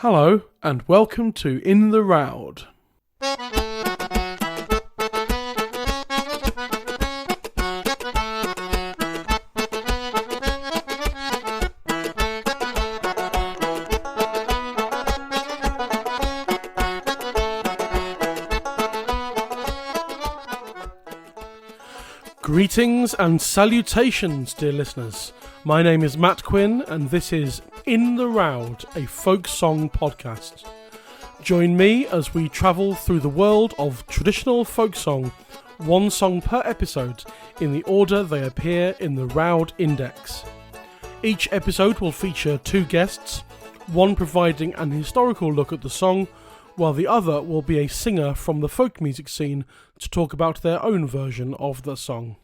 Hello, and welcome to In the Roud. Greetings and salutations, dear listeners. My name is Matt Quinn, and this is In the Roud, a folk song podcast. Join me as we travel through the world of traditional folk song, one song per episode, in the order they appear in the Roud Index. Each episode will feature two guests, one providing an historical look at the song, while the other will be a singer from the folk music scene to talk about their own version of the song.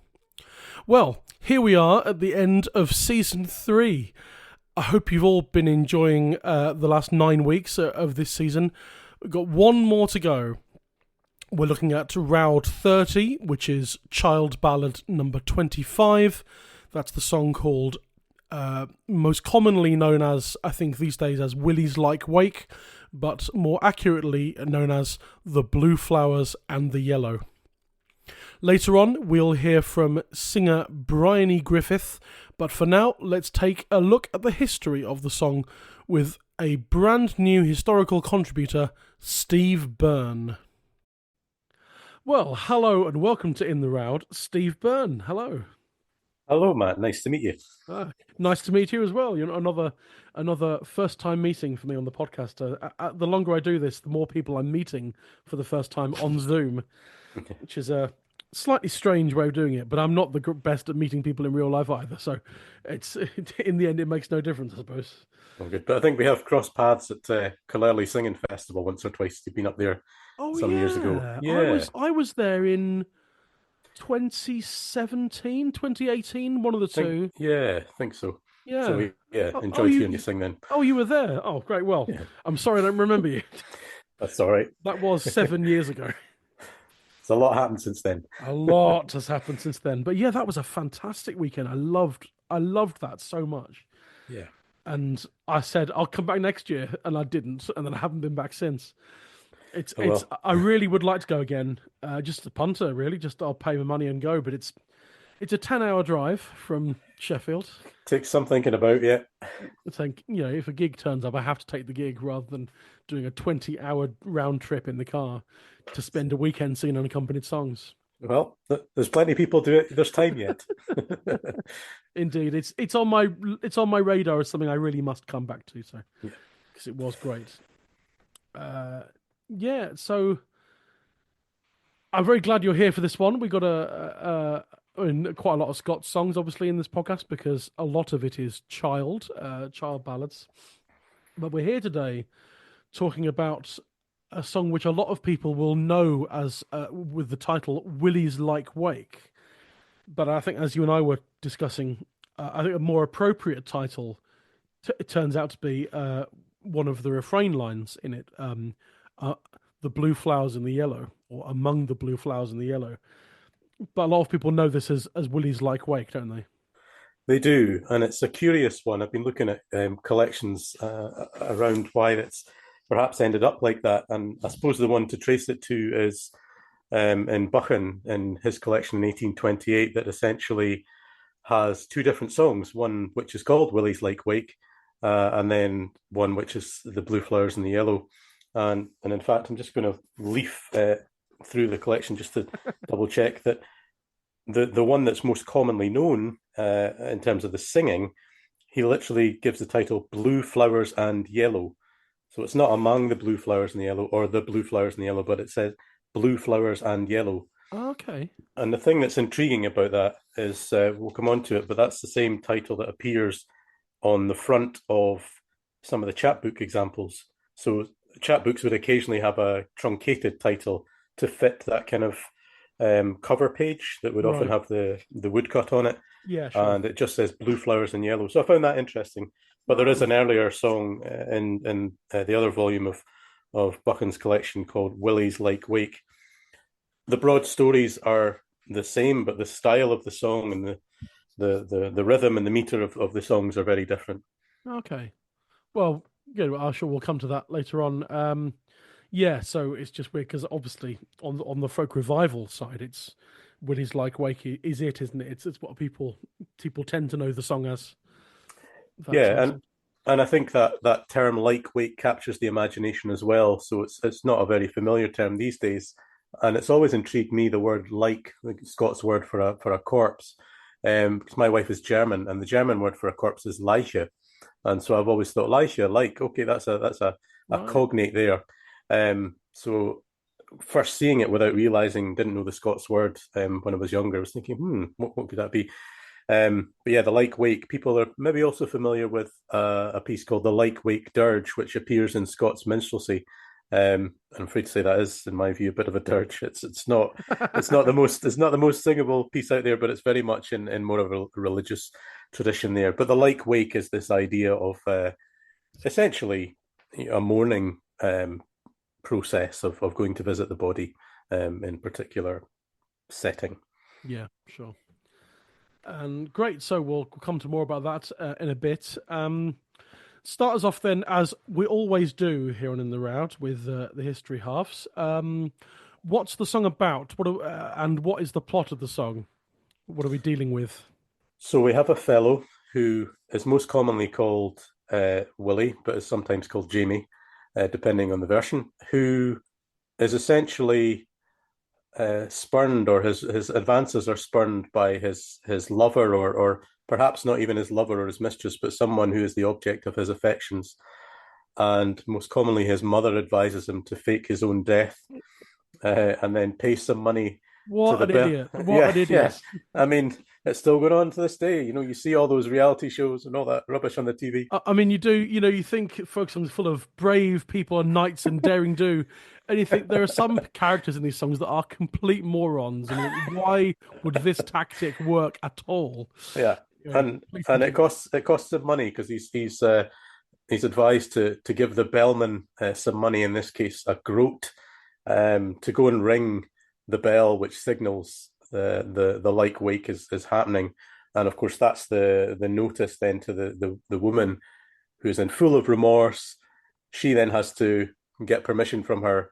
Well, here we are at the end of Season 3. I hope you've all been enjoying the last 9 weeks of this season. We've got one more to go. We're looking at Roud 30, which is Child Ballad number 25. That's the song called, most commonly known as, I think these days, as Willie's Lyke Wake, but more accurately known as The Blue Flowers and the Yellow. Later on, we'll hear from singer Bryony Griffith, but for now, let's take a look at the history of the song with a brand new historical contributor, Steve Byrne. Well, hello and welcome to In the Roud, Steve Byrne. Hello. Hello, Matt. Nice to meet you. Nice to meet you as well. You know, another first-time meeting for me on the podcast. The longer I do this, the more people I'm meeting for the first time on Zoom, which is a slightly strange way of doing it. But I'm not the best at meeting people in real life either, so in the end it makes no difference, I suppose. Oh, good. But I think we have crossed paths at Killarney Singing Festival once or twice. You've been up there years ago. Yeah, I was there in 2017, 2018, one of the two. Yeah, I think so. Yeah. So enjoyed hearing you sing then. Oh, you were there? Oh, great. Well, yeah. I'm sorry I don't remember you. That's all right. That was 7 years ago. It's a lot happened since then. A lot has happened since then. But yeah, that was a fantastic weekend. I loved that so much. Yeah. And I said, I'll come back next year, and I didn't, and then I haven't been back since. I really would like to go again. Just a punter, really. Just I'll pay my money and go. But it's a 10-hour drive from Sheffield. Takes some thinking about, yeah. I think, if a gig turns up, I have to take the gig rather than doing a 20-hour round trip in the car to spend a weekend singing unaccompanied songs. Well, there's plenty of people do it. There's time yet. Indeed, it's on my radar as something I really must come back to. So, because it was great. So I'm very glad you're here for this one. We got quite a lot of Scott's songs, obviously, in this podcast because a lot of it is child ballads. But we're here today talking about a song which a lot of people will know as with the title "Willie's Lyke Wake." But I think, as you and I were discussing, I think a more appropriate title it turns out to be one of the refrain lines in it. The blue flowers and the yellow, or among the blue flowers and the yellow. But a lot of people know this as Willie's Lyke Wake, don't they? They do, and it's a curious one. I've been looking at collections around why it's perhaps ended up like that, and I suppose the one to trace it to is in Buchan, in his collection in 1828, that essentially has two different songs, one which is called Willie's Lyke Wake, and then one which is The Blue Flowers and the Yellow. And in fact, I'm just going to leaf through the collection just to double check that the one that's most commonly known in terms of the singing, he literally gives the title Blue Flowers and Yellow. So it's not among the blue flowers and the yellow or the blue flowers and the yellow, but it says Blue Flowers and Yellow. Oh, okay. And the thing that's intriguing about that is, we'll come on to it, but that's the same title that appears on the front of some of the chapbook examples. So chapbooks would occasionally have a truncated title to fit that kind of cover page that would often have the woodcut on it. Yeah, sure. And it just says Blue Flowers and Yellow. So I found that interesting. But there is an earlier song in the other volume of Buchan's collection called Willie's Lyke Wake. The broad stories are the same, but the style of the song and the rhythm and the meter of the songs are very different. Okay. Well, Good. Well, I'm sure we'll come to that later on. Yeah, so it's just weird because obviously on the folk revival side, it's Willie's Like Wake is it, isn't it? It's what people tend to know the song as that sort Yeah, of and thing. and I think that that term like wake captures the imagination as well. So it's not a very familiar term these days, and it's always intrigued me the word like, the Scots word for a corpse, because my wife is German, and the German word for a corpse is Leiche, and so I've always thought Leiche, like okay, that's a Right. cognate there. So first seeing it without realizing, didn't know the Scots word when I was younger. I was thinking, what could that be? But yeah, the Lyke Wake, people are maybe also familiar with a piece called the Lyke Wake Dirge, which appears in Scots minstrelsy. I'm afraid to say that is, in my view, a bit of a dirge. It's not the most singable piece out there, but it's very much in more of a religious tradition there. But the Lyke Wake is this idea of essentially a mourning process of going to visit the body in particular setting. Yeah, sure. And great. So we'll come to more about that in a bit. Start us off then, as we always do here on In the Route with the history halves. What's the song about? And what is the plot of the song? What are we dealing with? So we have a fellow who is most commonly called Willie, but is sometimes called Jamie, depending on the version, who is essentially spurned, or his advances are spurned by his lover, or perhaps not even his lover or his mistress, but someone who is the object of his affections. And most commonly, his mother advises him to fake his own death and then pay some money to What the an bill. idiot! What Yeah, an yeah. idiot! I mean, it's still going on to this day. You know, you see all those reality shows and all that rubbish on the TV. I mean, you do. You think folk songs are full of brave people and knights and daring do, and you think there are some characters in these songs that are complete morons, and you think, why would this tactic work at all? Yeah, Please and continue. it costs him money because he's advised to give the bellman some money, in this case a groat, to go and ring the bell which signals the like wake is happening. And of course that's the notice then to the woman who's in full of remorse. She then has to get permission from her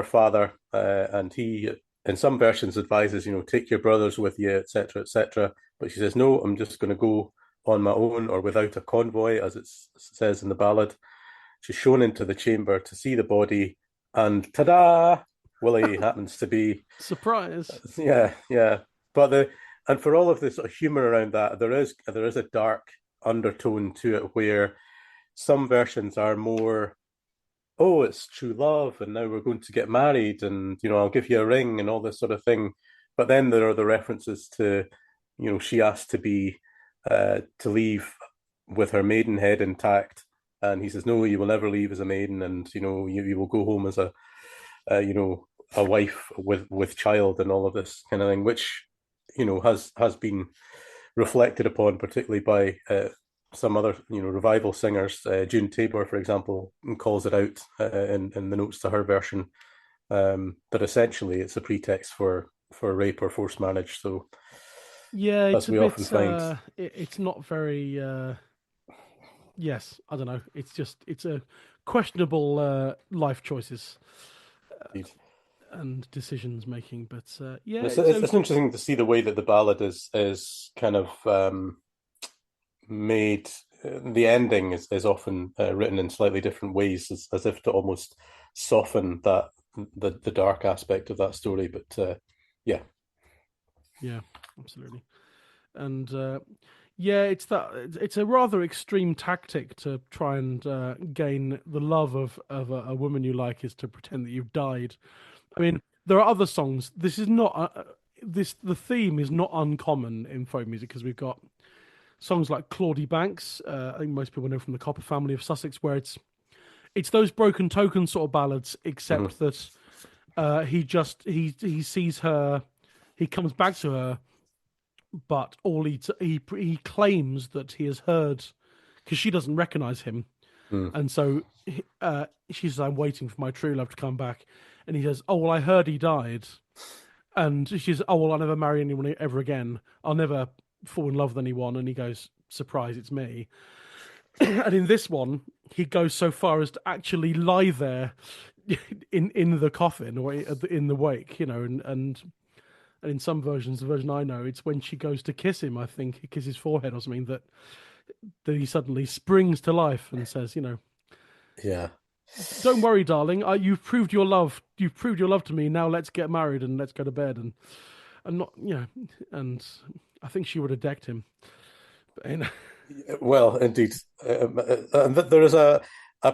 father, and he in some versions advises, take your brothers with you, etc., etc. But she says, no, I'm just going to go on my own or without a convoy, as it says in the ballad. She's shown into the chamber to see the body, and ta-da! Willie happens to be, Surprise! yeah, yeah. But and for all of this sort of humor around that, there is a dark undertone to it where some versions are more, oh, it's true love, and now we're going to get married, and I'll give you a ring and all this sort of thing. But then there are the references to, she asked to leave with her maidenhead intact, and he says, no, you will never leave as a maiden, and you will go home as a wife with child, and all of this kind of thing, which has been reflected upon, particularly by some other revival singers. June Tabor, for example, calls it out in the notes to her version. But essentially, it's a pretext for rape or forced marriage. So, Yeah, it's as a we often bit. find, It's not very. Yes, I don't know. It's a questionable life choices indeed. and decisions making, but yeah, It's, it's it's, okay. it's interesting to see the way that the ballad is kind of made. The ending is often written in slightly different ways, as if to almost soften the dark aspect of that story. But yeah, Yeah, absolutely. And yeah, it's a rather extreme tactic to try and gain the love of a woman you like, is to pretend that you've died. I mean, there are other songs. This is not the theme is not uncommon in folk music, because we've got songs like Claudie Banks. I think most people know from the Copper family of Sussex, where it's those broken token sort of ballads, mm-hmm. except that he sees her, he comes back to her, but all he claims that he has heard, because she doesn't recognize him, Mm. and so she says, "I'm waiting for my true love to come back," and he says, "Oh well, I heard he died," and she says, "Oh well, I'll never marry anyone ever again. I'll never fall in love with anyone," and he goes, "Surprise, it's me." And in this one, he goes so far as to actually lie there in the coffin or in the wake, and in some versions, the version I know, it's when she goes to kiss him. I think he kisses his forehead or something that he suddenly springs to life and says, Yeah. "Don't worry, darling. You've proved your love. You've proved your love to me. Now let's get married and let's go to bed." And not, and I think she would have decked him. But, Well, indeed, and that there is a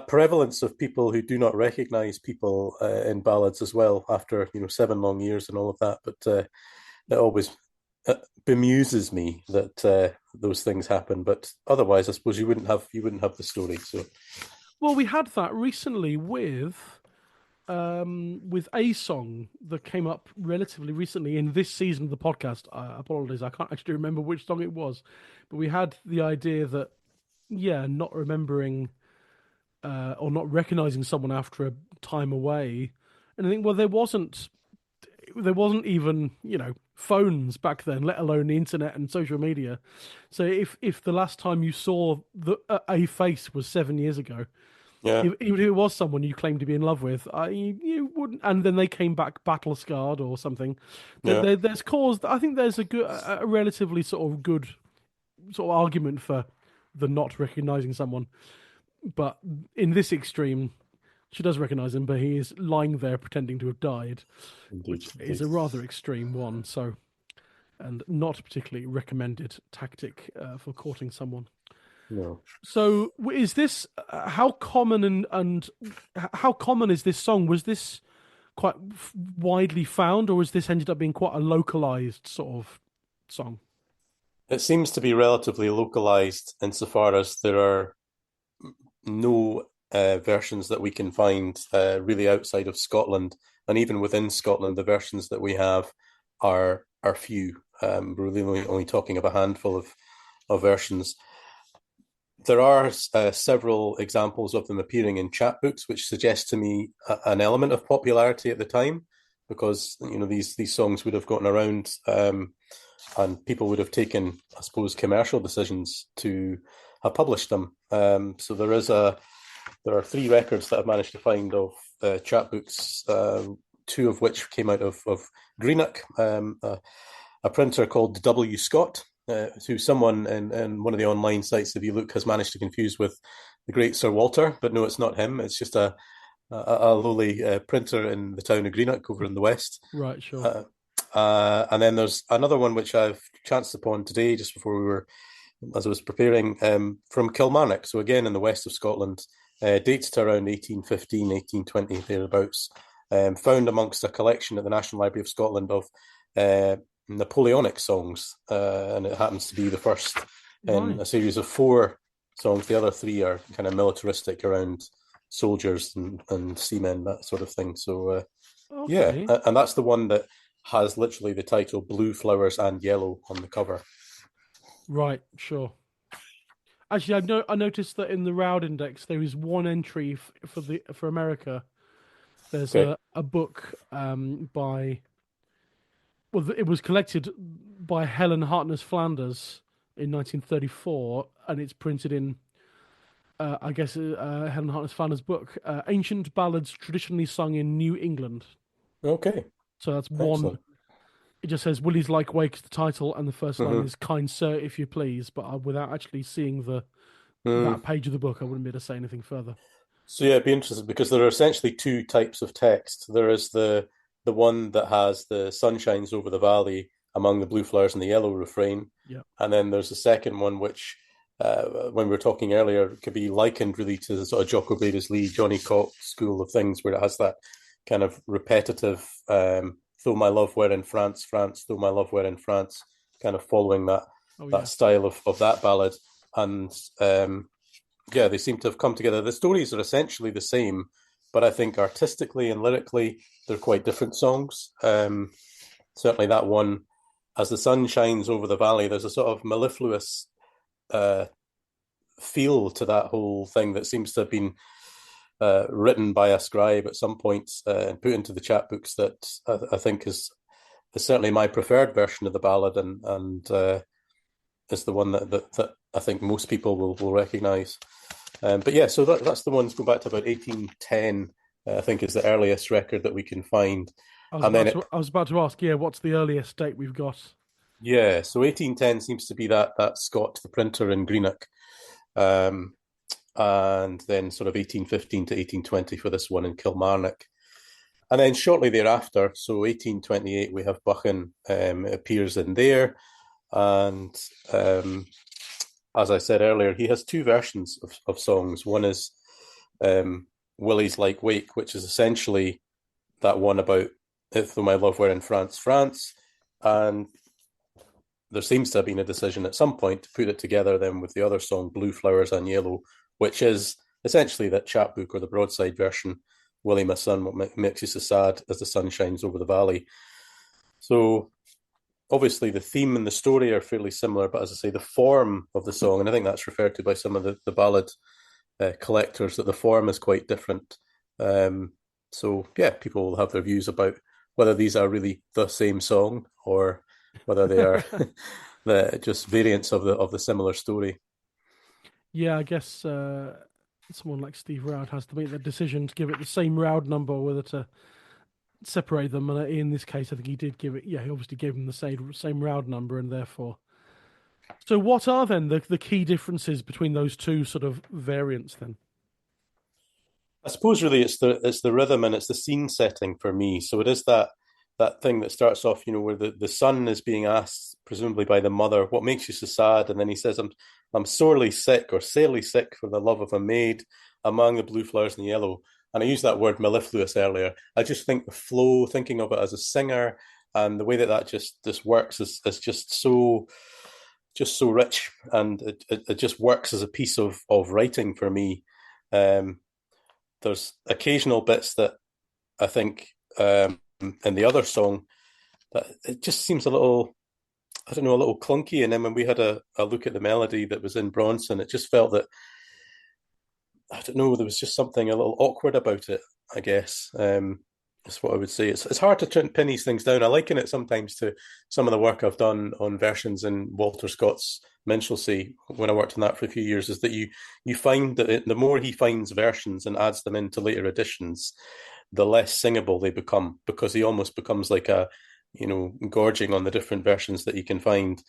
prevalence of people who do not recognise people in ballads as well after 7 long years and all of that. But it always bemuses me that those things happen. But otherwise, I suppose you wouldn't have the story. So well, we had that recently with a song that came up relatively recently in this season of the podcast. Apologies, I can't actually remember which song it was, but we had the idea that, yeah, not remembering or not recognizing someone after a time away, and I think, well, there wasn't even phones back then, let alone the internet and social media. So if the last time you saw a face was 7 years ago, yeah, even if it was someone you claimed to be in love with, you wouldn't. And then they came back battle scarred or something. yeah, There's cause. I think there's a relatively sort of good sort of argument for the not recognizing someone. But in this extreme, she does recognize him, but he is lying there pretending to have died, indeed, which is indeed. a rather extreme one. So, and not a particularly recommended tactic for courting someone. No. So is this how common and how common is this song? Was this quite widely found, or has this ended up being quite a localized sort of song? It seems to be relatively localized insofar as there are no versions that we can find really outside of Scotland, and even within Scotland, the versions that we have are few. We're really only talking of a handful of versions. There are several examples of them appearing in chapbooks, which suggests to me an element of popularity at the time, because these songs would have gotten around, and people would have taken, I suppose, commercial decisions to have published them. So there are 3 records that I've managed to find of chapbooks, 2 of which came out of Greenock, a printer called W. Scott, who someone in one of the online sites, if you look, has managed to confuse with the great Sir Walter, but no, it's not him. It's just a lowly printer in the town of Greenock over in the west. Right, sure. And then there's another one which I've chanced upon today, just before as I was preparing, from Kilmarnock. So again, in the west of Scotland, dates to around 1815, 1820, thereabouts. Found amongst a collection at the National Library of Scotland of Napoleonic songs, and it happens to be the first in Right. a series of 4 songs. The other 3 are kind of militaristic around soldiers and seamen, that sort of thing. So yeah, Okay. and that's the one that has literally the title "Blue Flowers and Yellow" on the cover. Right, sure. Actually, I noticed that in the Roud Index there is one entry for America. There's Okay. a book by, well, it was collected by Helen Hartness Flanders in 1934, and it's printed in, I guess, Helen Hartness Flanders' book, Ancient Ballads Traditionally Sung in New England. Okay. So that's one. Excellent. It just says "Willie's Like Wake" is the title, and the first line Mm-hmm. is "Kind sir, if you please." But without actually seeing that Mm. page of the book, I wouldn't be able to say anything further. So yeah, it'd be interesting because there are essentially 2 types of text. There is the one that has the sun shines over the valley among the blue flowers and the yellow refrain, Yeah. and then there's the second one which, when we were talking earlier, could be likened really to the sort of Jock O'Brady's Lee, Johnny Cock school of things, where it has that kind of repetitive, "Though my love were in France, France, though my love were in France," kind of following that Oh that yeah. style of that ballad, and yeah, they seem to have come together. The stories are essentially the same, but I think artistically and lyrically, they're quite different songs. Certainly, that one, "As the sun shines over the valley," there's a sort of mellifluous uh, feel to that whole thing that seems to have been written by a scribe at some point and put into the chapbooks. That I think is certainly my preferred version of the ballad, and is the one that I think most people will recognise. But yeah, so that's the ones going back to about 1810. I think is the earliest record that we can find, and then it I was about to ask, yeah, what's the earliest date we've got? yeah, so 1810 seems to be that Scott the printer in Greenock, um, and then sort of 1815 to 1820 for this one in Kilmarnock. And then shortly thereafter, so 1828, we have Buchan appears in there. And as I said earlier, he has two versions of songs. One is Willie's Like Wake, which is essentially that one about If Though My Love Were in France, France. And there seems to have been a decision at some point to put it together then with the other song, Blue Flowers and Yellow, which is essentially that chapbook or the broadside version. Willie, my son, what makes you so sad as the sun shines over the valley. So obviously the theme and the story are fairly similar, but as I say, the form of the song, and I think that's referred to by some of the ballad collectors, that the form is quite different. So yeah, people will have their views about whether these are really the same song or whether they are just variants of the similar story. Yeah, I guess someone like Steve Roud has to make the decision to give it the same Roud number, or whether to separate them. And in this case, I think he did give it. Yeah, he obviously gave them the same Roud number, and therefore. So, what are then the key differences between those two sort of variants then? I suppose really it's the rhythm and it's the scene setting for me. So it is that thing that starts off, where the son is being asked, presumably by the mother, what makes you so sad? And then he says, I'm sorely sick or sairly sick for the love of a maid among the blue flowers and the yellow. And I used that word mellifluous earlier. I just think the flow, thinking of it as a singer, and the way that just works is just so rich, and it just works as a piece of writing for me. Um, there's occasional bits that I think in the other song that it just seems a little, I don't know, a little clunky. And then when we had a look at the melody that was in Bronson, it just felt that, I don't know, there was just something a little awkward about it, I guess. That's what I would say. It's hard to pin these things down. I liken it sometimes to some of the work I've done on versions in Walter Scott's Minstrelsy when I worked on that for a few years, is that you find that the more he finds versions and adds them into later editions, the less singable they become, because he almost becomes like gorging on the different versions that he can find,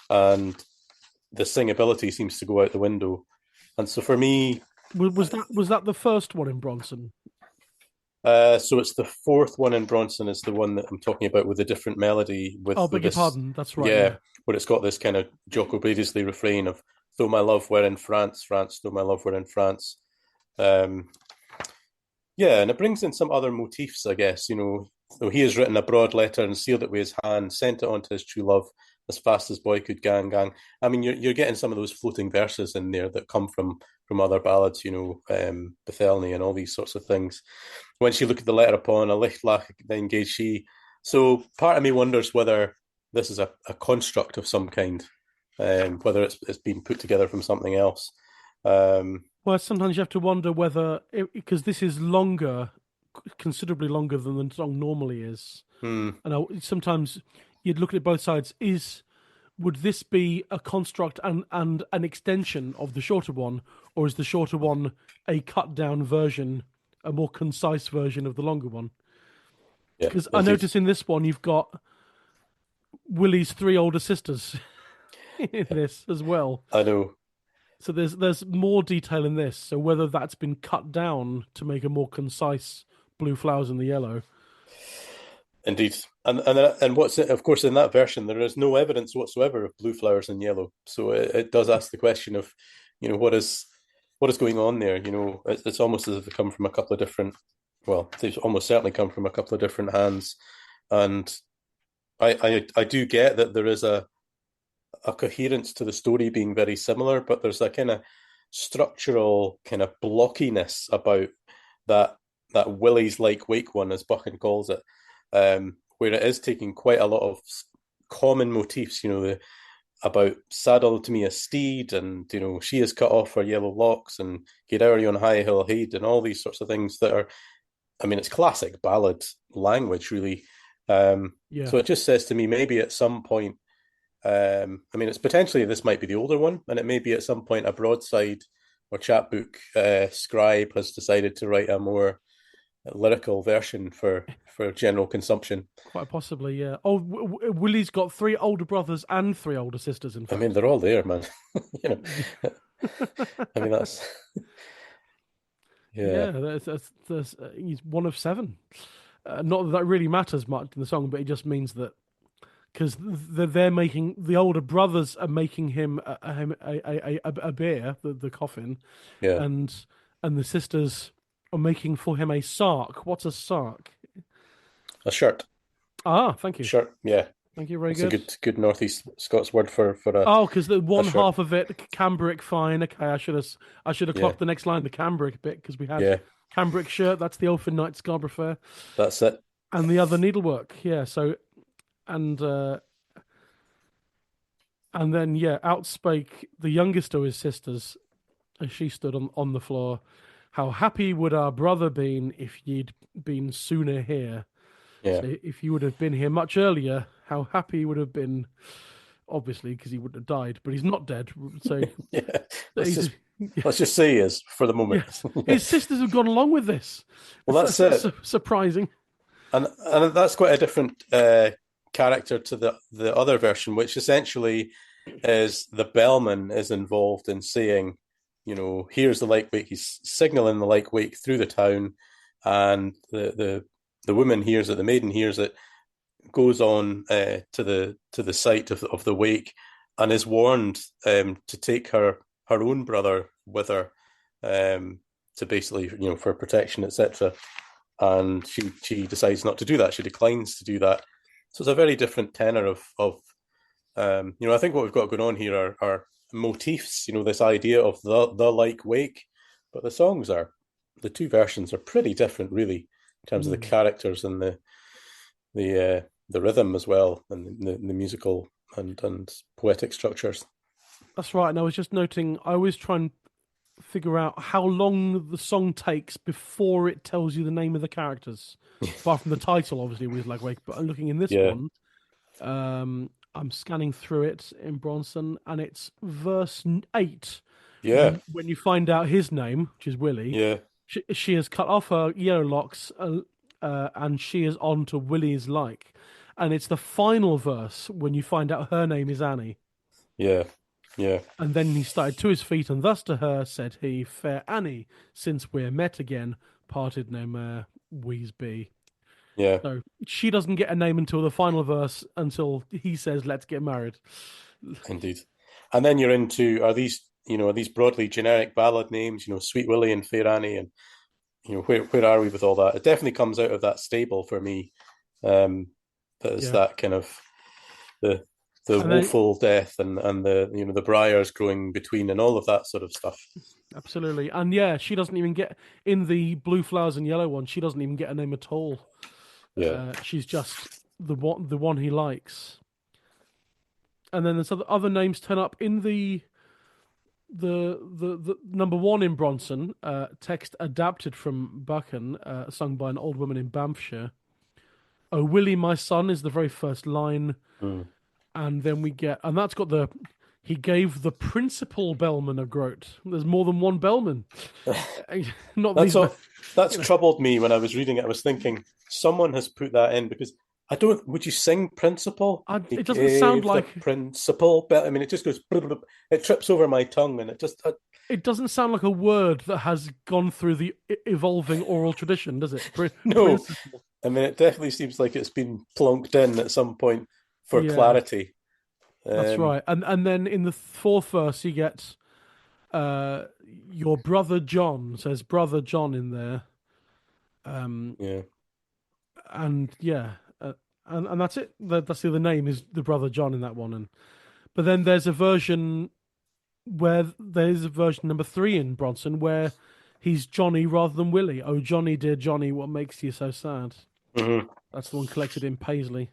and the singability seems to go out the window. And so for me, Was that the first one in Bronson? so it's the fourth one in Bronson is the one that I'm talking about with a different melody Oh, with beg your this, pardon. That's right. yeah, Yeah. where it's got this kind of Jocko Beardsley refrain of "Though my love were in France, France, though my love were in France." Um, yeah, and it brings in some other motifs, I guess. So he has written a broad letter and sealed it with his hand, sent it on to his true love as fast as boy could gang. I mean, you're getting some of those floating verses in there that come from other ballads, Bethelny and all these sorts of things. When she looked at the letter upon a licht lach, then gave she. So part of me wonders whether this is a construct of some kind, whether it's been put together from something else. Um, Well, sometimes you have to wonder whether, because this is longer, considerably longer than the song normally is. hmm, And sometimes you'd look at it both sides. Would this be a construct and an extension of the shorter one, or is the shorter one a cut down version, a more concise version of the longer one? yeah, Because I indeed. notice in this one you've got Willie's three older sisters in this as well. I know. So there's more detail in this. So whether that's been cut down to make a more concise blue flowers in the yellow. Indeed, and what's it? Of course, in that version, there is no evidence whatsoever of blue flowers in yellow. So it does ask the question of, what is going on there. It's almost as if they come from a couple of different. Well, they've almost certainly come from a couple of different hands, and I do get that there is a coherence to the story being very similar, but there's a kind of structural kind of blockiness about that Willie's Like Wake one, as Buchan calls it, where it is taking quite a lot of common motifs, about saddle to me a steed, and she has cut off her yellow locks, and get out on high hill head, and all these sorts of things that are, I mean, it's classic ballad language, really. Yeah. So it just says to me, maybe at some point, I mean, it's potentially this might be the older one, and it may be at some point a broadside or chapbook scribe has decided to write a more lyrical version for general consumption. Quite possibly, yeah. Oh, Willie's got three older brothers and three older sisters, in I mean, fact. they're all there, man. you know, I mean that's yeah, Yeah, he's one of seven. Not that that really matters much in the song, but it just means that because they're making the older brothers are making him a beer, the coffin, yeah, and the sisters are making for him a sark. What's a sark? a shirt, Ah, thank you, shirt. Yeah, thank you, very that's a good. good Northeast Scots word for Oh, because the a one shirt. half of it, cambric, fine. Okay, I should have Yeah, clocked the next line, the cambric bit, because we had yeah, cambric shirt. That's the Elfin Knight Scarborough Fair, that's it. and the other needlework. Yeah. So and then yeah, out spake the youngest of his sisters as she stood on the floor. How happy would our brother been if ye'd been sooner here? Yeah, So if you would have been here much earlier, how happy he would have been. Obviously, because he wouldn't have died, but he's not dead. So yeah. Let's he's just let's just say he is for the moment. yes, Yeah. his sisters have gone along with this. Well, that's it, Surprising. and that's quite a different character to the other version, which essentially is the bellman is involved in saying, here's the Lyke wake. He's signaling the Lyke wake through the town, and the woman hears it, the maiden hears it, goes on to the site of the wake, and is warned to take her own brother with her, to basically for protection, etc. And she decides not to do that. She declines to do that. So it's a very different tenor of I think what we've got going on here are motifs. This idea of the Lyke wake, but the two versions are pretty different, really, in terms of the Mm. characters and the rhythm as well, and the musical and poetic structures. That's right. And I was just noting, I always try and figure out how long the song takes before it tells you the name of the characters. Apart from the title, obviously, with like Wake. But looking in this Yeah, one, I'm scanning through it in Bronson, and it's verse 8 yeah, when you find out his name, which is Willie. yeah, She has cut off her yellow locks, and she is on to Willie's Lyke. And it's the final verse when you find out her name is Annie. yeah, yeah, And then he started to his feet, and thus to her said he, Fair Annie, since we're met again, parted no more we's be. yeah, So she doesn't get a name until the final verse, until he says, Let's get married. indeed. And then you're into, are these broadly generic ballad names, Sweet Willie and Fair Annie, and where are we with all that? It definitely comes out of that stable for me. That is Yeah. that kind of the And then, woeful death and the the briars growing between and all of that sort of stuff. absolutely. And yeah, she doesn't even get, in the blue flowers and yellow one, she doesn't even get a name at all. Yeah, She's just the one he likes. And then there's other names turn up in the number one in Bronson, text adapted from Buchan, sung by an old woman in Banffshire. Oh, Willie, my son is the very first line. mm. And then we get, and that's got he gave the principal bellman a groat. There's more than one bellman. Not That's these, all. That's you know, troubled me when I was reading it. I was thinking someone has put that in because I don't. Would you sing principal? He it doesn't sound gave the like, principal. I mean, it just goes. It trips over my tongue, and it just. it doesn't sound like a word that has gone through the evolving oral tradition, does it? No, I mean, it definitely seems like it's been plonked in at some point for Yeah, clarity. that's right. And then in the fourth verse, you get your brother John, says brother John in there. Yeah, And yeah, and that's it. That's the other name is the brother John in that one. But then there's a version number 3 in Bronson where he's Johnny rather than Willie. Oh Johnny, dear Johnny, what makes you so sad? mm-hmm. That's the one collected in Paisley.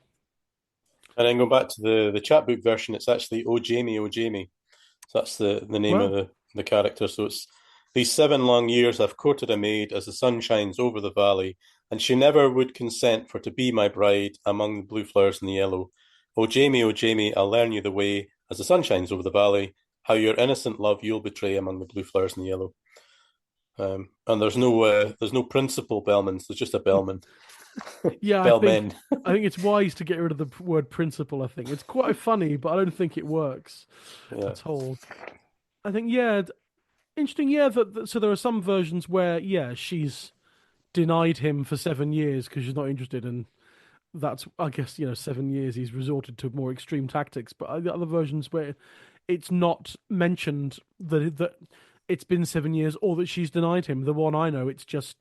And then going back to the chapbook version, it's actually "Oh Jamie, oh Jamie." So that's the name of Well, the character. So it's these 7 long years I've courted a maid as the sun shines over the valley, and she never would consent for to be my bride among the blue flowers and the yellow. oh Jamie, I'll learn you the way as the sun shines over the valley, how your innocent love you'll betray among the blue flowers and the yellow. And there's no principal bellmans. There's just a bellman, Yeah, bellmen. I think it's wise to get rid of the word principle. I think it's quite funny, but I don't think it works Yeah, at all. I think yeah, interesting. Yeah, so there are some versions where yeah, she's denied him for 7 years because she's not interested, and that's I guess 7 years he's resorted to more extreme tactics. But the other versions where it's not mentioned that it's been 7 years or that she's denied him. The one I know, it's just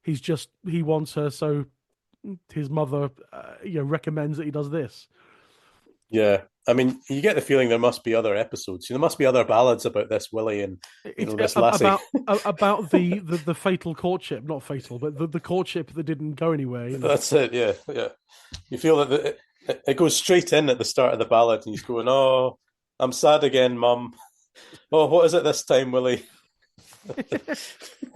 he wants her, so his mother recommends that he does this. yeah. I mean, you get the feeling there must be other episodes. There must be other ballads about this Willie and It's this lassie. about the fatal courtship, not fatal, but the courtship that didn't go anywhere. That's it. Yeah, yeah. You feel that it goes straight in at the start of the ballad, and he's going, "Oh, I'm sad again, Mum. Oh, what is it this time, Willie?"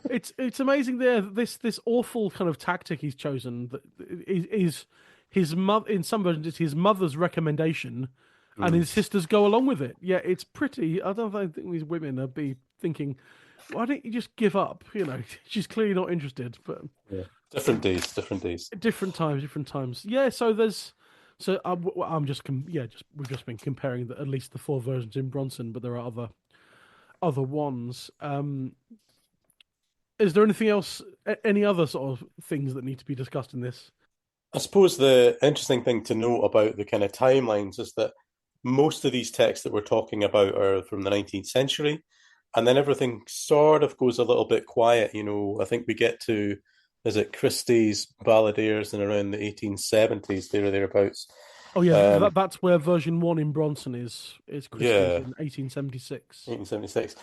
It's amazing there. This awful kind of tactic he's chosen that is his mother. In some versions, it's his mother's recommendation, and Mm. his sisters go along with it. Yeah, it's pretty. I don't think these women would be thinking, why don't you just give up? She's clearly not interested. But Yeah. Different days, different days. different times, different times. Yeah. So there's. So I'm just we've just been comparing at least the four versions in Bronson, but there are other ones. Is there anything else, any other sort of things that need to be discussed in this? I suppose the interesting thing to note about the kind of timelines is that most of these texts that we're talking about are from the 19th century, and then everything sort of goes a little bit quiet. I think we get to, is it Christie's Balladeers in around the 1870s, there or thereabouts. Oh yeah, Um, that's where version one in Bronson is Christie's yeah, in 1876. 1876.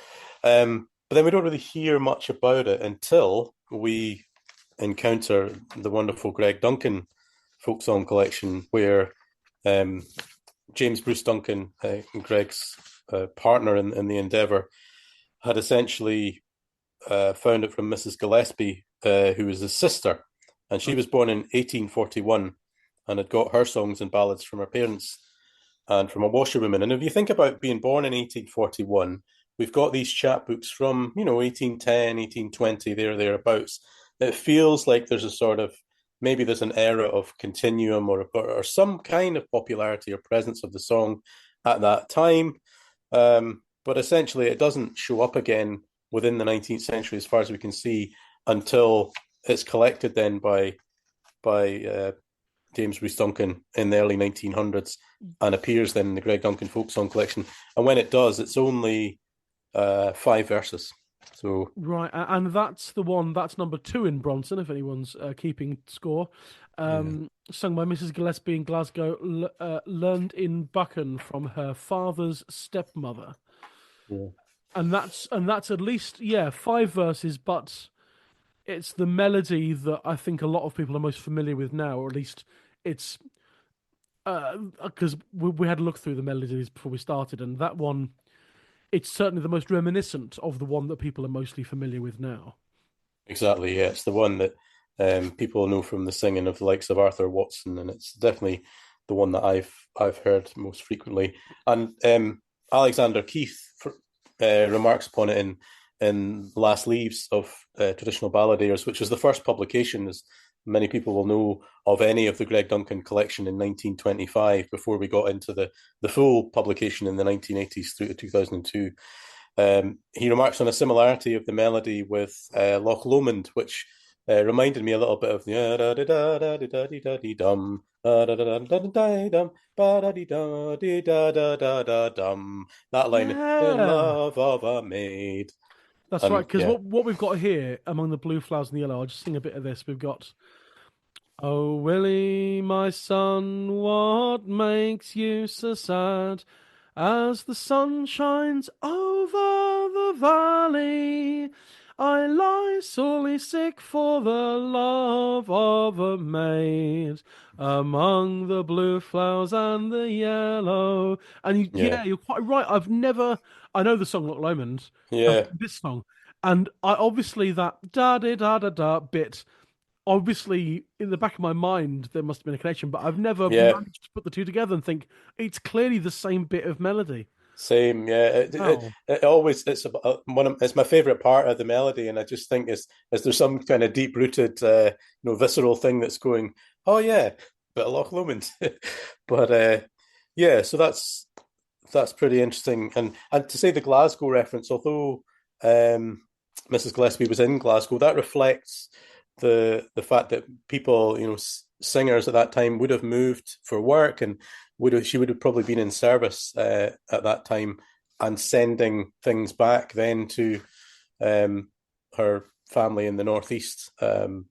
But then we don't really hear much about it until we encounter the wonderful Greg Duncan folk song collection, where um, James Bruce Duncan, Greg's partner in the endeavour, had essentially found it from Mrs. Gillespie, who was his sister, and she Right. was born in 1841 and had got her songs and ballads from her parents and from a washerwoman. And if you think about being born in 1841, we've got these chapbooks from 1810, 1820, thereabouts. It feels like there's a sort of, maybe there's an era of continuum or some kind of popularity or presence of the song at that time. But essentially, it doesn't show up again within the 19th century, as far as we can see, until it's collected then by James Bruce Duncan in the early 1900s and appears then in the Greg Duncan folk song collection. And when it does, it's only 5 verses. So Right, and that's the one. That's number two in Bronson. If anyone's keeping score, yeah, sung by Mrs. Gillespie in Glasgow, learned in Buchan from her father's stepmother, yeah, and that's at least 5 verses, but it's the melody that I think a lot of people are most familiar with now, or at least it's because we had a look through the melodies before we started, and that one, it's certainly the most reminiscent of the one that people are mostly familiar with now. exactly. Yeah, it's the one that people know from the singing of the likes of Arthur Watson, and it's definitely the one that I've heard most frequently. And Alexander Keith remarks upon it in Last Leaves of Traditional Balladeers, which was the first publication, as many people will know, of any of the Greg Duncan collection in 1925, before we got into the full publication in the 1980s through to 2002. He remarks on a similarity of the melody with Loch Lomond, which reminded me a little bit of the dum that line, in Yeah, love of a maid. that's right. And Because yeah, what we've got here among the blue flowers and the yellow, I'll just sing a bit of this. We've got, "Oh Willie, my son, what makes you so sad? As the sun shines over the valley, I lie sorely sick for the love of a maid among the blue flowers and the yellow." And yeah, you're quite right. I know the song Loch Lomond, yeah, this song, and I obviously that da da da da da bit. obviously in the back of my mind there must have been a connection, but I've never Yeah, managed to put the two together and think it's clearly the same bit of melody. same. Yeah, Oh, it always it's my favorite part of the melody, and I just think is there some kind of deep rooted, visceral thing that's going, oh yeah, bit of Loch Lomond, but yeah, so that's pretty interesting, and to say the Glasgow reference, although Mrs. Gillespie was in Glasgow, that reflects the fact that people, singers at that time would have moved for work and she would have probably been in service at that time and sending things back then to her family in the northeast.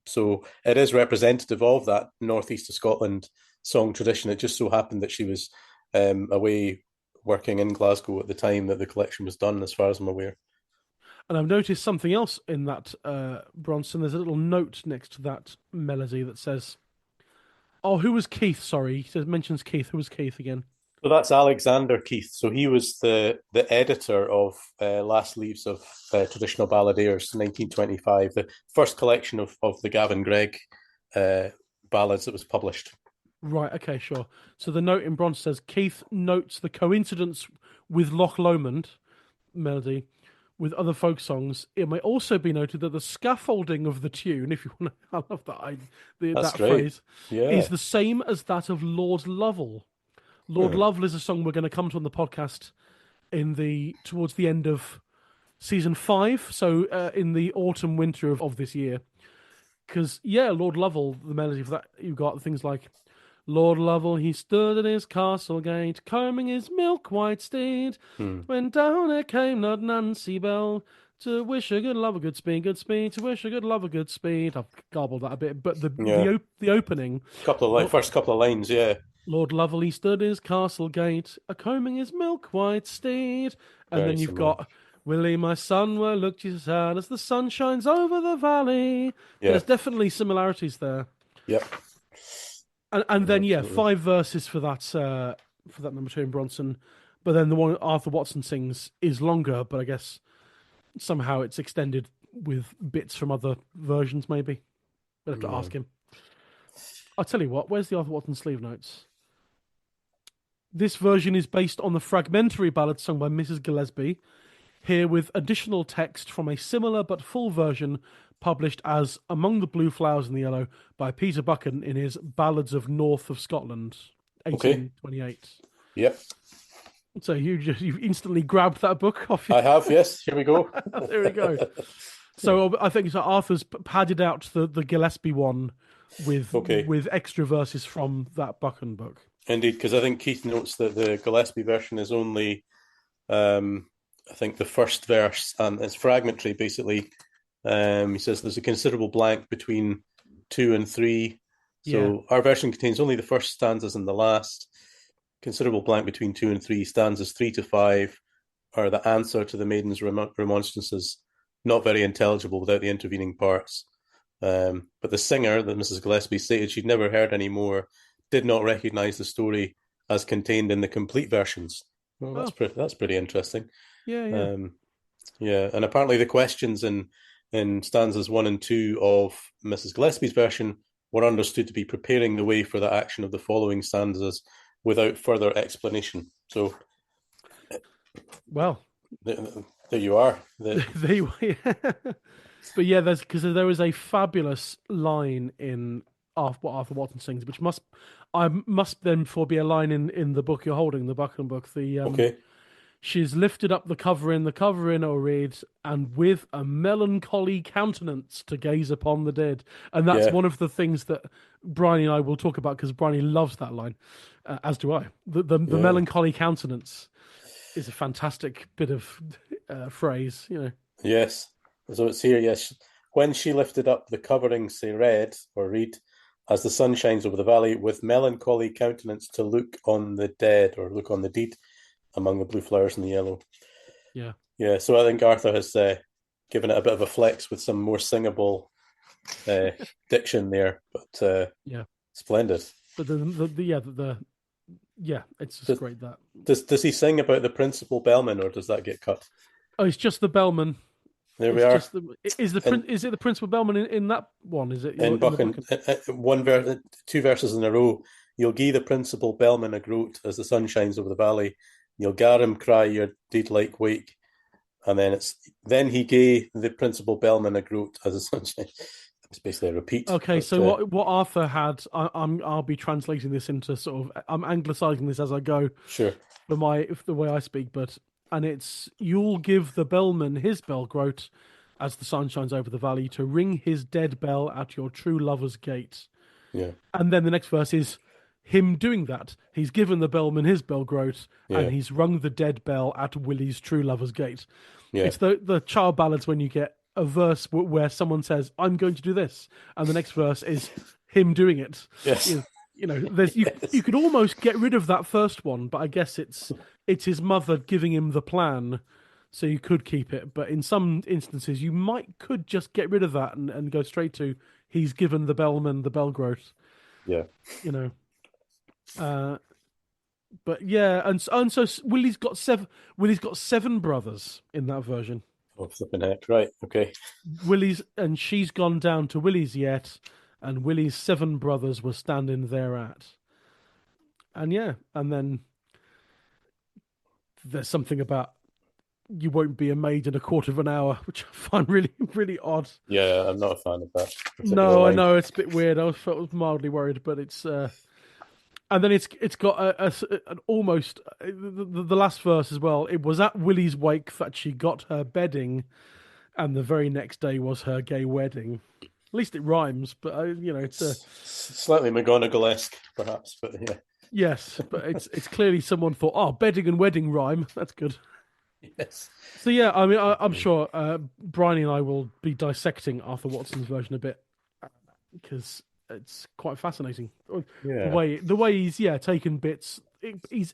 So it is representative of that northeast of Scotland song tradition. It just so happened that she was away working in Glasgow at the time that the collection was done, as far as I'm aware. and I've noticed something else in that Bronson. There's a little note next to that melody that says, "Oh, who was Keith?" Sorry, he says mentions Keith. Who was Keith again? So that's Alexander Keith. So he was the editor of Last Leaves of Traditional Balladeers, 1925, the first collection of the Gavin Gregg ballads that was published. Right. Okay. Sure. So the note in bronze says Keith notes the coincidence with Loch Lomond melody with other folk songs. It may also be noted that the scaffolding of the tune, if you want to, I love that That's that great. phrase, is Yeah. the same as that of Lord Lovell. Lord Hmm. Lovell is a song we're going to come to on the podcast towards the end of season 5, so in the autumn winter of this year. Because Lord Lovell, the melody for that, you've got things like Lord Lovell, he stood at his castle gate, combing his milk-white steed. Hmm. When down there came not Nancy Bell, to wish a good love a good speed, to wish a good love a good speed. I've garbled that a bit, but Yeah. the opening, First couple of lines. Yeah. Lord Lovell, he stood his castle gate, a combing his milk-white steed. And Very then you've similar. got, Willie, my son, where looked you sad as the sun shines over the valley. Yeah. There's definitely similarities there. Yep. And then, Absolutely. 5 verses for that number 2 in Bronson. But then the one Arthur Watson sings is longer, but I guess somehow it's extended with bits from other versions, maybe. We'll have to Yeah. ask him. I'll tell you what, where's the Arthur Watson sleeve notes? This version is based on the fragmentary ballad sung by Mrs. Gillespie, here with additional text from a similar but full version published as Among the Blue Flowers and the Yellow by Peter Buchan in his Ballads of North of Scotland, Okay. 1828. Yep. So you instantly grabbed that book off you. I have. Yes. Here we go. There we go. So I think Arthur's padded out the Gillespie one with Okay. with extra verses from that Buchan book. Indeed, because I think Keith notes that the Gillespie version is only, I think, the first verse, and it's fragmentary, basically. He says there's a considerable blank between 2 and 3. So our version contains only the first stanzas and the last. Considerable blank between 2 and 3. Stanzas 3 to 5 are the answer to the maiden's remonstrances. Not very intelligible without the intervening parts. But the singer, that Mrs. Gillespie stated she'd never heard any more, did not recognise the story as contained in the complete versions. Well, that's pretty interesting. Yeah. Yeah, and apparently the questions in stanzas 1 and 2 of Mrs. Gillespie's version were understood to be preparing the way for the action of the following stanzas without further explanation. So, Well, there you are. they but yeah, there is a fabulous line in what Arthur Watson sings, which must therefore be a line in the book you're holding, the Buchan book. Okay. She's lifted up the cover in, O read, and with a melancholy countenance to gaze upon the dead. And that's one of the things that Bryony and I will talk about, because Bryony loves that line, as do I. The melancholy countenance is a fantastic bit of phrase, Yes. So it's here, yes. When she lifted up the covering, say read, as the sun shines over the valley, with melancholy countenance to look on the dead, or look on the deed, among the blue flowers and the yellow. Yeah. Yeah, so I think Arthur has given it a bit of a flex with some more singable diction there, but splendid. But it's just great that. Does he sing about the principal bellman, or does that get cut? Oh, it's just the bellman. There we It's are. just is And is it the Principal Bellman in that one? Is it in in the Buchan, book? two verses in a row. You'll gie the principal bellman a groat as the sun shines over the valley. You'll gar him cry your deed like wake, and then he gae the principal bellman a groat as the sun shines. It's basically a repeat. Okay, But so what Arthur had, I'll be translating this into sort of I'm anglicizing this as I go sure, for the way I speak, and it's you'll give the bellman his bell groat as the sun shines over the valley to ring his dead bell at your true lover's gate. yeah, And then the next verse is him doing that. He's given the bellman his bell groat and yeah, he's rung the dead bell at Willie's true lover's gate. yeah, It's the child ballads when you get a verse where someone says, "I'm going to do this," and the next verse is him doing it. yes, There's you yes, could almost get rid of that first one, but I guess it's his mother giving him the plan, so you could keep it. But in some instances, you could just get rid of that and go straight to he's given the bellman the bell groat. yeah. You know, uh, but yeah, and so Willie's got seven. Willie's got seven brothers in that version. Oh, flipping heck. Right. Okay. Willie's and she's gone down to Willie's yet, and Willie's seven brothers were standing thereat. And yeah, and then there's something about you won't be a maid in a quarter of an hour, which I find really, really odd. Yeah, I'm not a fan of that particular No, I line. know it's a bit weird. I was mildly worried, but it's and then it's got an almost the last verse as well. It was at Willie's wake that she got her bedding, and the very next day was her gay wedding. At least it rhymes, but it's a Slightly McGonagall-esque, perhaps, but yeah. yes, but it's clearly someone thought, oh, bedding and wedding rhyme. That's good. Yes. So yeah, I mean, I'm sure Bryony and I will be dissecting Arthur Watson's version a bit because it's quite fascinating. Yeah. The way he's taken bits, he's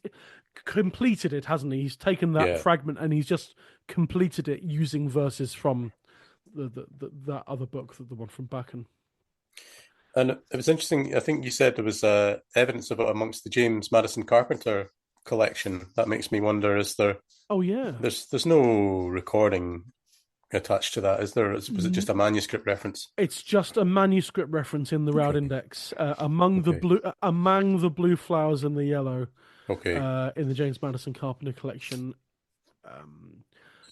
completed it, hasn't he? He's taken that Yeah. fragment and he's just completed it using verses from that other book, the one from Bacon. And it was interesting. I think you said there was evidence of it amongst the James Madison Carpenter collection. That makes me wonder: is there? Oh yeah, There's no recording attached to that, is there? Was it just a manuscript reference? it's just a manuscript reference in the Roud Index among Okay. the blue flowers and the yellow. Okay. In the James Madison Carpenter collection,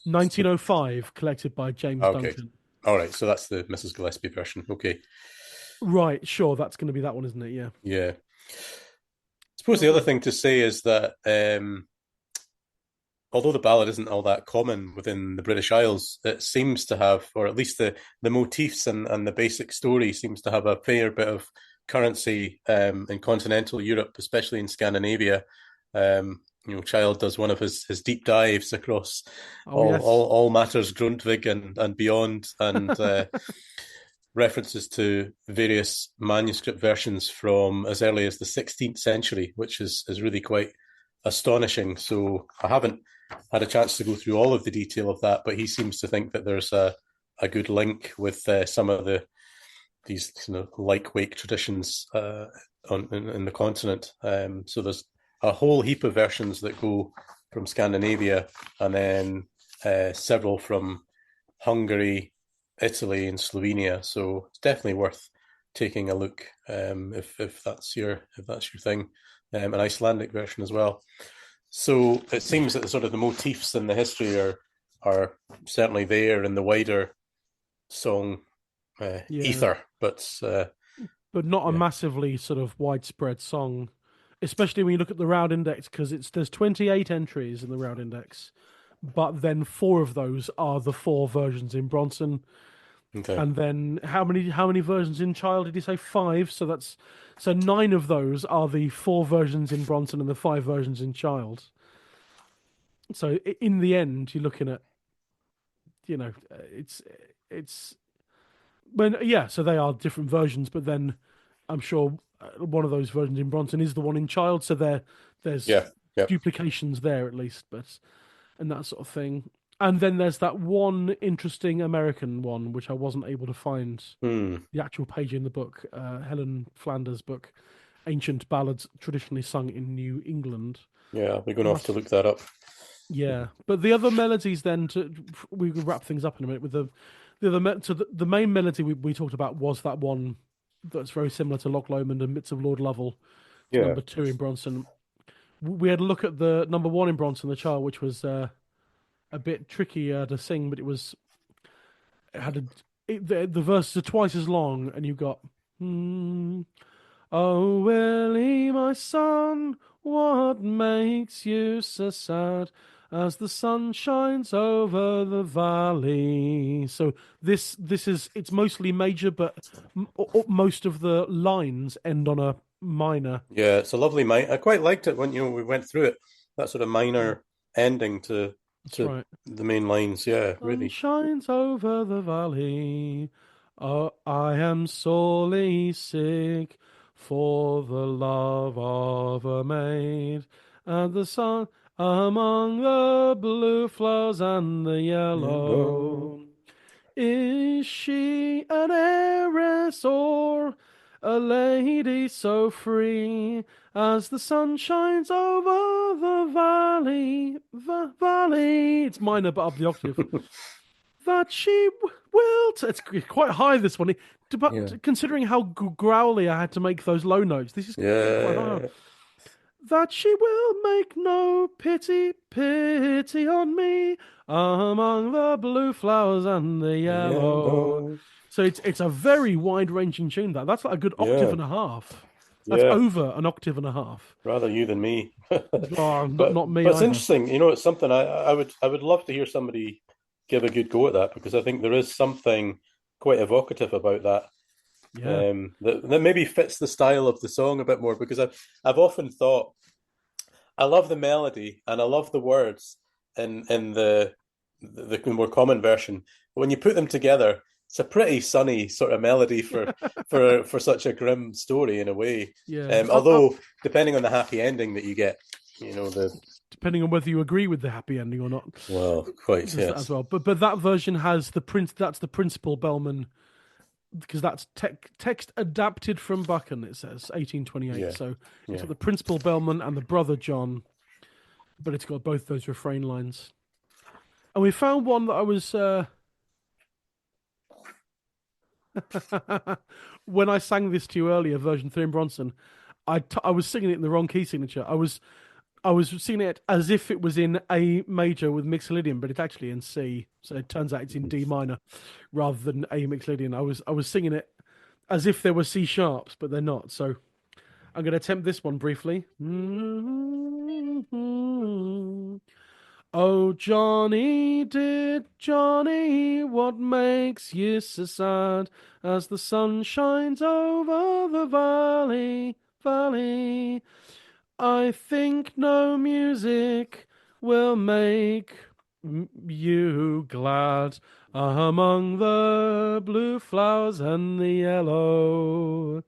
1905, collected by James Okay. Duncan. All right. So that's the Mrs. Gillespie version. Okay. Right, sure, that's going to be that one, isn't it? Yeah. Yeah. I suppose the other thing to say is that although the ballad isn't all that common within the British Isles, it seems to have, or at least the motifs and the basic story seems to have a fair bit of currency in continental Europe, especially in Scandinavia. Child does one of his deep dives across all matters Grundtvig and beyond, and references to various manuscript versions from as early as the 16th century, which is really quite astonishing. So I haven't had a chance to go through all of the detail of that, but he seems to think that there's a good link with some of these kind of Lyke wake traditions in the continent. So there's a whole heap of versions that go from Scandinavia, and then several from Hungary, Italy, and Slovenia. So it's definitely worth taking a look if that's your thing. An Icelandic version as well. So it seems that the motifs and the history are certainly there in the wider song ether, but not a massively sort of widespread song, especially when you look at the Roud Index, because there's 28 entries in the Roud Index, but then 4 of those are the 4 versions in Bronson. Okay. And then how many versions in Child did he say? 5. So 9 of those are the 4 versions in Bronson and the 5 versions in Child. So in the end, you're looking at, it's so they are different versions, but then I'm sure one of those versions in Bronson is the one in Child. So there's duplications there at least, and that sort of thing. And then there's that one interesting American one, which I wasn't able to find the actual page in the book, Helen Flanders' book, Ancient Ballads Traditionally Sung in New England. Yeah, we're going to have to look that up. Yeah, but the other melodies then we can wrap things up in a minute with the other so the main melody we talked about was that one that's very similar to Loch Lomond and Bits of Lord Lovell. It's Yeah. number two in Bronson. We had a look at the number one in Bronson, the Child, which was a bit tricky to sing, but it had the verses are twice as long, and you got. Oh, Willie, my son, what makes you so sad as the sun shines over the valley? So this is it's mostly major, but most of the lines end on a minor. Yeah, it's a lovely minor. I quite liked it when we went through it. That sort of Yeah, minor ending that's to right. the main lines. Yeah, Sun really. shines over the valley. Oh, I am sorely sick for the love of a maid, and the sun among the blue flowers and the Hello. yellow. Is she an heiress or a lady so free as the sun shines over the valley, the valley? It's minor but up the octave. That she will. It's quite high, this one. Yeah. But considering how growly I had to make those low notes, this is quite high. Yeah. That she will make no pity on me among the blue flowers and the yellow. Yellow. So it's a very wide ranging tune. That's like a good octave Yeah. and a half. That's Yeah. over an octave and a half. Rather you than me. Oh, not But me it's either. interesting. It's something I would love to hear somebody give a good go at that, because I think there is something quite evocative about that. Yeah, That maybe fits the style of the song a bit more, because I've often thought I love the melody and I love the words in the more common version. But when you put them together, it's a pretty sunny sort of melody for such a grim story in a way. yeah. Although depending on the happy ending that you get, the Depending on whether you agree with the happy ending or not, well, quite there's that as yes, well. But that version has the prince. That's the Principal Bellman because that's text adapted from Buchan. It says 1828. yeah, So it's yeah. got the Principal Bellman and the brother John, but it's got both those refrain lines. And we found one that I was when I sang this to you earlier, version three in Bronson. I was singing it in the wrong key signature. I was singing it as if it was in A major with Mixolydian, but it's actually in C. So it turns out it's in D minor rather than A Mixolydian. I was singing it as if there were C sharps, but they're not. So I'm going to attempt this one briefly. Oh, Johnny, did Johnny, what makes you so sad as the sun shines over the valley, valley? I think no music will make you glad among the blue flowers and the yellow.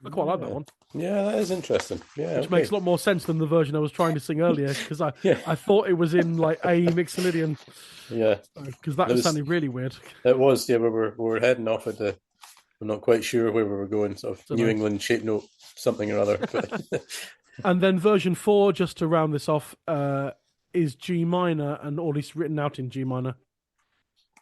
I quite like that Yeah. one, Yeah, that is interesting. Yeah, which makes okay. a lot more sense than the version I was trying to sing earlier because I, Yeah, I thought it was in like A Mixolydian yeah. because that There was was sounding really weird. it was, yeah, we were heading off at the I'm not quite sure where we were going, sort of Don't New know. England shape note, something or other. But And then version four, just to round this off, is G minor and all this written out in G minor.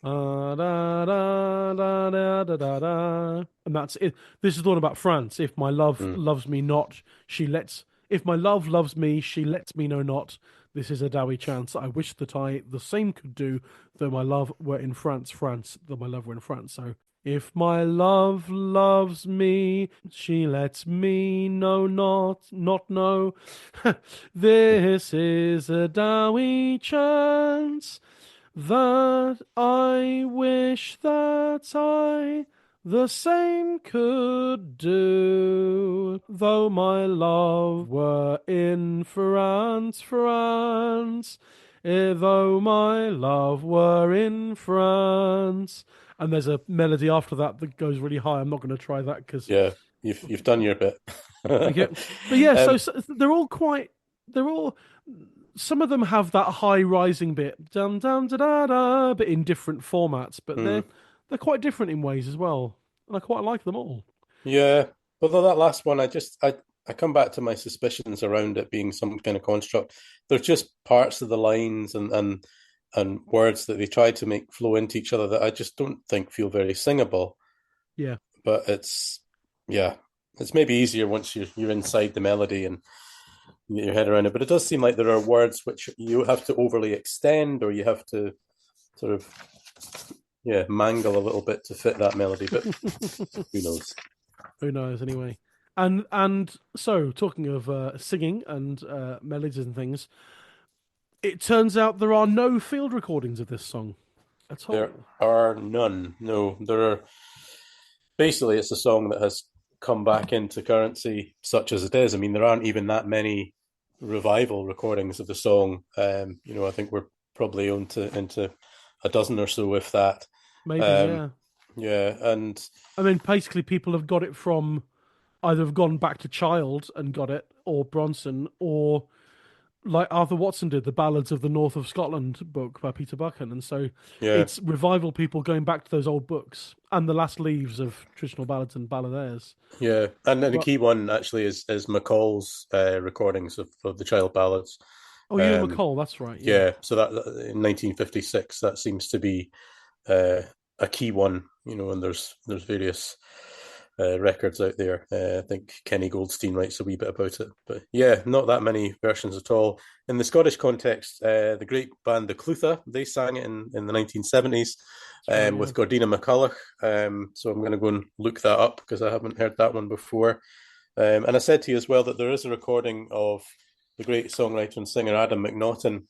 Da, da, da, da, da, da, da. And that's it. This is the one about France. If my love mm, loves me not, she lets. If my love loves me, she lets me know not. This is a dowie chance. I wish that I the same could do, though my love were in France, France, though my love were in France. So if my love loves me, she lets me know not know. This is a dowie chance that I wish that I the same could do, though my love were in France, France, though my love were in France. And there's a melody after that that goes really high. I'm not going to try that because yeah, you've done your bit. okay, but yeah, so, um, so they're all quite. They're all. Some of them have that high rising bit, dum dum da da da, but in different formats. But they're mm, they're quite different in ways as well, and I quite like them all. yeah, although that last one, I come back to my suspicions around it being some kind of construct. There's just parts of the lines and words that they try to make flow into each other that I just don't think feel very singable. Yeah. But yeah, it's maybe easier once you're inside the melody and you get your head around it. But it does seem like there are words which you have to overly extend, or you have to sort of mangle a little bit to fit that melody. But who knows? Who knows, anyway. And so, talking of singing and melodies and things, it turns out there are no field recordings of this song at all. There are none. No, there are. Basically, it's a song that has come back into currency, such as it is. I mean, there aren't even that many revival recordings of the song. I think we're probably into a dozen or so, if that. Maybe, yeah. Yeah, and I mean, basically, people have got it from either have gone back to Child and got it, or Bronson, or like Arthur Watson did, the Ballads of the North of Scotland book by Peter Buchan. And so it's revival people going back to those old books and the last leaves of traditional ballads and balladeers. Yeah, and then the key one actually is McCall's recordings of the Child ballads. Oh, Ewan McCall, that's right. Yeah, so that in 1956, that seems to be a key one, and there's various records out there. I think Kenny Goldstein writes a wee bit about it, but yeah, not that many versions at all. In the Scottish context, the great band The Clutha, they sang it in the 1970s with Gordina McCulloch. So I'm going to go and look that up because I haven't heard that one before. And I said to you as well that there is a recording of the great songwriter and singer Adam McNaughton.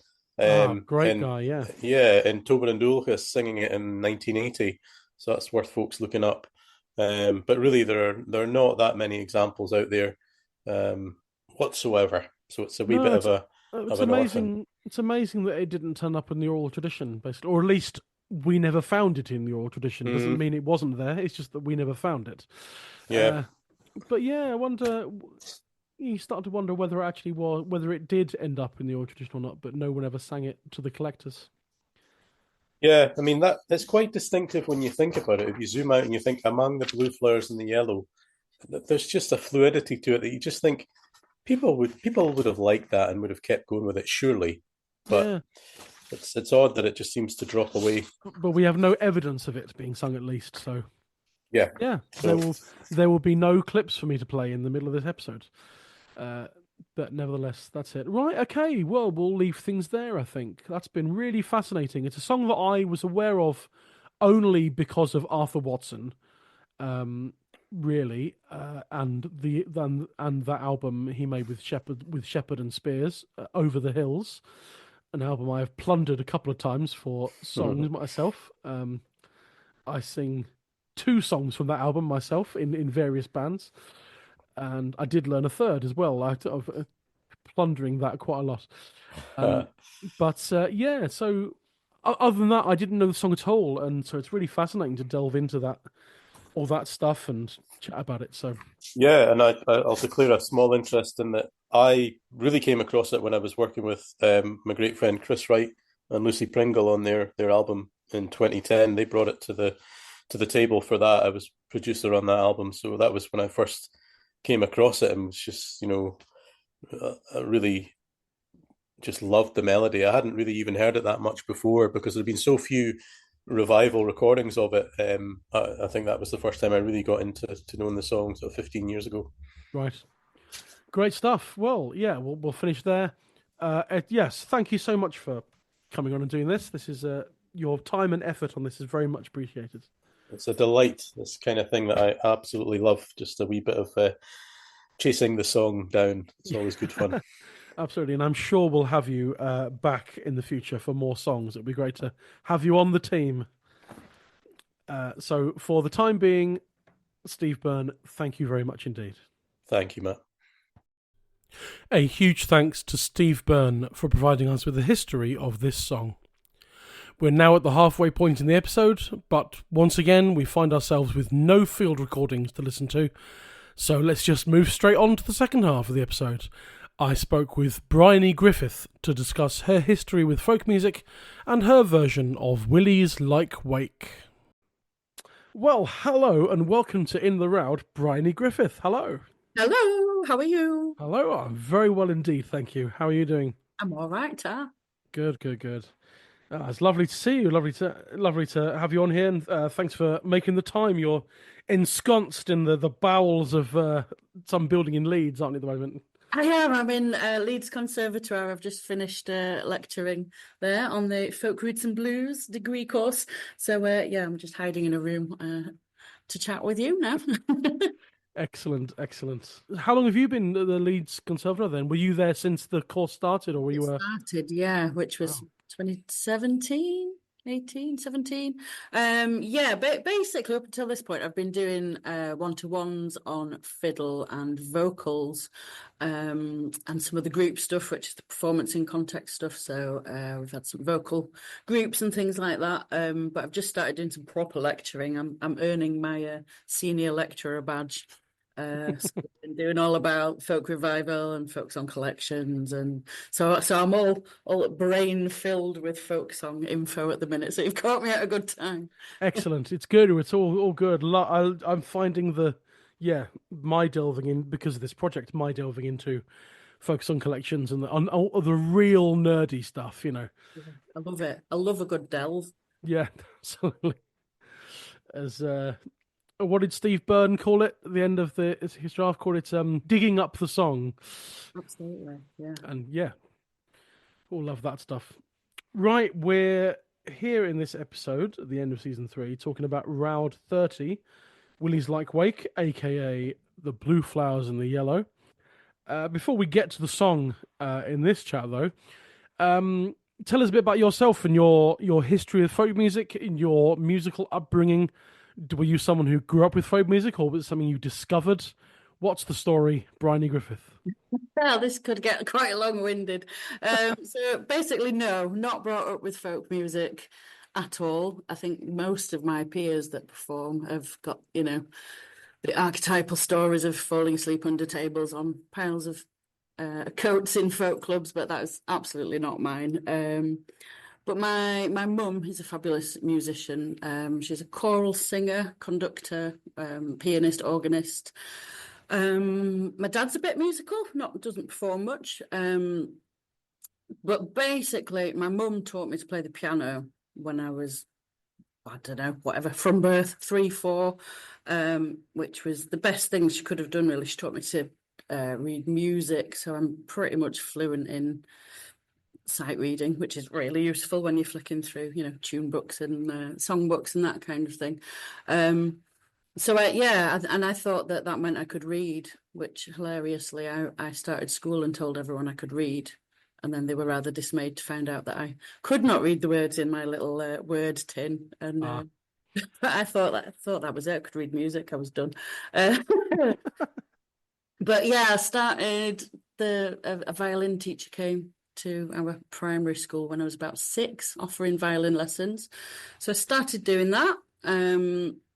Great guy, yeah. Yeah, in Tober and Dulchas, singing it in 1980. So that's worth folks looking up. But really, there are not that many examples out there whatsoever. So it's a wee bit of an orphan. It's amazing that it didn't turn up in the oral tradition, basically, or at least we never found it in the oral tradition. It doesn't mean it wasn't there. It's just that we never found it. Yeah. But yeah, I wonder. You start to wonder whether it actually was, whether it did end up in the oral tradition or not. But no one ever sang it to the collectors. Yeah, I mean that's quite distinctive when you think about it. If you zoom out and you think among the blue flowers and the yellow, there's just a fluidity to it that you just think people would have liked that and would have kept going with it, surely. But it's odd that it just seems to drop away. But we have no evidence of it being sung, at least. So yeah. So, there will be no clips for me to play in the middle of this episode. But nevertheless, that's it. Right, okay, well, we'll leave things there, I think. That's been really fascinating. It's a song that I was aware of only because of Arthur Watson, really, and that album he made with Shepherd and Spears, Over the Hills, an album I have plundered a couple of times for songs myself. I sing 2 songs from that album myself in various bands. And I did learn a third as well. Of plundering that quite a lot. So other than that, I didn't know the song at all, and so it's really fascinating to delve into all that stuff and chat about it. So yeah, and I'll declare a small interest in that. I really came across it when I was working with my great friend Chris Wright and Lucy Pringle on their album in 2010. They brought it to the table for that. I was producer on that album, so that was when I first came across it and was just, I really just loved the melody. I hadn't really even heard it that much before because there'd been so few revival recordings of it. I think that was the first time I really got into knowing the song, so 15 years ago. Right. Great stuff. Well, yeah, we'll finish there. Yes, thank you so much for coming on and doing this. This is your time and effort on this is very much appreciated. It's a delight, this kind of thing that I absolutely love, just a wee bit of chasing the song down. It's always good fun. Absolutely, and I'm sure we'll have you back in the future for more songs. It'd be great to have you on the team. So for the time being, Steve Byrne, thank you very much indeed. Thank you, Matt. A huge thanks to Steve Byrne for providing us with the history of this song. We're now at the halfway point in the episode, but once again we find ourselves with no field recordings to listen to, so let's just move straight on to the second half of the episode. I spoke with Bryony Griffith to discuss her history with folk music and her version of WILLIE'S Lyke Wake. Well, hello and welcome to In the Roud, Bryony Griffith. Hello. Hello, how are you? Hello, I'm very well indeed, thank you. How are you doing? I'm all right, huh? Good, good, good. It's lovely to see you. Lovely to have you on here, and thanks for making the time. You're ensconced in the bowels of some building in Leeds, aren't you, at the moment? I am. I'm in Leeds Conservatoire. I've just finished lecturing there on the Folk Roots and Blues degree course. So, yeah, I'm just hiding in a room to chat with you now. Excellent, excellent. How long have you been at the Leeds Conservatoire then? Were you there since the course started, or were It you? started, yeah, which was Oh, 2017, 18, 17. Yeah, basically up until this point, I've been doing one-to-ones on fiddle and vocals, and some of the group stuff, which is the performance in context stuff. So we've had some vocal groups and things like that. But I've just started doing some proper lecturing. I'm earning my senior lecturer badge. So I've been doing all about folk revival and folk song collections, and so I'm all brain filled with folk song info at the minute. So you've caught me at a good time. excellent. It's good. It's all good. I'm finding my delving in because of this project, my delving into focus on collections and on all the real nerdy stuff, you know. Yeah, I love it. I love a good delve. Yeah, absolutely. As what did Steve Byrne call it at the end of his draft? Called it digging up the song, Absolutely. Yeah. and yeah, all love that stuff. Right, we're here in this episode at the end of season three, talking about Roud 30, Willie's Like Wake, aka the Blue Flowers and the Yellow. Before we get to the song in this chat, though, um, tell us a bit about yourself and your history of folk music, and your musical upbringing. Were you someone who grew up with folk music, or was it something you discovered? What's the story, Bryony Griffith? Well, this could get quite long-winded. So basically, no, not brought up with folk music at all. I think most of my peers that perform have got, the archetypal stories of falling asleep under tables on piles of coats in folk clubs, but that is absolutely not mine. But my mum is a fabulous musician. She's a choral singer, conductor, pianist, organist. My dad's a bit musical, not doesn't perform much. But basically, my mum taught me to play the piano when I was, I don't know, whatever, from birth, 3, 4, which was the best thing she could have done, really. She taught me to read music, so I'm pretty much fluent in sight reading, which is really useful when you're flicking through, tune books and song books and that kind of thing. So and I thought that meant I could read, which hilariously I started school and told everyone I could read. And then they were rather dismayed to find out that I could not read the words in my little word tin. And Ah, but I thought that was it. I could read music. I was done. Uh, but yeah, I started a violin teacher came to our primary school when I was about 6, offering violin lessons. So I started doing that.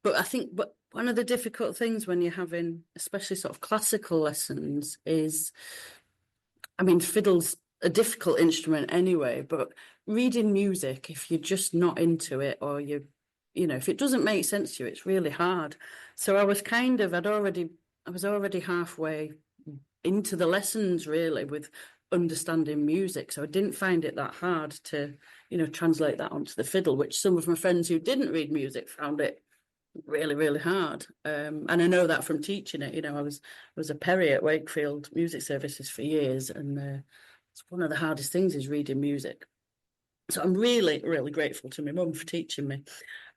But one of the difficult things when you're having, especially sort of classical lessons, is, I mean, fiddle's a difficult instrument anyway, but reading music, if you're just not into it, or if it doesn't make sense to you, it's really hard. So I was I was already halfway into the lessons really with understanding music. So I didn't find it that hard to, translate that onto the fiddle, which some of my friends who didn't read music found it really, really hard. And I know that from teaching it. I was a Perry at Wakefield Music Services for years, and it's one of the hardest things is reading music. So I'm really, really grateful to my mum for teaching me.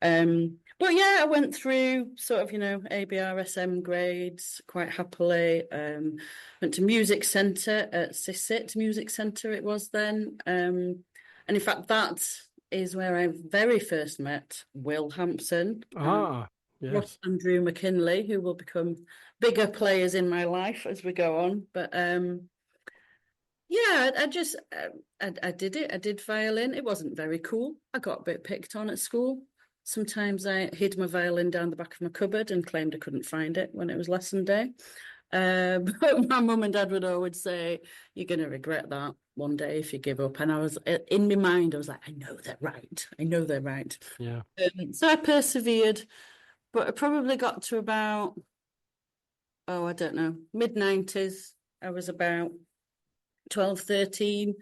But yeah, I went through sort of, ABRSM grades quite happily. Went to music centre at Sissit Music Centre it was then. And in fact, that is where I very first met Will Hampson and ah, Ross yes. Andrew McKinley, who will become bigger players in my life as we go on. But yeah, I just I did it. I did violin. It wasn't very cool. I got a bit picked on at school. Sometimes I hid my violin down the back of my cupboard and claimed I couldn't find it when it was lesson day. But my mum and dad would always say, "You're going to regret that one day if you give up." And I was in my mind, I was like, "I know they're right. I know they're right." Yeah. So I persevered, but I probably got to about I don't know, mid-90s. I was about 12, 13,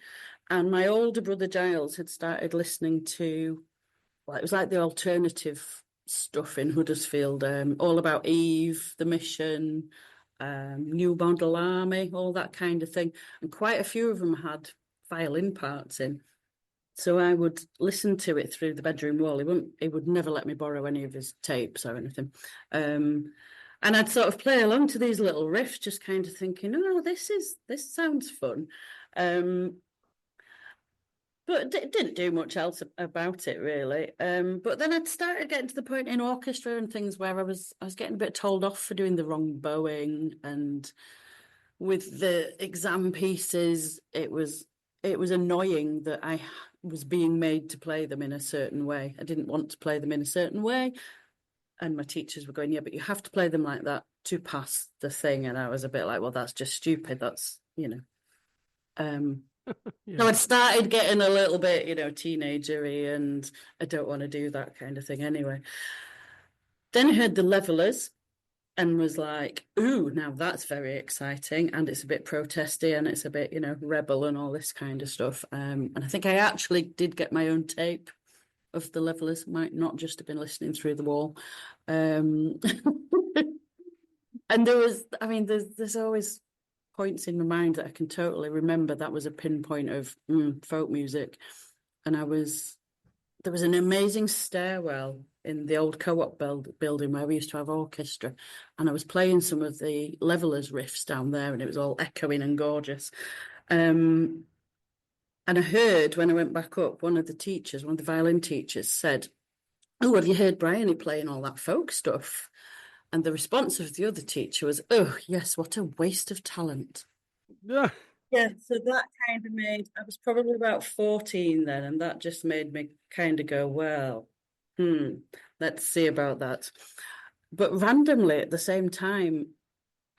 and my older brother Giles had started listening to, well, it was like the alternative stuff in Huddersfield, all about Eve, the Mission, New Model Army, all that kind of thing. And quite a few of them had violin parts in. So I would listen to it through the bedroom wall. He would never let me borrow any of his tapes or anything. And I'd sort of play along to these little riffs, just kind of thinking, oh, this sounds fun. But didn't do much else about it, really. But then I'd started getting to the point in orchestra and things where I was getting a bit told off for doing the wrong bowing, and with the exam pieces, it was annoying that I was being made to play them in a certain way. I didn't want to play them in a certain way, and my teachers were going, yeah, but you have to play them like that to pass the thing. And I was a bit like, well, that's just stupid. That's, yeah. So I'd started getting a little bit, teenagery, and I don't want to do that kind of thing anyway. Then I heard the Levellers and was like, ooh, now that's very exciting, and it's a bit protesty, and it's a bit, rebel and all this kind of stuff. And I think I actually did get my own tape of the Levellers, might not just have been listening through the wall. And there's always points in my mind that I can totally remember that was a pinpoint of folk music. And there was an amazing stairwell in the old co-op building where we used to have orchestra, and I was playing some of the Levellers riffs down there, and it was all echoing and gorgeous. And I heard, when I went back up, one of the violin teachers said, oh, have you heard Bryony playing all that folk stuff? And the response of the other teacher was, oh, yes, what a waste of talent. Yeah. Yeah, so that kind of I was probably about 14 then, and that just made me kind of go, well, let's see about that. But randomly at the same time,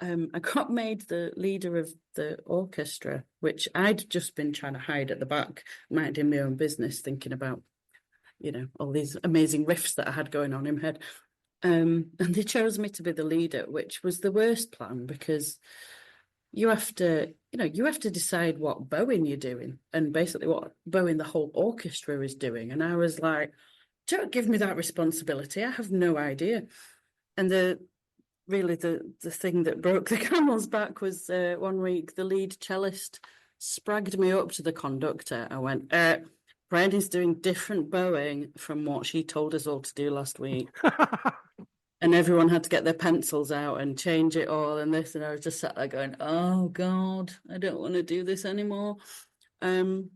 I got made the leader of the orchestra, which I'd just been trying to hide at the back, minding my own business, thinking about, all these amazing riffs that I had going on in my head. And they chose me to be the leader, which was the worst plan, because you have to decide what bowing you're doing, and basically what bowing the whole orchestra is doing. And I was like, don't give me that responsibility. I have no idea. And the thing that broke the camel's back was one week the lead cellist spragged me up to the conductor. I went, Bryony's doing different bowing from what she told us all to do last week. And everyone had to get their pencils out and change it all and this. And I was just sat there going, oh, God, I don't want to do this anymore. And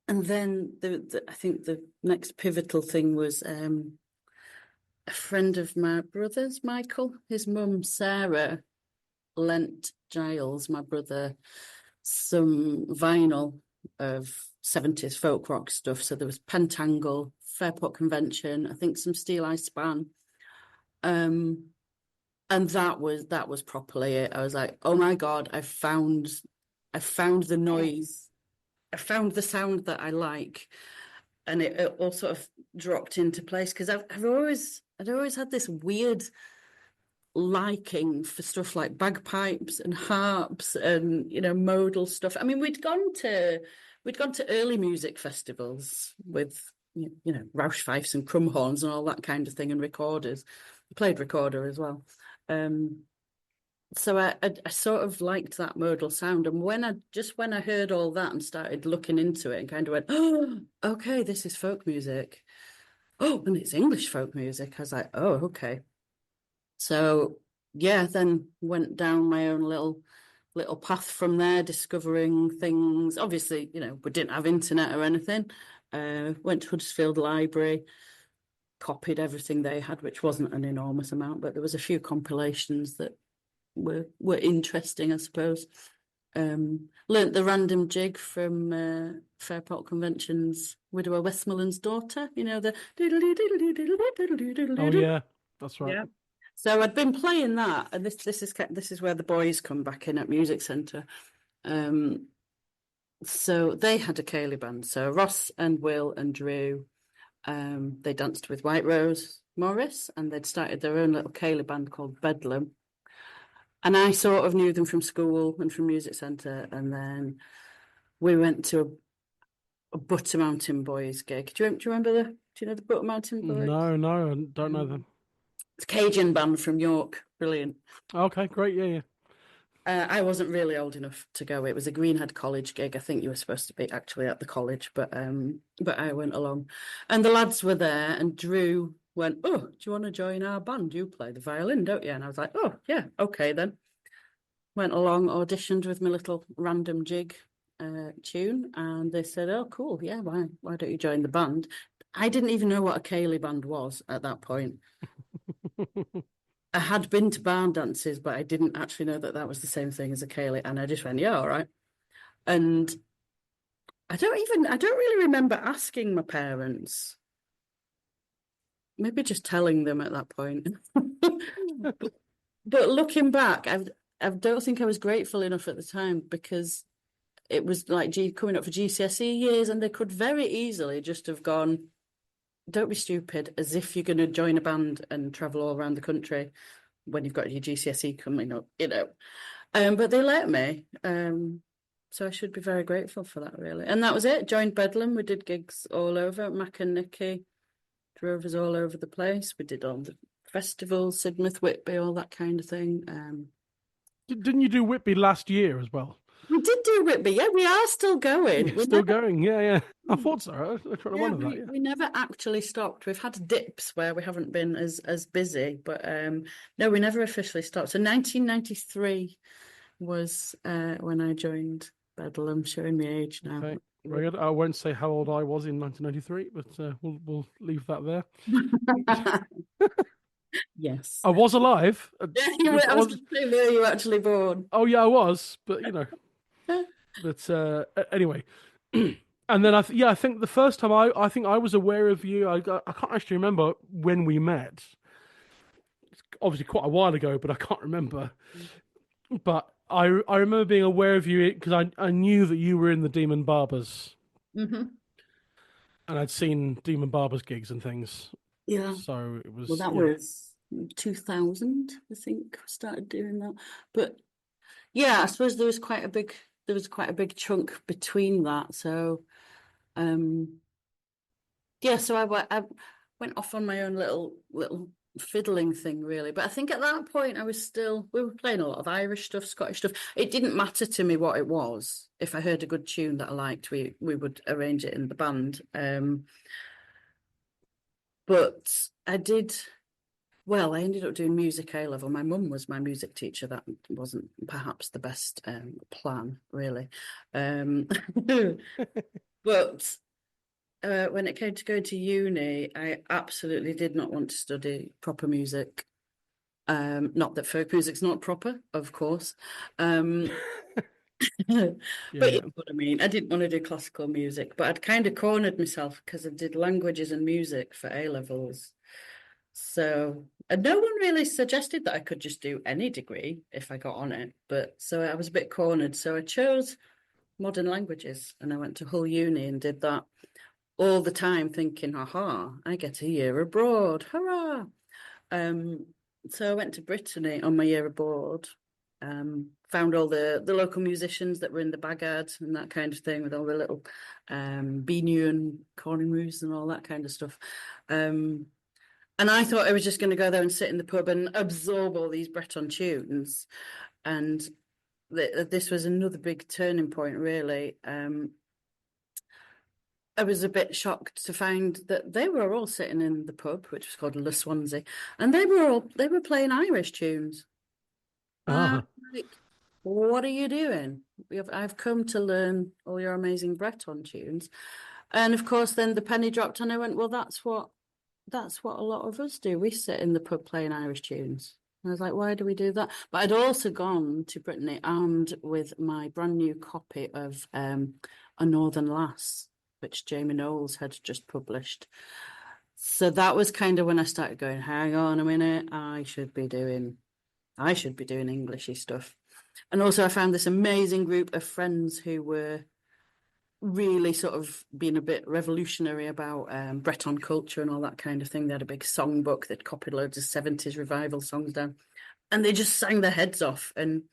then I think the next pivotal thing was a friend of my brother's, Michael, his mum, Sarah, lent Giles, my brother, some vinyl of 70s folk rock stuff. So there was Pentangle, Fairport Convention, I think some Steel Eye Span. And that was properly it. I was like, oh my God, I found the noise. I found the sound that I like. And it all sort of dropped into place, because I'd always had this weird liking for stuff like bagpipes and harps and modal stuff. I mean, we'd gone to early music festivals with Rausch fifes and crumb horns and all that kind of thing, and recorders. I played recorder as well. So I sort of liked that modal sound. And when I heard all that and started looking into it and kind of went, oh, okay, this is folk music. Oh, and it's English folk music. I was like, oh, okay. So yeah, then went down my own little path from there, discovering things. Obviously, we didn't have internet or anything. Went to Huddersfield Library, copied everything they had, which wasn't an enormous amount, but there was a few compilations that were interesting, I suppose. Learnt the random jig from Fairport Convention's Widower Westmoreland's Daughter, the oh yeah, that's right. Yeah. So I'd been playing that, and this is where the boys come back in at Music Centre. So they had a ceilidh band. So Ross and Will and Drew, they danced with White Rose Morris, and they'd started their own little ceilidh band called Bedlam. And I sort of knew them from school and from music centre, and then we went to a Butter Mountain Boys gig. Do you remember do you know the Butter Mountain Boys? No, I don't know them. It's a Cajun band from York. Brilliant. Okay, great, yeah. I wasn't really old enough to go. It was a Greenhead College gig. I think you were supposed to be actually at the college, but I went along, and the lads were there, and Drew went, "Oh, do you want to join our band? You play the violin, don't you?" And I was like, "Oh, yeah, okay then." Went along, auditioned with my little random jig tune, and they said, "Oh, cool, yeah, why don't you join the band?" I didn't even know what a ceilidh band was at that point. I had been to barn dances, but I didn't actually know that was the same thing as a ceilidh, and I just went, "Yeah, all right." And I don't really remember asking my parents. Maybe just telling them at that point. but looking back, I don't think I was grateful enough at the time, because it was like coming up for GCSE years, and they could very easily just have gone, "Don't be stupid," as if you're going to join a band and travel all around the country when you've got your GCSE coming up, But they let me, so I should be very grateful for that, really. And that was it. Joined Bedlam. We did gigs all over. Mac and Nicky drove us all over the place. We did all the festivals, Sidmouth, Whitby, all that kind of thing. Didn't you do Whitby last year as well? We did do Whitby, yeah. We are still going. We're still going, yeah. I thought so. I tried to wonder that. Yeah. We never actually stopped. We've had dips where we haven't been as busy, but no, we never officially stopped. So 1993 was when I joined Bedlam, showing my age now. Okay. Very good. I won't say how old I was in 1993, but we'll leave that there. Yes. I was alive. Yeah, I was going to say, were you actually born? Oh, yeah, I was, but But anyway, and then I think the first time I think I was aware of you, I can't actually remember when we met. It's obviously quite a while ago, but I can't remember. But I remember being aware of you because I knew that you were in the Demon Barbers, and I'd seen Demon Barbers gigs and things. Yeah. So it was. Well, that was 2000, I think. I started doing that, but yeah, I suppose there was quite a big chunk between that. So, yeah. So I went off on my own little fiddling thing, really. But I think at that point we were playing a lot of Irish stuff, Scottish stuff. It didn't matter to me what it was. If I heard a good tune that I liked, we would arrange it in the band. But I did. Well, I ended up doing music A level. My mum was my music teacher. That wasn't perhaps the best plan, really. But when it came to going to uni, I absolutely did not want to study proper music. Not that folk music's not proper, of course. But you know what I mean. I didn't want to do classical music, but I'd kind of cornered myself because I did languages and music for A levels. So, and no one really suggested that I could just do any degree if I got on it. But so I was a bit cornered. So I chose modern languages, and I went to Hull Uni and did that all the time, thinking, "Aha, I get a year abroad, hurrah!" So I went to Brittany on my year abroad. Found all the local musicians that were in the Bagad and that kind of thing, with all the little Binu and corneroos and all that kind of stuff. And I thought I was just going to go there and sit in the pub and absorb all these Breton tunes. And this was another big turning point, really. I was a bit shocked to find that they were all sitting in the pub, which was called Le Swansea, and they were playing Irish tunes. Like, what are you doing? I've come to learn all your amazing Breton tunes. And of course, then the penny dropped, and I went, well, that's what a lot of us do. We sit in the pub playing Irish tunes. And I was like, why do we do that? But I'd also gone to Brittany armed with my brand new copy of A Northern Lass, which Jamie Knowles had just published. So that was kind of when I started going, hang on a minute, I should be doing Englishy stuff. And also I found this amazing group of friends who were really sort of being a bit revolutionary about Breton culture and all that kind of thing. They had a big songbook that copied loads of 70s revival songs down. and they just sang their heads off. And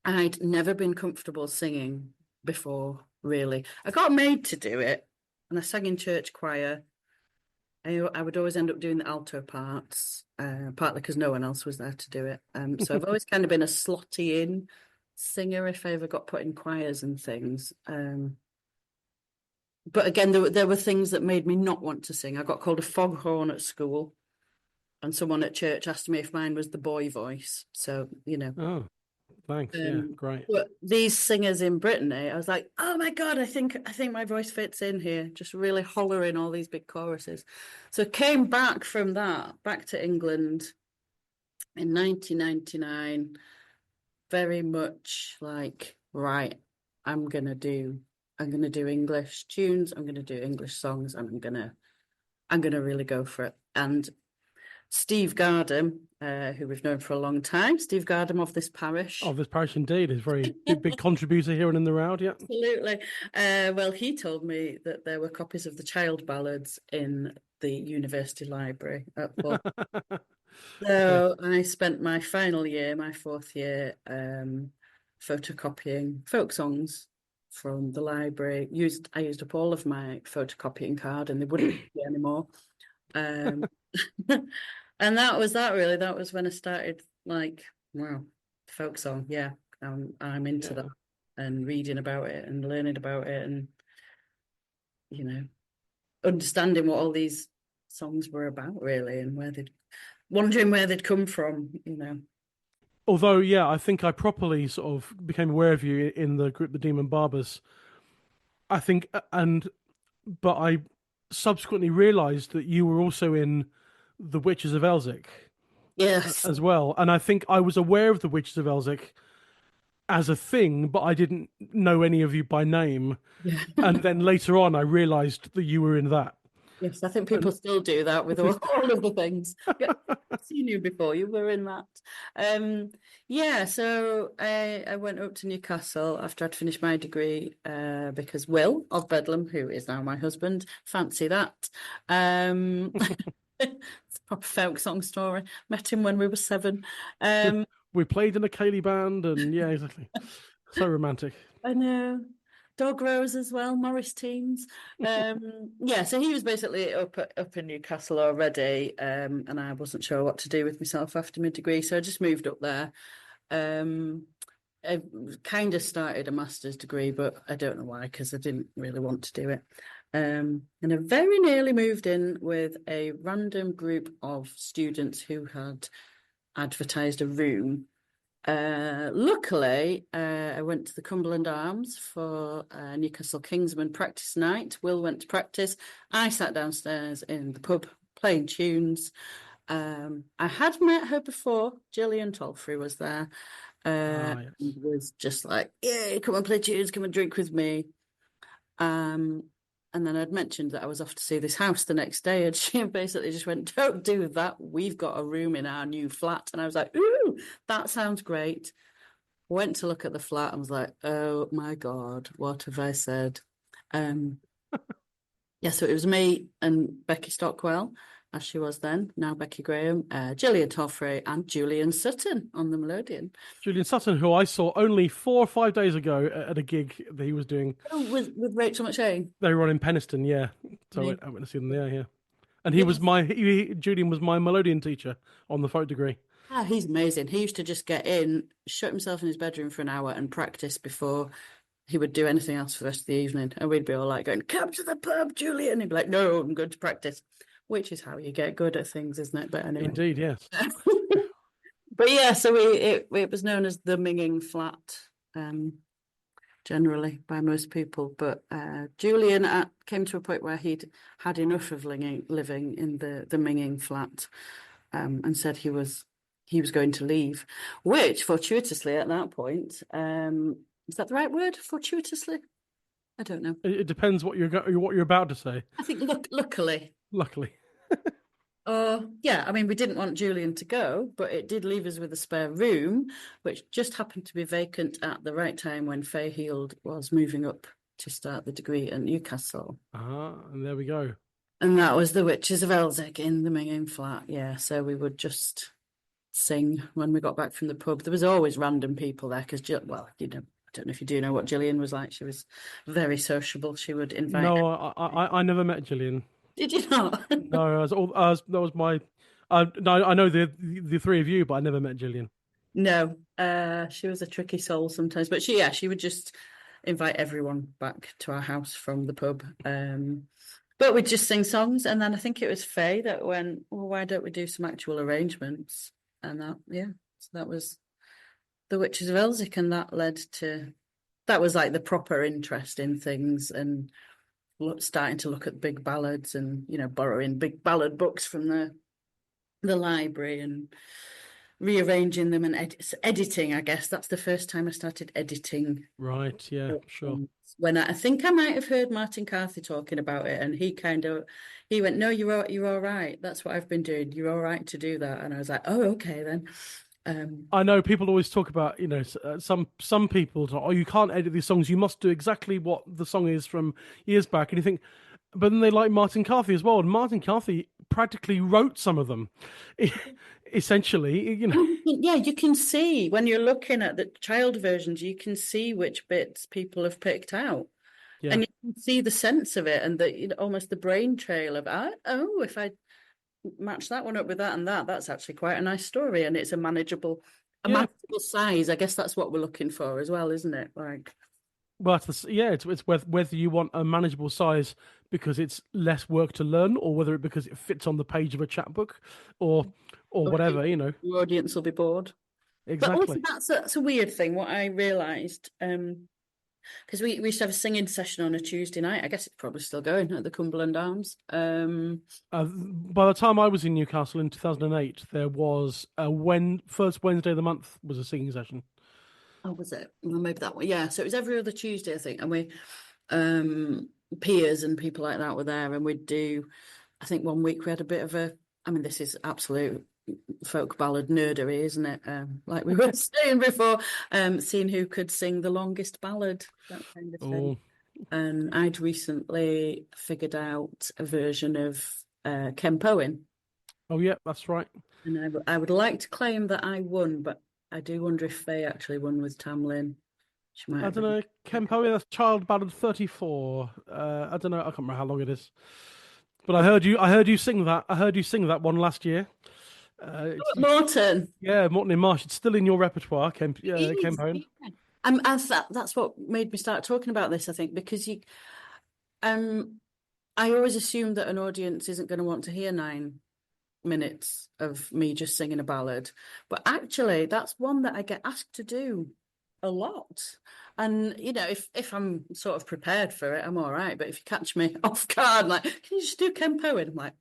I'd never been comfortable singing before, really. I got made to do it, and I sang in church choir. I would always end up doing the alto parts, partly because no one else was there to do it. So I've always kind of been a slotty in singer if I ever got put in choirs and things. But again, there were things that made me not want to sing. I got called a foghorn at school, and someone at church asked me if mine was the boy voice. So, Oh, thanks. Yeah, great. But these singers in Brittany, I was like, oh my God, I think my voice fits in here, just really hollering all these big choruses. So I came back from that, back to England in 1999, very much like, right, I'm gonna do English tunes, I'm gonna do English songs, and I'm gonna really go for it. And Steve Gardam, who we've known for a long time, Steve Gardam of this parish. Of this parish, indeed, is a very big contributor here and in the Roud, yeah. Absolutely. Well, he told me that there were copies of the child ballads in the university library at Hull. So I spent my final year, my fourth year, photocopying folk songs from the library. I used up all of my photocopying card, and they wouldn't be anymore. And that was that, really. That was when I started, like, wow, folk song, yeah. I'm into that, and reading about it and learning about it, and understanding what all these songs were about, really, and wondering where they'd come from. Although, yeah, I think I properly sort of became aware of you in the group, the Demon Barbers. I think, but I subsequently realised that you were also in the Witches of Elsick. Yes. As well. And I think I was aware of the Witches of Elsick as a thing, but I didn't know any of you by name. Yeah. And then later on, I realised that you were in that. Yes, I think people still do that with all of the things. Yeah, I've seen you before, you were in that. So I went up to Newcastle after I'd finished my degree because Will of Bedlam, who is now my husband, fancy that. It's a proper folk song story. Met him when we were 7. We played in a Cayley band, and yeah, exactly. So romantic. I know. Dog Rose as well, Morris Teens. So he was basically up in Newcastle already, and I wasn't sure what to do with myself after my degree, so I just moved up there. I kind of started a master's degree, but I don't know why, because I didn't really want to do it. And I very nearly moved in with a random group of students who had advertised a room. Luckily, I went to the Cumberland Arms for Newcastle Kingsman practice night. Will went to practice. I sat downstairs in the pub playing tunes. I had met her before. Gillian Tolfrey was there. Yes. It was just like, yeah, come and play tunes, come and drink with me. And then I'd mentioned that I was off to see this house the next day, and she basically just went, don't do that. We've got a room in our new flat. And I was like, ooh, that sounds great. Went to look at the flat and was like, oh my God, what have I said? So it was me and Becky Stockwell, as she was then, now Becky Graham, Gillian Toffrey, and Julian Sutton on the melodeon. Julian Sutton, who I saw only 4 or 5 days ago at a gig that he was doing. Oh, with Rachel McShane? They were on in Penistone, yeah. So I went to see them there, yeah. And he was Julian was my melodeon teacher on the folk degree. Ah, he's amazing. He used to just get in, shut himself in his bedroom for an hour and practice before he would do anything else for the rest of the evening. And we'd be all like going, come to the pub, Julian. And he'd be like, no, I'm going to practice. Which is how you get good at things, isn't it? But anyway. Indeed, yes. But yeah, so it was known as the Minging Flat, generally by most people. But Julian came to a point where he'd had enough of living in the Minging Flat, and said he was going to leave. Which, fortuitously, at that point, is that the right word? Fortuitously, I don't know. It depends what you're about to say. I think luckily. Luckily. Yeah, I mean, we didn't want Julian to go, but it did leave us with a spare room, which just happened to be vacant at the right time when Faye Heald was moving up to start the degree at Newcastle. And there we go. And that was the Witches of Elsick in the Minging Flat, yeah. So we would just sing when we got back from the pub. There was always random people there because, well, I don't know if you do know what Gillian was like. She was very sociable. She would invite. No, I never met Gillian. Did you not? No, that was my. No, I know the three of you, but I never met Gillian. No, she was a tricky soul sometimes, but she would just invite everyone back to our house from the pub. But we'd just sing songs, and then I think it was Faye that went, well, why don't we do some actual arrangements? And so that was the Witches of Elsick, and that was like the proper interest in things and starting to look at big ballads and borrowing big ballad books from the library and rearranging them and editing. I guess that's the first time I started editing. Right, yeah, sure. When I think I might have heard Martin Carthy talking about it, and he went, "No, you're all right. That's what I've been doing. You're all right to do that." And I was like, "Oh, okay then." I know people always talk about, some people, oh, you can't edit these songs. You must do exactly what the song is from years back. And you think, but then they like Martin Carthy as well. And Martin Carthy practically wrote some of them, essentially. Yeah, you can see when you're looking at the child versions, you can see which bits people have picked out. Yeah. And you can see the sense of it and almost the brain trail of, if I match that one up with that and that's actually quite a nice story, and it's a manageable size. I guess that's what we're looking for as well, isn't it? Like, well, it's whether you want a manageable size because it's less work to learn, or whether because it fits on the page of a chapbook, or whatever. Your audience will be bored. Exactly. But also that's a weird thing. What I realised, because we used to have a singing session on a Tuesday night. I guess it's probably still going at the Cumberland Arms. By the time I was in Newcastle in 2008, there was first Wednesday of the month was a singing session. Oh, was it? Well, maybe that one. Yeah. So it was every other Tuesday, I think. And we, peers and people like that were there, and we'd do. I think one week we had a bit of a. I mean, this is absolute folk ballad nerdery, isn't it? Like we were saying before, seeing who could sing the longest ballad, that kind of thing. And I'd recently figured out a version of Ken Poen. Oh yeah, that's right. And I would like to claim that I won, but I do wonder if Faye actually won with Tamlin. I don't know. Ken Poen, that's Child Ballad 34. I don't know. I can't remember how long it is. But I heard you sing that. I heard you sing that one last year. Morton. Yeah, Morton in Marsh. It's still in your repertoire, Ken Poen. That's what made me start talking about this, I think, because I always assume that an audience isn't going to want to hear 9 minutes of me just singing a ballad, but actually that's one that I get asked to do a lot. And if I'm sort of prepared for it, I'm all right. But if you catch me off guard, like, can you just do Ken Poen? I'm like,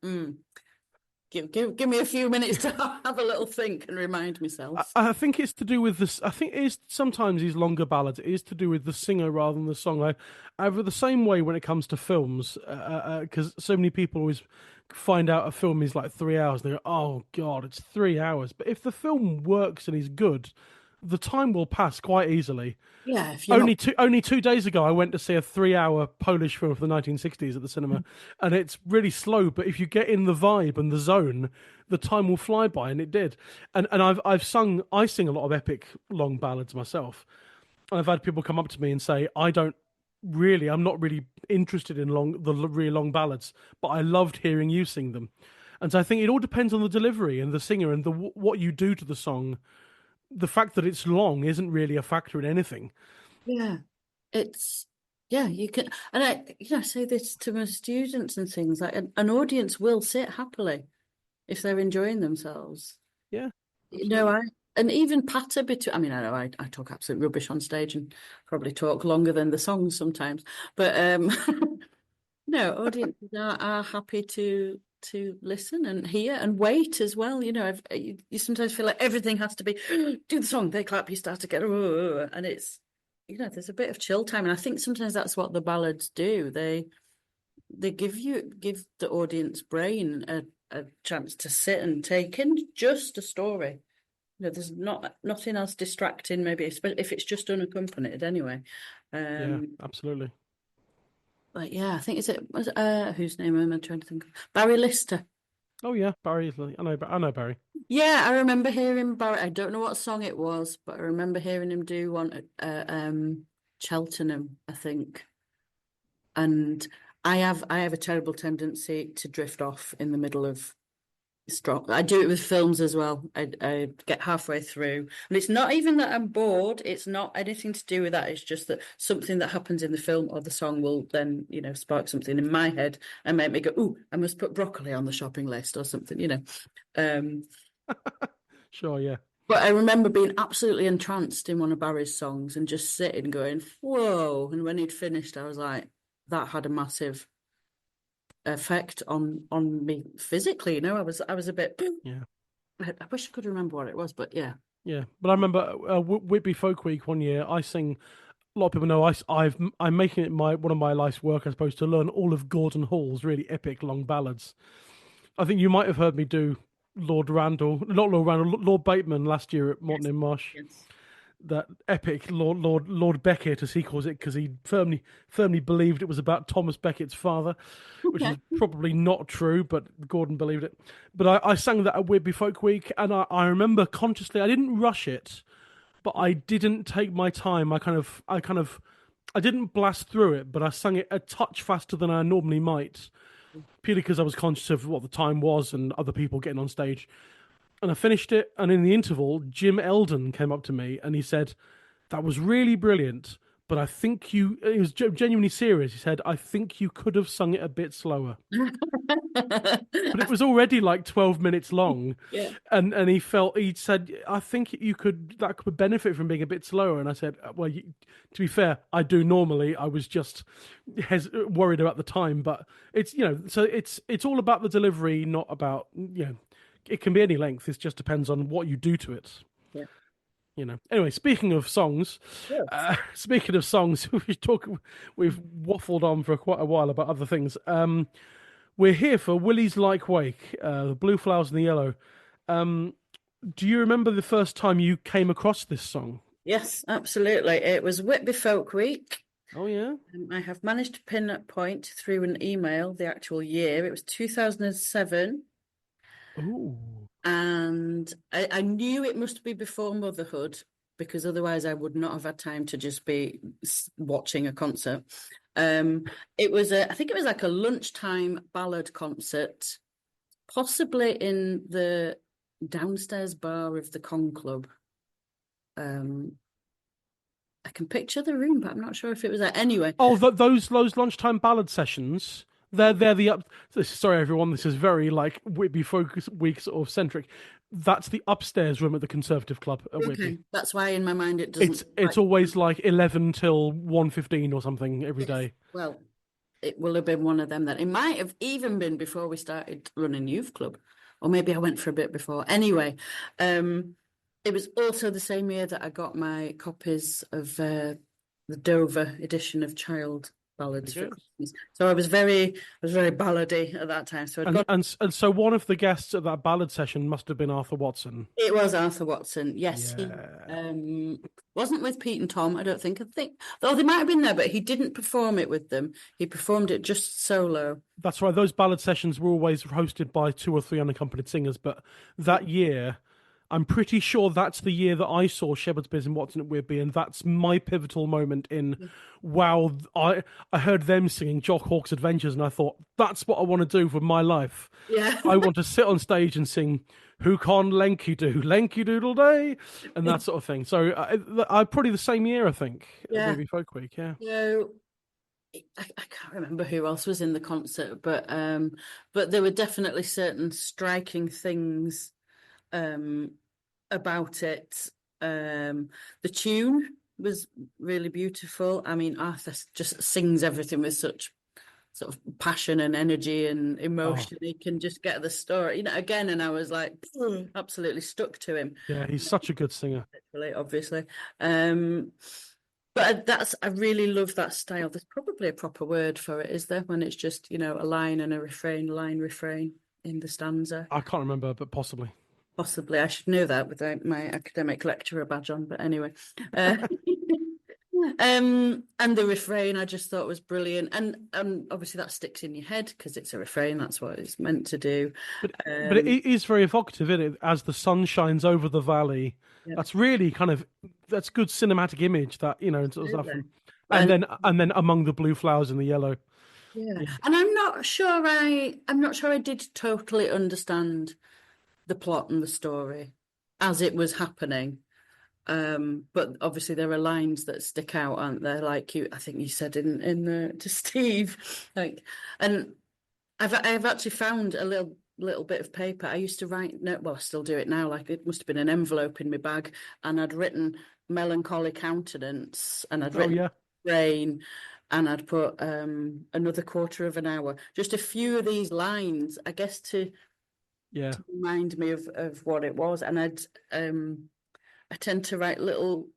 give me a few minutes to have a little think and remind myself. I think it's to do with this. I think it is sometimes these longer ballads. It is to do with the singer rather than the song. I feel the same way when it comes to films, because so many people always find out a film is like 3 hours. They go, "Oh God, it's 3 hours." But if the film works and is good, the time will pass quite easily. Yeah. Only 2 days ago, I went to see a 3-hour Polish film from the 1960s at the cinema, and it's really slow. But if you get in the vibe and the zone, the time will fly by, and it did. And I sing a lot of epic long ballads myself, and I've had people come up to me and say, I'm not really interested in the really long ballads, but I loved hearing you sing them. And so I think it all depends on the delivery and the singer and what you do to the song. The fact that it's long isn't really a factor in anything. Yeah, you can, and I say this to my students and things, like an audience will sit happily if they're enjoying themselves. Yeah, absolutely. And even patter between. I mean, I know I talk absolute rubbish on stage and probably talk longer than the songs sometimes, but audiences are happy to listen and hear and wait as well. You sometimes feel like everything has to be do the song, they clap, you start to get and it's there's a bit of chill time, and I think sometimes that's what the ballads do. They give the audience brain a chance to sit and take in just a story. There's nothing else distracting, maybe, especially if it's just unaccompanied anyway. Yeah, absolutely. But yeah, I think whose name am I trying to think of? Barry Lister. Oh yeah, Barry. I know Barry. Yeah, I remember hearing Barry. I don't know what song it was, but I remember hearing him do one at Cheltenham, I think. And I have a terrible tendency to drift off in the middle of strong. I do it with films as well. I get halfway through, and it's not even that I'm bored. It's not anything to do with that. It's just that something that happens in the film or the song will then, spark something in my head and make me go, "Ooh, I must put broccoli on the shopping list" or something. Um, Sure, yeah. but I remember being absolutely entranced in one of Barry's songs and just sitting going, "Whoa!" And when he'd finished, I was like, "That had a massive effect on me physically." I was a bit. Yeah. I wish I could remember what it was, but yeah. Yeah, but I remember Whitby Folk Week one year. I sing. A lot of people know I'm making it one of my life's work, I suppose, to learn all of Gordon Hall's really epic long ballads. I think you might have heard me do Lord Bateman last year at Morton in Marsh. Yes. That epic Lord Beckett, as he calls it, because he firmly believed it was about Thomas Beckett's father, which is probably not true, but Gordon believed it. But I sang that at Whitby Folk Week, and I remember consciously, I didn't rush it, but I didn't take my time. I didn't blast through it, but I sang it a touch faster than I normally might, purely because I was conscious of what the time was and other people getting on stage. And I finished it, and in the interval, Jim Eldon came up to me and he said, "That was really brilliant, but I think he was genuinely serious. He said, "I think you could have sung it a bit slower." But it was already like 12 minutes long. Yeah. And he said, "I think that could benefit from being a bit slower." And I said, "Well, to be fair, I do normally. I was just worried about the time, but it's, so it's all about the delivery, not about, it can be any length. It just depends on what you do to it. Yeah. Anyway, speaking of songs, Yes. we've waffled on for quite a while about other things. We're here for WILLIE'S Lyke Wake, the blue flowers and the yellow. Do you remember the first time you came across this song? Yes, absolutely. It was Whitby Folk Week. Oh, yeah? I have managed to pinpoint through an email the actual year. It was 2007. Ooh. And I knew it must be before motherhood, because otherwise I would not have had time to just be watching a concert. I think it was like a lunchtime ballad concert, possibly in the downstairs bar of the Con Club. I can picture the room, but I'm not sure if it was there. Anyway. Oh, those lunchtime ballad sessions. They're the up. Sorry, everyone. This is very like Whitby Focus Week sort of centric. That's the upstairs room at the Conservative Club at Whitby. That's why in my mind it doesn't. It's always like 11 till 1:15 or something every day. Well, it will have been one of them then. It might have even been before we started running youth club, or maybe I went for a bit before. Anyway, it was also the same year that I got my copies of the Dover edition of Child Ballads for Christmas. So I was very ballady at that time. So and so one of the guests at that ballad session must have been Arthur Watson. It was Arthur Watson. Yes, yeah. He wasn't with Pete and Tom. I don't think. Though they might have been there, but he didn't perform it with them. He performed it just solo. That's right. Those ballad sessions were always hosted by 2 or 3 unaccompanied singers. But that year, I'm pretty sure that's the year that I saw Shepherd's Biz and Watson at Whitby, and that's my pivotal moment in, wow, I heard them singing Jock Hawk's Adventures, and I thought, that's what I want to do with my life. Yeah. I want to sit on stage and sing, "Who Can Lanky Do? Lanky Doodle Day," and that sort of thing. So I probably the same year, I think, at Whitby Folk Week, yeah. So I can't remember who else was in the concert, but there were definitely certain striking things about it. The tune was really beautiful. I mean, Arthur just sings everything with such sort of passion and energy and emotion. He can just get the story, again. And I was like, absolutely stuck to him. Yeah, he's such a good singer. Literally, obviously. But I really love that style. There's probably a proper word for it, is there? When it's just, a line and a refrain, line, refrain in the stanza. I can't remember, but possibly. Possibly. I should know that without my academic lecturer badge on, but anyway. And the refrain I just thought was brilliant, and obviously that sticks in your head because it's a refrain. That's what it's meant to do. But it is very evocative, isn't it? As the sun shines over the valley, Yeah. that's really that's good cinematic image. That and sort of stuff. Absolutely. And then among the blue flowers and the yellow. Yeah, and I'm not sure I did totally understand the plot and the story as it was happening. But obviously there are lines that stick out, aren't there? Like I think you said in the to Steve, like, and I've actually found a little bit of paper. I used to write, no, well, I still do it now. Like it must have been an envelope in my bag, and I'd written melancholy countenance, and I'd written rain, and I'd put another quarter of an hour. Just a few of these lines, I guess, to remind me of what it was, and I tend to write little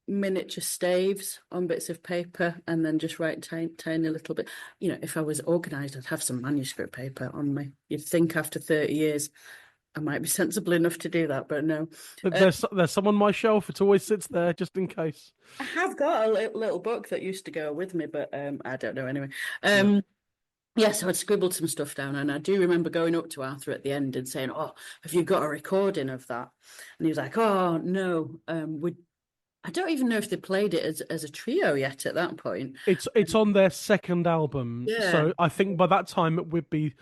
miniature staves on bits of paper and then just write tiny little bit. If I was organised, I'd have some manuscript paper on me. You'd think after 30 years I might be sensible enough to do that, but no. There's some on my shelf. It always sits there just in case. I have got a little book that used to go with me, but I don't know anyway. Yes, I'd scribbled some stuff down, and I do remember going up to Arthur at the end and saying, "Oh, have you got a recording of that?" And he was like, "Oh, no, I don't even know if they played it as a trio yet at that point." It's on their second album, so I think by that time it would be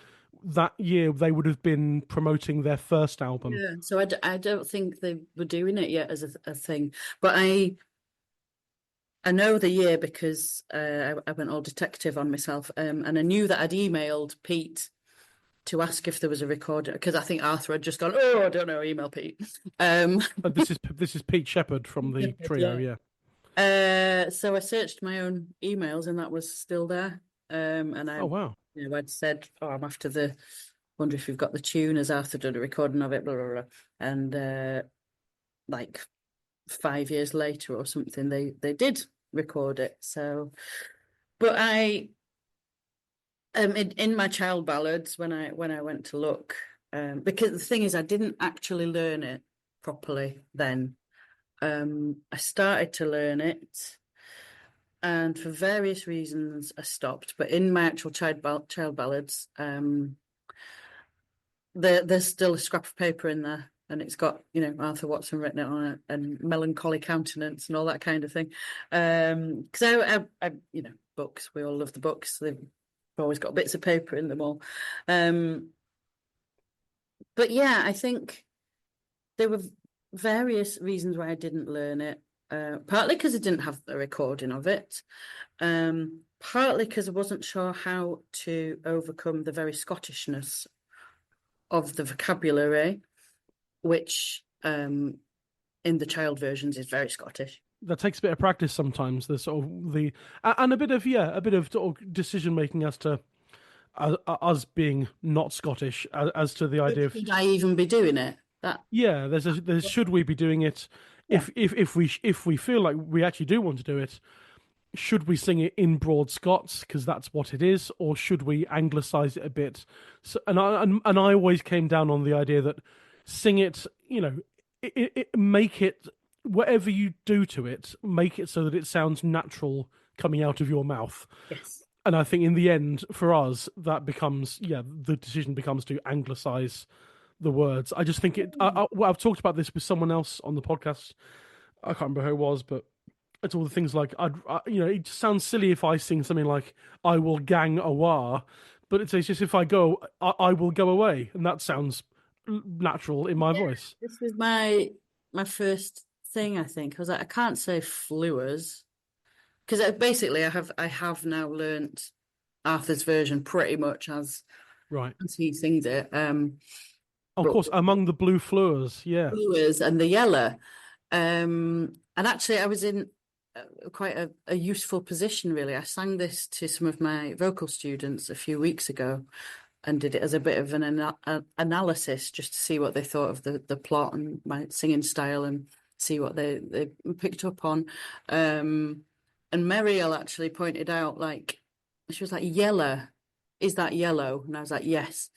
that year they would have been promoting their first album. Yeah, so I don't think they were doing it yet as a thing, but I know the year because I went all detective on myself, and I knew that I'd emailed Pete to ask if there was a recorder, because I think Arthur had just gone, "Oh, I don't know, email Pete." This is Pete Shepherd from the trio, yeah. So I searched my own emails, and that was still there. And oh wow, I'd said, "Oh, I'm after wonder if you've got the tune. Has Arthur done a recording of it?" Blah blah blah, and like 5 years later or something, they did record it. So, but I in my child ballads, when I went to look, because the thing is I didn't actually learn it properly then. I started to learn it, and for various reasons I stopped. But in my actual child ballads, there's still a scrap of paper in there, and it's got Arthur Watson written it on it, and melancholy countenance and all that kind of thing. Because I books, we all love the books. They've always got bits of paper in them all. But yeah, I think there were various reasons why I didn't learn it. Partly because I didn't have a recording of it. Partly because I wasn't sure how to overcome the very Scottishness of the vocabulary, which in the child versions is very Scottish. That takes a bit of practice sometimes. The sort of and a bit of sort of decision making as to us being not Scottish, as to the idea of should I even be doing it? there's should we be doing it? Yeah. If we feel like we actually do want to do it, should we sing it in broad Scots because that's what it is, or should we anglicise it a bit? So, and I always came down on the idea that sing it, make it, whatever you do to it, make it so that it sounds natural coming out of your mouth. Yes. And I think in the end, for us, that becomes the decision becomes to anglicise the words. I just think I've talked about this with someone else on the podcast. I can't remember who it was, but it's all the things like it sounds silly if I sing something like "I will gang awa," but it's just if I go, I will go away, and that sounds natural in my voice. This was my first thing. I think I was like, I can't say fluers because basically I have now learnt Arthur's version pretty much as he sings it. Of course, among the blue flowers, flowers and the yellow. And actually, I was in quite a useful position, really. I sang this to some of my vocal students a few weeks ago and did it as a bit of an analysis just to see what they thought of the plot and my singing style and see what they picked up on. And Muriel actually pointed out, like, she was like, "Yellow, is that yellow?" And I was like, "Yes,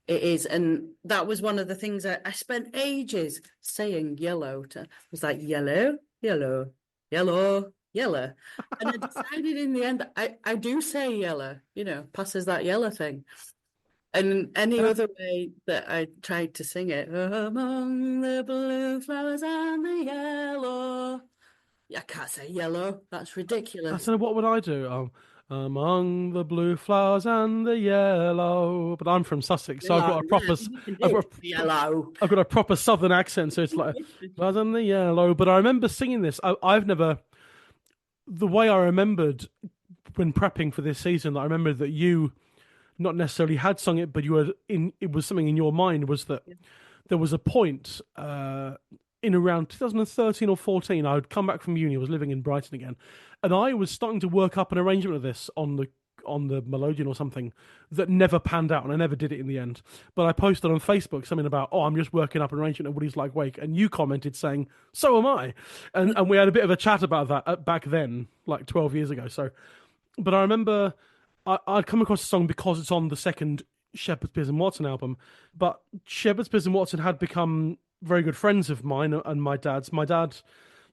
it is." And that was one of the things I spent ages saying yellow to. I was like, "Yellow, yellow, yellow, yellow. And I decided in the end, I do say yellow, passes that yellow thing. And any other way that I tried to sing it, among the blue flowers and the yellow. I can't say yellow. That's I ridiculous. don't know, what would I do? Among the blue flowers and the yellow. But I'm from Sussex, so I've got a proper, You can I've do got, yellow. I've got a proper Southern accent, so it's like flowers and the yellow. But I remember singing this. I've never. The way I remembered when prepping for this season, I remember that you not necessarily had sung it, but you were in. It was something in your mind was that there was a point in around 2013 or 14. I would come back from uni. I was living in Brighton again, and I was starting to work up an arrangement of this on the Melodian or something that never panned out, and I never did it in the end. But I posted on Facebook something about, I'm just working up an arrangement of Willie's Like Wake, and you commented saying, so am I, and we had a bit of a chat about that back then, like 12 years ago. So, but I remember I'd come across the song because it's on the second Shepherd's Piers and Watson album, but Shepherd's Piers and Watson had become very good friends of mine and my dad's. My dad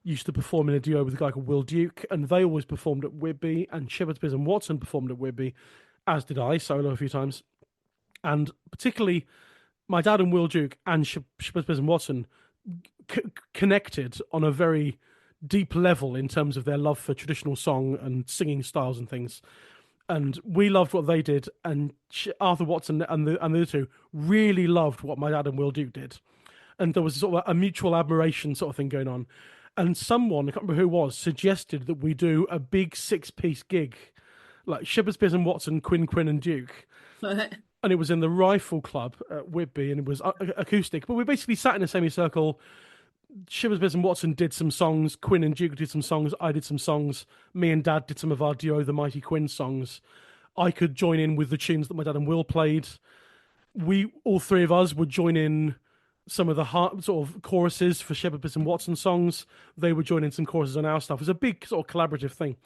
used to perform in a duo with a guy called Will Duke, and they always performed at Whitby, and Shepherd's Piers and Watson performed at Whitby, as did I, solo a few times. And particularly, my dad and Will Duke and Shepherd's Piers and Watson connected on a very deep level in terms of their love for traditional song and singing styles and things. And we loved what they did, and Arthur Watson and the other two really loved what my dad and Will Duke did. And there was sort of a mutual admiration sort of thing going on. And someone, I can't remember who it was, suggested that we do a big 6-piece gig, like Shepherd's Piers and Watson, Quinn, and Duke. Right. And it was in the Rifle Club at Whitby, and it was acoustic. But we basically sat in a semicircle. Shepherd's Piers and Watson did some songs, Quinn and Duke did some songs, I did some songs, me and Dad did some of our duo, the Mighty Quinn songs. I could join in with the tunes that my dad and Will played. All three of us would join in some of the sort of choruses for Shepherd, Piers and Watson songs. They would join in some choruses on our stuff. It was a big sort of collaborative thing.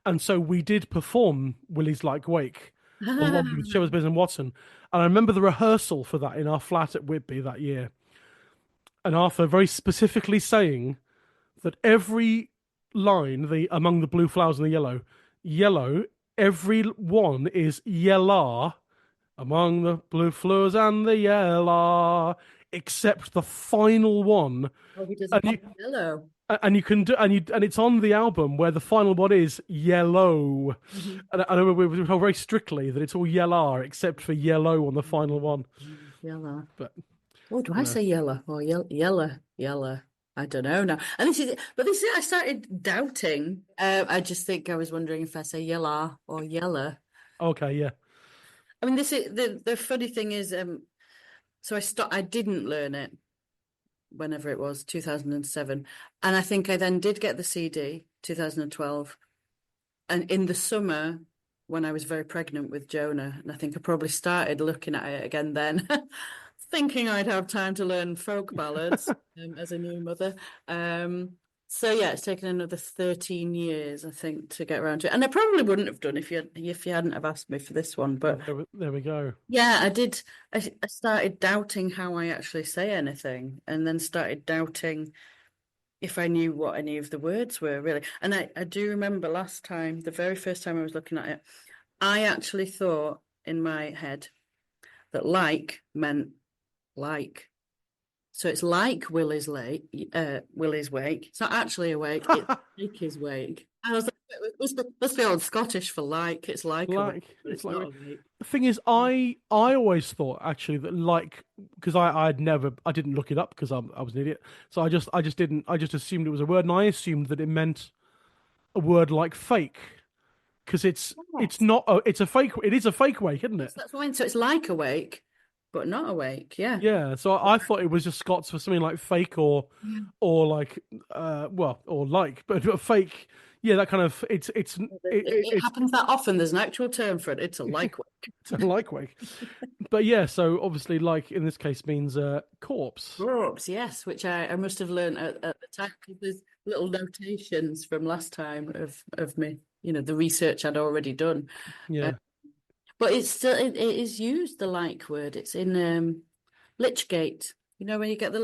And so we did perform Willie's Like Wake along with Shepherd, Piers and Watson. And I remember the rehearsal for that in our flat at Whitby that year. And Arthur very specifically saying that every line, the among the blue flowers and the yellow, every one is yellar, among the blue flowers and the yellar, except the final one. Oh, he doesn't want yellow. And you can do, and it's on the album where the final one is yellow. Mm-hmm. And I know we were told very strictly that it's all yellar except for yellow on the final one. Yellow. But do I say yellow or yellow? I don't know now. And this is I started doubting. I just think I was wondering if I say yellow or yellow. Okay, yeah. I mean, this is the funny thing is, so I didn't learn it whenever it was 2007, and I think I then did get the CD 2012, and in the summer when I was very pregnant with Jonah, and I think I probably started looking at it again then, thinking I'd have time to learn folk ballads as a new mother. So yeah, it's taken another 13 years, I think, to get around to it. And I probably wouldn't have done if you hadn't have asked me for this one. But there we go. Yeah, I did. I started doubting how I actually say anything, and then started doubting if I knew what any of the words were, really. And I do remember last time, the very first time I was looking at it, I actually thought in my head that like meant like. So it's like Willie's Wake. It's not actually awake. It's like his wake. I was like, it must be old Scottish for like. It's like it's like the thing is, I always thought actually that like, because I didn't look it up because I was an idiot. So I just assumed it was a word, and I assumed that it meant a word like fake. Because it's not it's a fake. It is a fake wake, isn't it? That's what I mean. So it's like awake, but not awake. Yeah. Yeah. So I thought it was just Scots for something like fake or like or like, but a fake. Yeah, that kind of it happens that often. There's an actual term for it. It's a like wake. It's a like wake. But yeah, so obviously like in this case means corpse. Corpse, yes, which I must have learned at the time, because there's little notations from last time of me, the research I'd already done. Yeah. But it's still it is used, the like word. It's in Lichgate. When you get the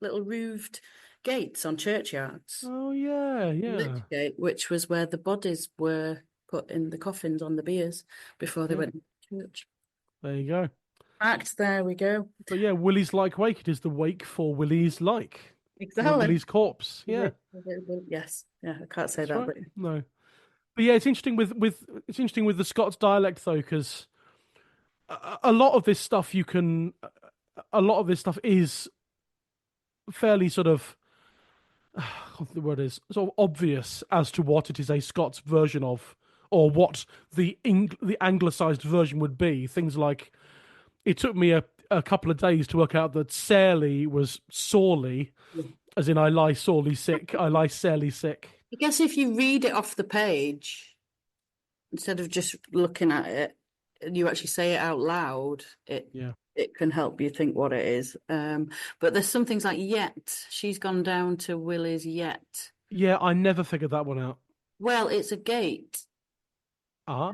little roofed gates on churchyards. Oh yeah, yeah, Lyke Gate, which was where the bodies were put in the coffins on the biers before they yeah. went to church. There you go. Fact, there we go. But yeah, Willie's Like Wake. It is the wake for Willie's Like. Exactly. Willie's corpse. Yeah, Yes. Yeah, I can't say that's that, right. but No, but yeah, it's interesting with the Scots dialect though, because a lot of this stuff a lot of this stuff is fairly sort of what the word is sort of obvious as to what it is a Scots version of, or what the anglicized version would be. Things like it took me a couple of days to work out that Sarely was sorely, as in I lie sorely sick. I lie sarely sick. I guess if you read it off the page instead of just looking at it, and you actually say it out loud, it can help you think what it is. But there's some things like yet. She's gone down to Willie's yet. Yeah, I never figured that one out. Well, it's a gate. Ah,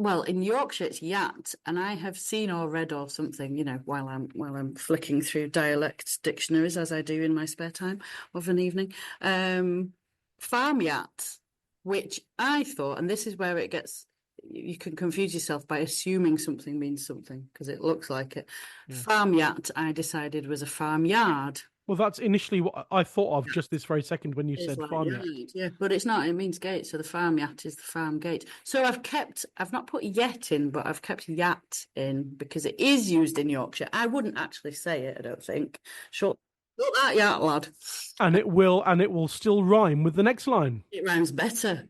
Well, in Yorkshire it's yat, and I have seen or read or something, while I'm flicking through dialect dictionaries as I do in my spare time of an evening. Farm yat, which I thought, and this is where it gets, you can confuse yourself by assuming something means something because it looks like it. Yeah. Farm yat, I decided was a farmyard. well, that's initially what I thought of just this very second when you said like farm yard. Yeah, but it's not. It means gate. So the farm yat is the farm gate. So I've not put yet in, but I've kept yat in because it is used in Yorkshire. I wouldn't actually say it, I don't think. Shut that yat, lad. And it will still rhyme with the next line. It rhymes better.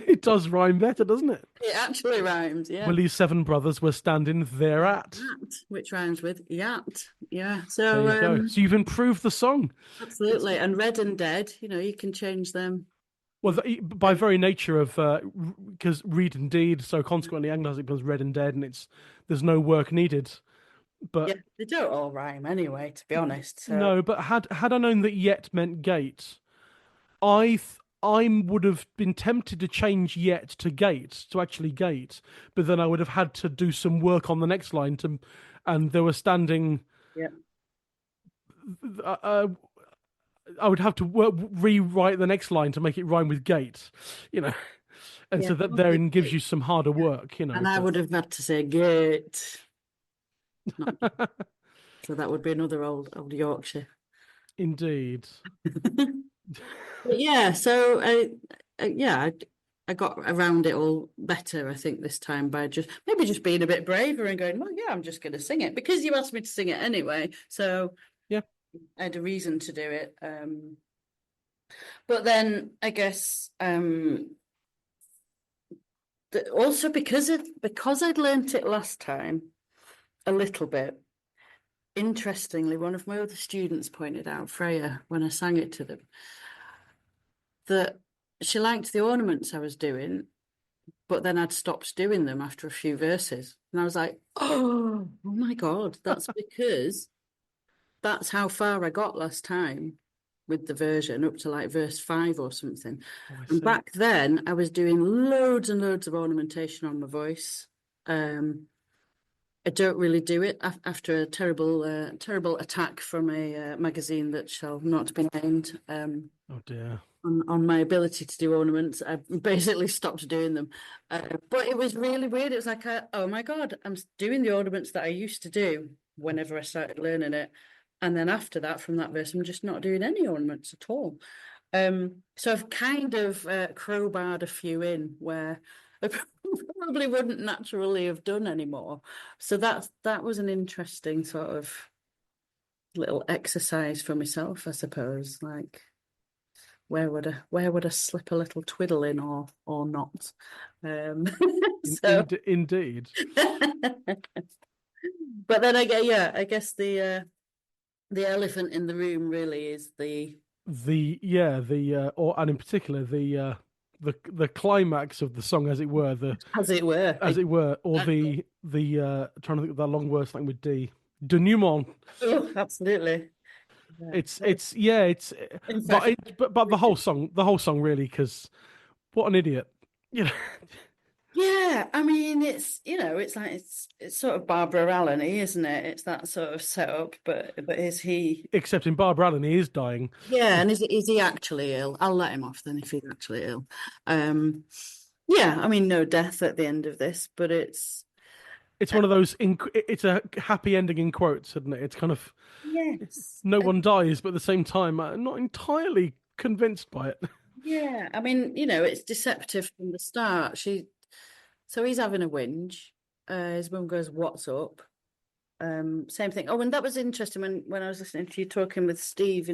It does rhyme better, doesn't it? It actually rhymes, yeah. Willie's 7 brothers were standing thereat. Which rhymes with yat. Yeah. So there you go. So you've improved the song. Absolutely. And red and dead, you can change them. Well, by very nature of because read and deed, so consequently Anglicized becomes red and dead, and there's no work needed. But yeah, they don't all rhyme anyway, to be honest. So. No, but had I known that yet meant gate, I would have been tempted to change yet to gate, to actually gate, but then I would have had to do some work on the next line and there was standing. Yeah. I would have to rewrite the next line to make it rhyme with gate, and so that therein gives you some harder work, And I would have had to say gate. So that would be another old Yorkshire. Indeed. But yeah, so I got around it all better, I think, this time by just being a bit braver and going, well, yeah, I'm just going to sing it because you asked me to sing it anyway. So yeah, I had a reason to do it. But then I guess also because I'd learnt it last time a little bit. Interestingly, one of my other students pointed out, Freya, when I sang it to them, that she liked the ornaments I was doing, but then I'd stopped doing them after a few verses. And I was like, oh my God, that's because that's how far I got last time with the version, up to like verse 5 or something. And back then, I was doing loads and loads of ornamentation on my voice. I don't really do it after a terrible attack from a magazine that shall not be named. Oh dear. On my ability to do ornaments, I basically stopped doing them. But it was really weird. It was like, oh my God, I'm doing the ornaments that I used to do whenever I started learning it. And then after that, from that verse, I'm just not doing any ornaments at all. So I've kind of crowbarred a few in where I probably wouldn't naturally have done anymore. So that was an interesting sort of little exercise for myself, I suppose. Like, where would I slip a little twiddle in or not? So indeed. But then I guess the elephant in the room really is and in particular the climax of the song, as it were, or the trying to think of that long word starting with D, denouement. Oh, absolutely. Yeah. But the whole song really, because what an idiot, Yeah, I mean, it's like it's sort of Barbara Allen-y, isn't it? It's that sort of setup, but is he? Except in Barbara Allen, he is dying. Yeah, and is he actually ill? I'll let him off then if he's actually ill. Um, yeah, I mean, no death at the end of this, but It's one of those. It's a happy ending in quotes, isn't it? It's kind of yes, no one dies, but at the same time, I'm not entirely convinced by it. yeah. I mean, it's deceptive from the start. So he's having a whinge. His mum goes, "What's up?" Same thing. Oh, and that was interesting when I was listening to you talking with Steve,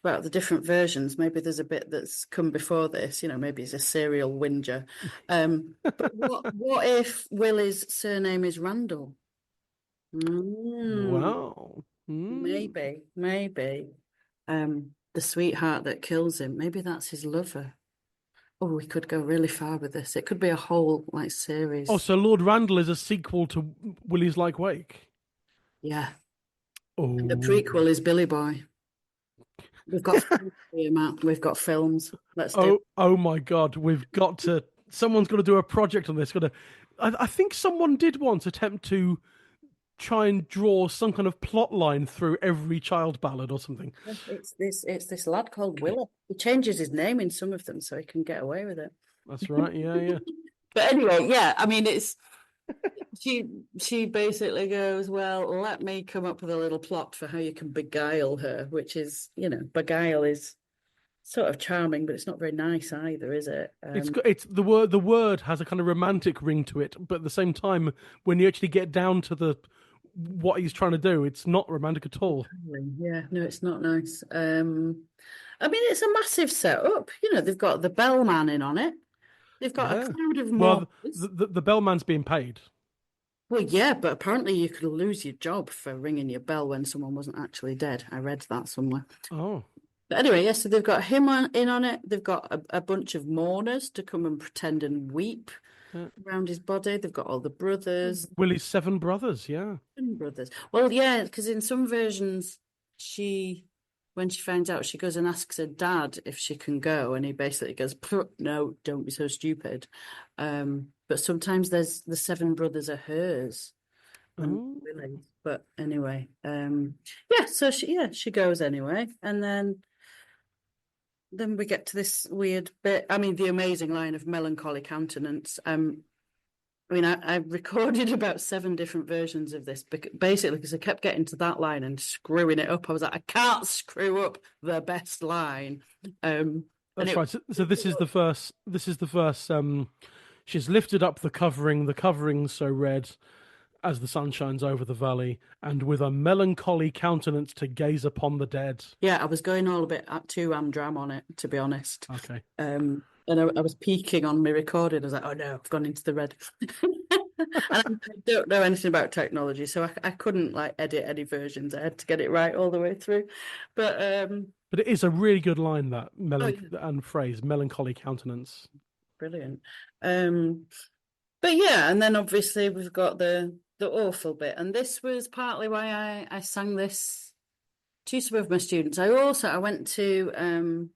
about the different versions. Maybe there's a bit that's come before this, maybe he's a serial whinger. But what if Willie's surname is Randall? Wow. Maybe. The sweetheart that kills him, maybe that's his lover. Oh, we could go really far with this. It could be a whole Oh, series. so Lord Randall is a sequel to Willie's Like Wake. Yeah. The Oh. prequel is Billy Boy. We've got films here, Matt. We've got films. Let's do it. Oh my God. We've got to. Someone's got to do a project on this. I think someone did once attempt to try and draw some kind of plot line through every child ballad or something. It's this lad called Willie. He changes his name in some of them so he can get away with it. That's right. Yeah. But anyway, yeah, I mean it's she basically goes, well, let me come up with a little plot for how you can beguile her, which is, beguile is sort of charming, but it's not very nice either, is it? It's the word. The word has a kind of romantic ring to it, but at the same time, when you actually get down to the what he's trying to do, it's not romantic at all. Yeah, no, it's not nice. I mean, it's a massive setup. They've got the bellman in on it. They've got a Yeah. cloud of Well, mourners. the bellman's being paid. Well, yeah, but apparently you could lose your job for ringing your bell when someone wasn't actually dead. I read that somewhere. Oh. But anyway, yes, so they've got him in on it. They've got a bunch of mourners to come and pretend and weep Yeah. around his body. They've got all the brothers. Willie's 7 brothers. Yeah. And brothers. Well, yeah, because in some versions, when she finds out, she goes and asks her dad if she can go, and he basically goes, "No, don't be so stupid." But sometimes there's the 7 brothers are hers and Oh. Willie's. But anyway, yeah. So she goes anyway, and then we get to this weird bit. I mean, the amazing line of melancholy countenance. I mean, I recorded about 7 different versions of this, basically because I kept getting to that line and screwing it up. I was like, I can't screw up the best line. That's right. So this is the first. This is the first. She's lifted up the covering. The covering so red as the sun shines over the valley, and with a melancholy countenance to gaze upon the dead. Yeah, I was going all a bit too dram on it, to be honest. Okay. And I was peeking on my recording. I was like, oh no, I've gone into the red. And I don't know anything about technology, so I couldn't edit any versions. I had to get it right all the way through. But it is a really good line, that yeah. and phrase, melancholy countenance. Brilliant. But yeah, and then obviously we've got the awful bit, and this was partly why I sang this to some of my students. I went to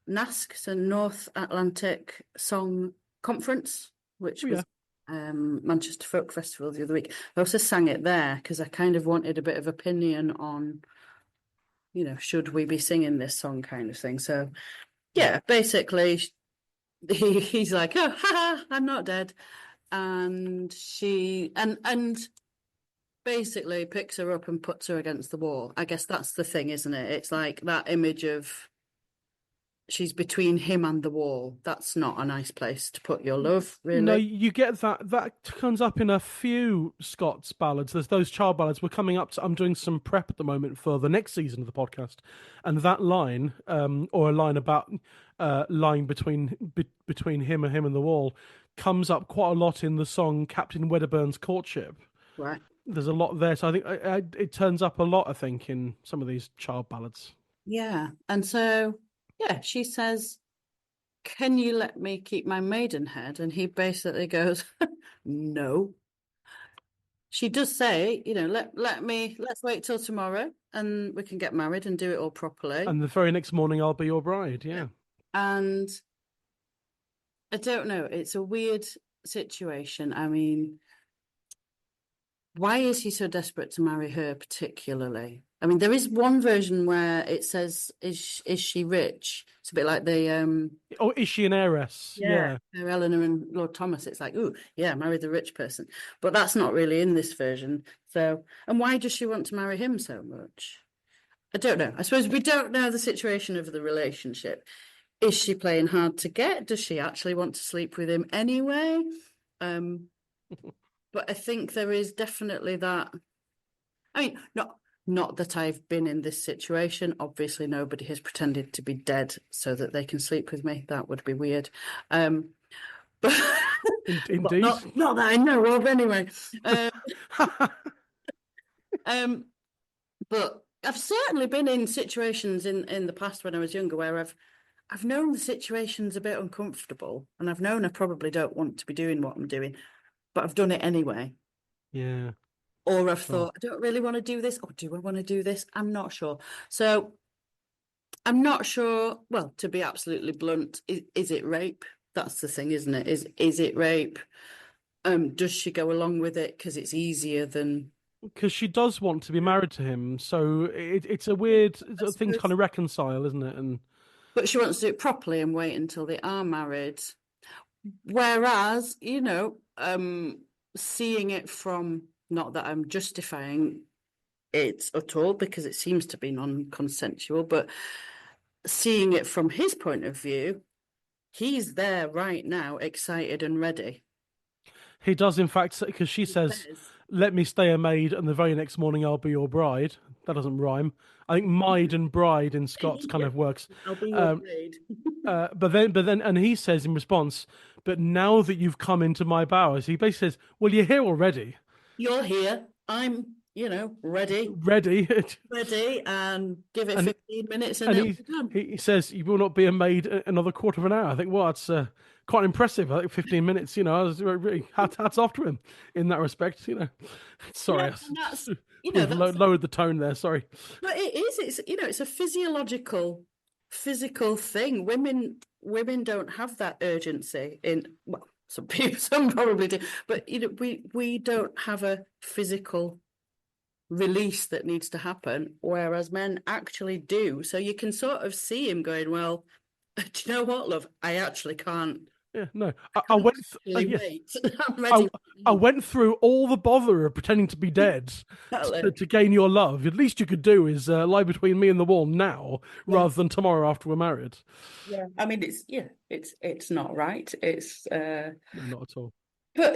NASC, so North Atlantic Song Conference, which was Manchester Folk Festival the other week. I also sang it there because I kind of wanted a bit of opinion on, should we be singing this song kind of thing. So yeah, basically he's like, oh, ha, I'm not dead. And she and basically picks her up and puts her against the wall. I guess that's the thing, isn't it? It's like that image of she's between him and the wall. That's not a nice place to put your love, really. No, you get that. That comes up in a few Scots ballads. There's those child ballads. We're coming up to. I'm doing some prep at the moment for the next season of the podcast, and that line, or a line about lying between him and the wall, comes up quite a lot in the song Captain Wedderburn's Courtship. Right. There's a lot there, so I think it turns up a lot. I think in some of these child ballads. Yeah, and so yeah, she says, "Can you let me keep my maidenhead?" And he basically goes, "No." She does say, let's wait till tomorrow and we can get married and do it all properly. And the very next morning, I'll be your bride. Yeah. And I don't know. It's a weird situation. I mean, why is he so desperate to marry her particularly? I mean, there is one version where it says, is she rich? It's a bit like the Or is she an heiress? yeah, Yeah. Eleanor and Lord Thomas. It's like, ooh, yeah, marry the rich person. But that's not really in this version. So, and why does she want to marry him so much? I don't know. I suppose we don't know the situation of the relationship. Is she playing hard to get? Does she actually want to sleep with him anyway? Um, but I think there is definitely that. I mean, not that I've been in this situation. Obviously, nobody has pretended to be dead so that they can sleep with me. That would be weird. But Indeed. not that I know of anyway. But I've certainly been in situations in the past when I was younger where I've known the situation's a bit uncomfortable, and I've known I probably don't want to be doing what I'm doing, but I've done it anyway. Yeah. Or I've Sure. thought, I don't really want to do this, or do I want to do this? I'm not sure. So I'm not sure. Well, to be absolutely blunt, is it rape? That's the thing, isn't it? Is it rape? Does she go along with it because it's easier than? Because she does want to be married to him, so it's a weird I thing to suppose. kind of reconcile, isn't it? And But she wants to do it properly and wait until they are married. Whereas, seeing it from, not that I'm justifying it at all because it seems to be non-consensual, but seeing it from his point of view, he's there right now, excited and ready. he does, in fact, because she says, "Let me stay a maid, and the very next morning I'll be your bride." That doesn't rhyme. I think "maid" and "bride" in Scots kind of works. I'll be your maid. But then, and he says in response, "But now that you've come into my bowers," he basically says, "Well, you're here already. You're here. I'm, ready, Ready." and give it And 15 minutes and and it'll he be done. he says, "You will not be a maid another quarter of an hour." I think, well, that's quite impressive. I think 15 minutes. I was really hats off to him in that respect. Sorry, And that's, we've that's lowered the tone there. Sorry. But it is. It's a physical thing. Women don't have that urgency in. Well, some people, some probably do, but we don't have a physical release that needs to happen, whereas men actually do. So you can sort of see him going, well, do you know what, love? I actually can't. Yeah, no, I went. Yeah, Wait. I'm ready. I went through all the bother of pretending to be dead to gain your love. At least you could do is lie between me and the wall now, rather than tomorrow after we're married. Yeah, I mean, it's not right. It's No, not at all. but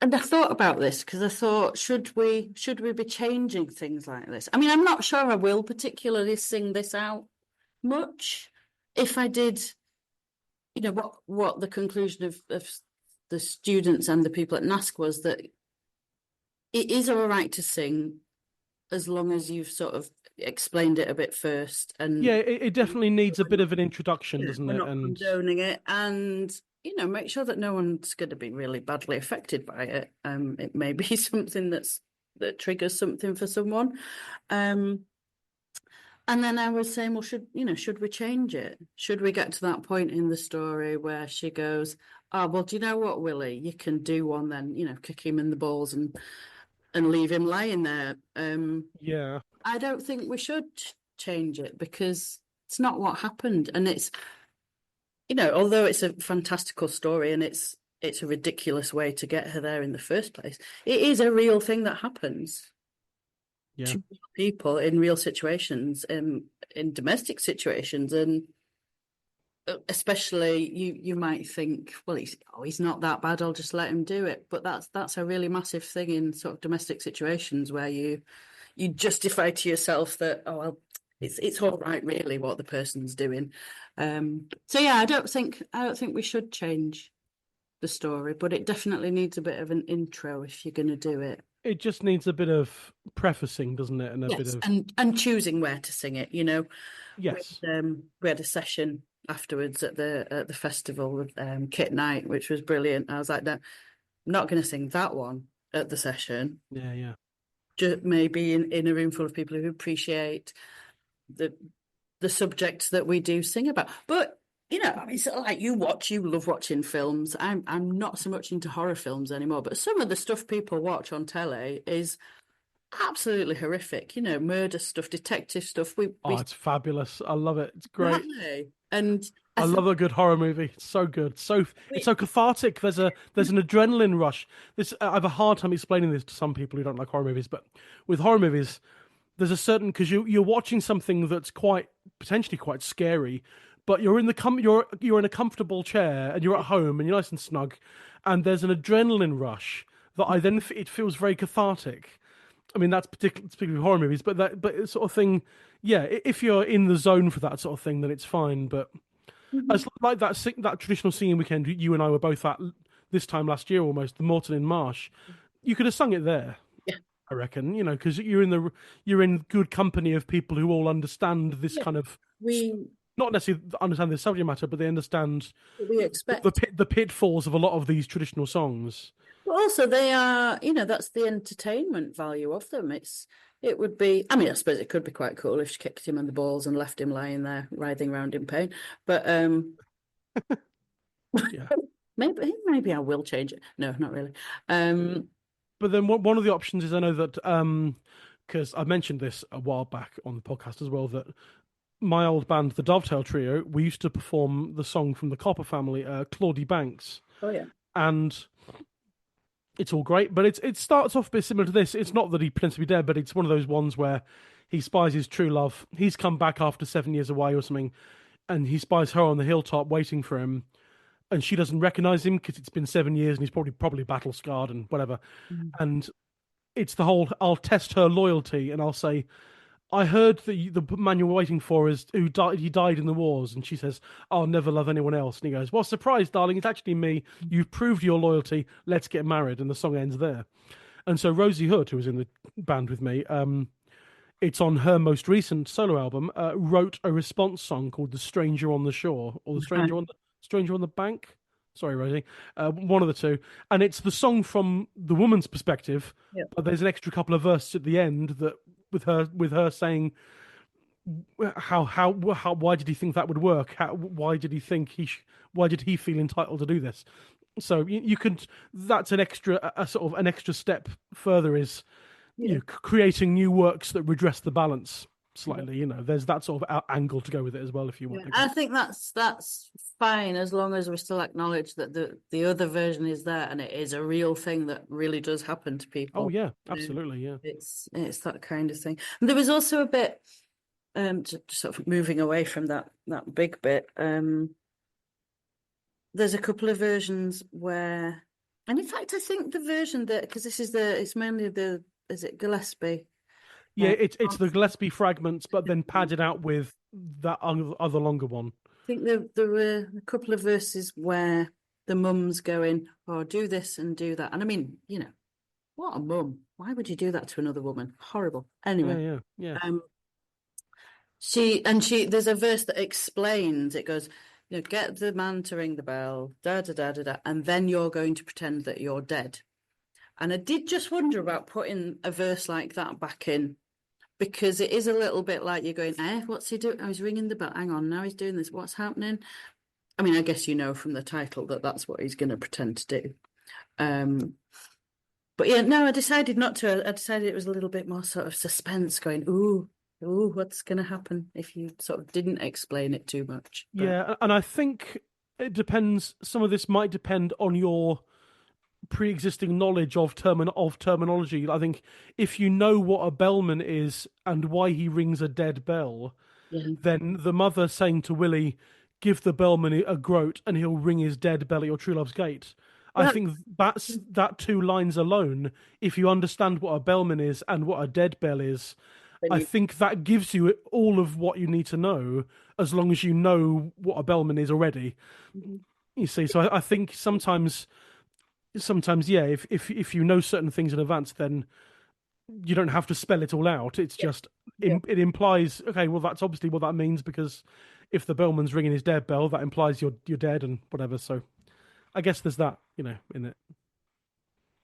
and I thought about this because I thought, should we be changing things like this? I mean, I'm not sure I will particularly sing this out much. If I did, what the conclusion of the students and the people at NASC was that it is all right to sing as long as you've sort of explained it a bit first. And Yeah, it definitely needs a bit of an introduction, doesn't we're it? not And condoning it, and make sure that no one's going to be really badly affected by it. It may be something that triggers something for someone. And then I was saying, well, should we change it? Should we get to that point in the story where she goes, "Oh, well, do you know what, Willie? You can do one then, kick him in the balls and leave him lying there." yeah, I don't think we should change it because it's not what happened, and it's, although it's a fantastical story and it's a ridiculous way to get her there in the first place, it is a real thing that happens. Yeah. To people in real situations, in domestic situations, and especially you might think, well, he's not that bad, I'll just let him do it. But that's a really massive thing in sort of domestic situations where you justify to yourself that, oh well, it's all right really what the person's doing. So yeah, I don't think we should change the story, but it definitely needs a bit of an intro if you're going to do it. It just needs a bit of prefacing, doesn't it? And a Yes, bit of and choosing where to sing it. yes. We had a session afterwards at the festival with Kit Knight, which was brilliant. I was like, no, I'm not going to sing that one at the session. Yeah, yeah. Just maybe in a room full of people who appreciate the subjects that we do sing about. But I mean, sort of like you love watching films. I'm not so much into horror films anymore, but some of the stuff people watch on telly is absolutely horrific. Murder stuff, detective stuff. Oh, it's fabulous. I love it. It's great. Exactly. And I I think love a good horror movie. It's so good. It's we, so cathartic. There's an adrenaline rush. I have a hard time explaining this to some people who don't like horror movies, but with horror movies, there's a certain, because you're watching something that's potentially quite scary, but you're in you're in a comfortable chair and you're at home and you're nice and snug, and there's an adrenaline rush that it feels very cathartic. I mean, that's particularly with horror movies, but it's sort of thing, yeah. If you're in the zone for that sort of thing, then it's fine. But Mhm. it's like that traditional singing weekend you and I were both at this time last year, almost, the Morton in Marsh. You could have sung it there, Yeah, I reckon. Because you're in good company of people who all understand this yeah. kind of, We not necessarily understand the subject matter, but they understand we expect. the pitfalls of a lot of these traditional songs. But also, they are, that's the entertainment value of them. It would be, I mean, I suppose it could be quite cool if she kicked him in the balls and left him lying there, writhing around in pain. But Yeah. maybe I will change it. No, not really. Um, But then one of the options is, I know that because I mentioned this a while back on the podcast as well, that my old band, the Dovetail Trio, we used to perform the song from the Copper Family, Claudie Banks, oh yeah. and it's all great, but it starts off a bit similar to this. It's not that he pretends to be dead, but it's one of those ones where he spies his true love. He's come back after 7 years away or something, and he spies her on the hilltop waiting for him, and she doesn't recognize him because it's been 7 years and he's probably battle scarred and whatever. Mm. And it's the whole, I'll test her loyalty and I'll say, I heard that the man you're waiting for is who died. He died in the wars, and she says, "I'll never love anyone else." And he goes, "Well, surprise, darling! It's actually me. You've proved your loyalty. Let's get married." And the song ends there. And so Rosie Hood, who was in the band with me, it's on her most recent solo album, wrote a response song called "The Stranger on the Shore" or "The Stranger on the Bank." Sorry, Rosie. One of the two, and it's the song from the woman's perspective. Yeah. But there's an extra couple of verses at the end that with her saying how why did he think that would work? Why did he think why did he feel entitled to do this? So you could, that's an extra, a sort of an extra step further is creating new works that redress the balance slightly. There's that sort of angle to go with it as well if you want. I think that's fine as long as we still acknowledge that the other version is there and it is a real thing that really does happen to people. Oh yeah, absolutely, yeah. It's that kind of thing. And there was also a bit, sort of moving away from that big bit. There's a couple of versions where, and in fact, I think the version that, because it's mainly is it Gillespie? Yeah, it's the Gillespie fragments, but then padded out with that other longer one. I think there were a couple of verses where the mum's going, "Oh, do this and do that," and I mean, what a mum! Why would you do that to another woman? Horrible. Anyway, Yeah. There's a verse that explains. It goes, get the man to ring the bell, da da da da da, and then you're going to pretend that you're dead. And I did just wonder about putting a verse like that back in, because it is a little bit like you're going, what's he doing? Oh, he's ringing the bell. Hang on, now he's doing this. What's happening? I mean, I guess from the title that that's what he's going to pretend to do. But yeah, no, I decided not to. I decided it was a little bit more sort of suspense, going, ooh, what's going to happen if you sort of didn't explain it too much. But... Yeah, and I think it depends. Some of this might depend on your pre-existing knowledge of terminology. I think if you know what a bellman is and why he rings a dead bell, then the mother saying to Willie, "Give the bellman a groat and he'll ring his dead bell at your true love's gate." Well, I think that two lines alone, if you understand what a bellman is and what a dead bell is, I think that gives you all of what you need to know, as long as you know what a bellman is already. Mm-hmm. You see, so I think sometimes, yeah, if you know certain things in advance, then you don't have to spell it all out. It's just it implies, okay, well, that's obviously what that means, because if the bellman's ringing his dead bell, that implies you're dead and whatever. So I guess there's that, in it.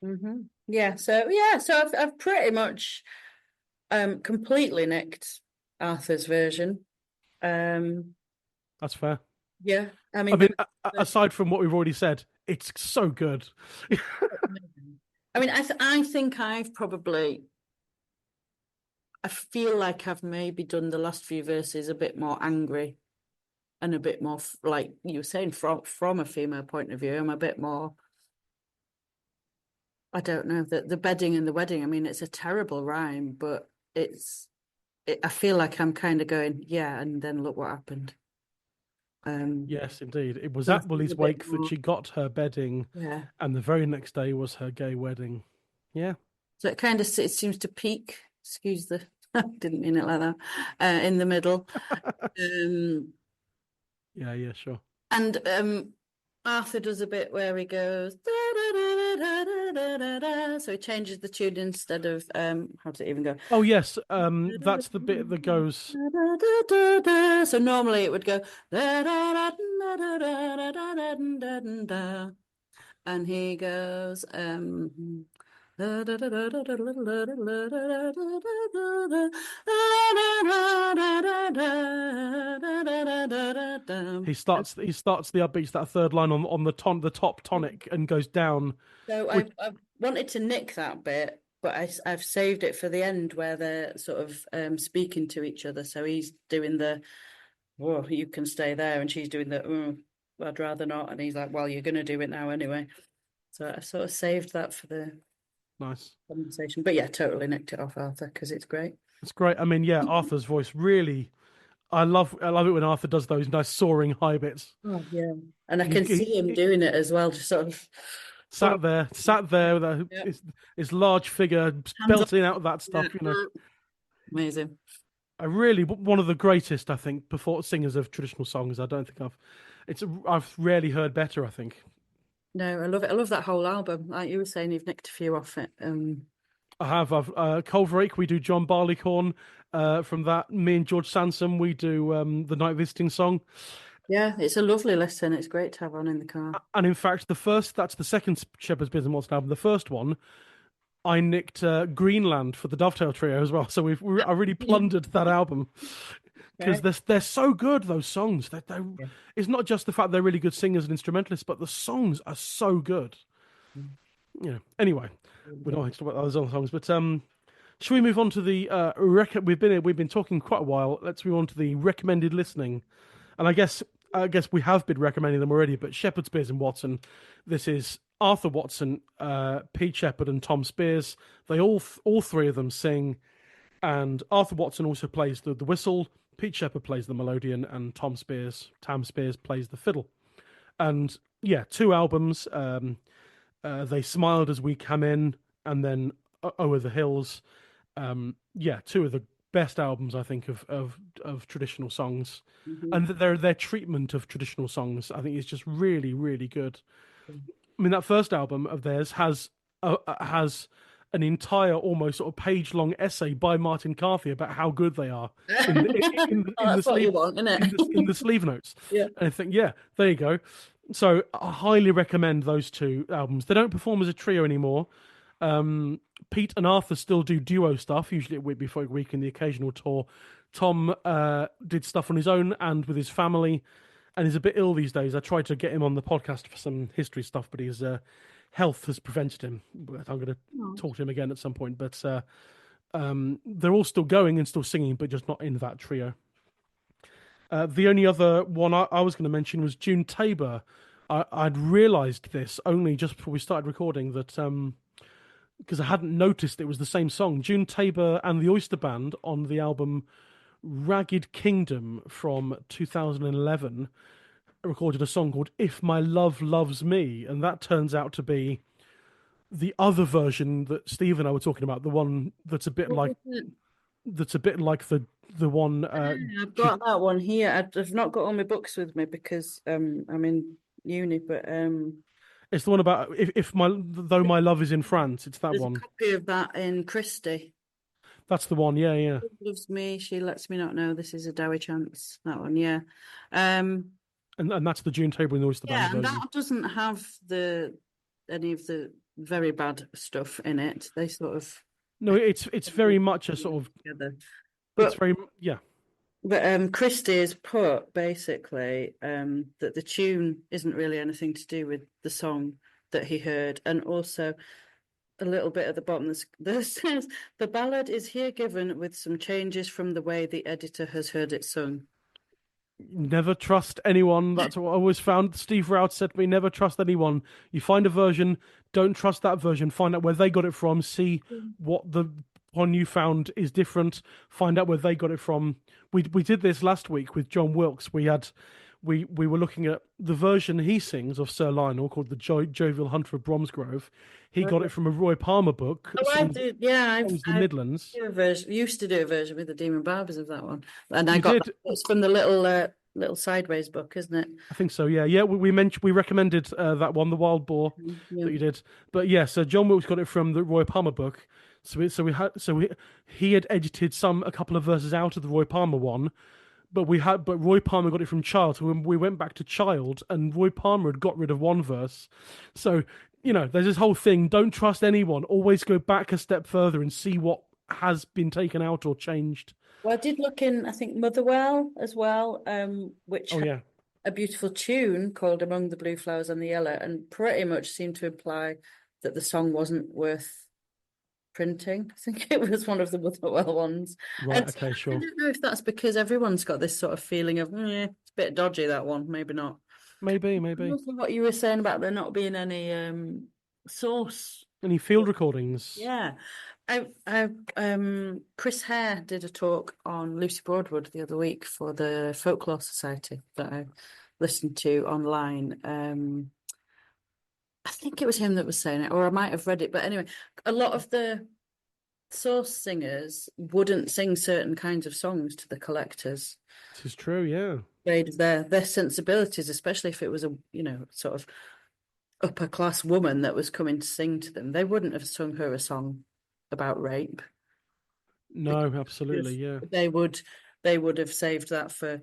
Mm-hmm. Yeah. So I've pretty much completely nicked Arthur's version. That's fair. Yeah, I I mean, mean, aside from what we've already said, it's so good. I mean, I think I feel like I've maybe done the last few verses a bit more angry and a bit more like you were saying from a female point of view. I'm a bit more. I don't know the bedding and the wedding. I mean, it's a terrible rhyme, but I feel like I'm kind of going, yeah, and then look what happened. Yes, indeed. It was at Something a Willie's bit wake that more, she got her bedding, yeah. and the very next day was her gay wedding. Yeah. So it seems to peak. Excuse the, didn't mean it like that. In the middle, Yeah, sure. and Arthur does a bit where he goes da, da, da, da, da, da, da, da. So he changes the tune instead of how does it even go? Oh yes, that's the bit that goes. So normally it would go da, da, da, da, da, da, da, da, da, da, da. And he goes He starts the upbeats, that third line on the top tonic, and goes down. So Which I wanted to nick that bit, but I've saved it for the end where they're sort of speaking to each other. So he's doing the, "Whoa, you can stay there," and she's doing the, "I'd rather not," and he's like, "Well, you're going to do it now anyway." So I sort of saved that for the nice. conversation. But yeah, totally nicked it off Arthur because it's great. It's great. I mean, yeah, Arthur's voice really. I love it when Arthur does those nice soaring high bits. Oh yeah, and I He, can see him he doing it as well, just sort of sat there with yeah. his large figure Hands up. belting out that stuff. Yeah. Amazing. I really one of the greatest, I think, before singers of traditional songs. I don't think I've rarely heard better. I think No, I love it. I love that whole album. Like you were saying, you've nicked a few off it. I have. I've Culverake. We do John Barleycorn. From that, me and George Sansom, we do the Night Visiting song. Yeah, it's a lovely listen. It's great to have on in the car. And in fact, that's the second Shepherd's Beers and Watson album. The first one, I nicked Greenland for the Dovetail Trio as well. So I really plundered that album because they're so good. Those songs. Yeah. It's not just the fact they're really good singers and instrumentalists, but the songs are so good. Yeah. Anyway, we don't want to talk about those other songs, but should we move on to the we've been talking quite a while. Let's move on to the recommended listening, and I guess we have been recommending them already. But Shepherd, Spears, and Watson. This is Arthur Watson, Pete Shepherd, and Tom Spears. They all three of them sing, and Arthur Watson also plays the whistle. Pete Shepherd plays the melodeon, and Tam Spears plays the fiddle. And yeah, 2 albums. They Smiled As We Come In, and then Over the Hills. 2 of the best albums I think of traditional songs, and their treatment of traditional songs I think is just really, really good. I mean, that first album of theirs has an entire, almost sort of page-long essay by Martin Carthy about how good they are in the sleeve notes. Yeah. And I think, yeah, there you go. So I highly recommend those 2 albums. They don't perform as a trio anymore. Pete and Arthur still do duo stuff, usually a week before a week in the occasional tour. Tom did stuff on his own and with his family, and he's a bit ill these days. I tried to get him on the podcast for some history stuff, but his health has prevented him. But I'm going to talk to him again at some point. But they're all still going and still singing, but just not in that trio. The only other one I was going to mention was June Tabor. I'd realised this only just before we started recording that because I hadn't noticed it was the same song. June Tabor and the Oyster Band on the album Ragged Kingdom from 2011 recorded a song called If My Love Loves Me, and that turns out to be the other version that Steve and I were talking about, the one that's a bit like the one. I've got that one here. I've not got all my books with me because I'm in uni, but it's the one about if my though my love is in France. It's that there's one. a copy of that in Christie. That's the one. Yeah. She loves me. She lets me not know this is a dowie chance. That one, yeah. And that's the June Tabor and the Oyster Band. Yeah, and version. that doesn't have any of the very bad stuff in it. They sort of no, it's very much a sort of together. But it's very But Christie has put basically that the tune isn't really anything to do with the song that he heard, and also a little bit at the bottom that says the ballad is here given with some changes from the way the editor has heard it sung. Never trust anyone. That's what I always found. Steve Roud said to me, never trust anyone. You find a version, don't trust that version. Find out where they got it from. See what the one you found is different. Find out where they got it from. We did this last week with John Wilkes. We were looking at the version he sings of Sir Lionel called the Jovial Hunter of Bromsgrove. He got it from a Roy Palmer book. Oh, I did. Yeah, the Midlands. Used to do a version with the Demon Barbers of that one, and You did? It's from the little Sideways book, isn't it? I think so. Yeah. We recommended that one, the Wild Boar, that you did. But yeah, so John Wilkes got it from the Roy Palmer book. He had edited a couple of verses out of the Roy Palmer one. But Roy Palmer got it from Child, so we went back to Child, and Roy Palmer had got rid of one verse. So, there's this whole thing, don't trust anyone, always go back a step further and see what has been taken out or changed. Well, I did look in, I think, Motherwell as well, which had a beautiful tune called Among the Blue Flowers and the Yellow, and pretty much seemed to imply that the song wasn't worth printing. I think it was one of the Motherwell ones. Right, okay, sure. I don't know if that's because everyone's got this sort of feeling of, it's a bit dodgy, that one, maybe not. Maybe. What you were saying about there not being any source. Any field recordings? Yeah. Chris Hare did a talk on Lucy Broadwood the other week for the Folklore Society that I listened to online. I think it was him that was saying it, or I might have read it. But anyway, a lot of the source singers wouldn't sing certain kinds of songs to the collectors. This is true, yeah. Their sensibilities, especially if it was a sort of upper class woman that was coming to sing to them, they wouldn't have sung her a song about rape. No, absolutely, yeah. They would have saved that for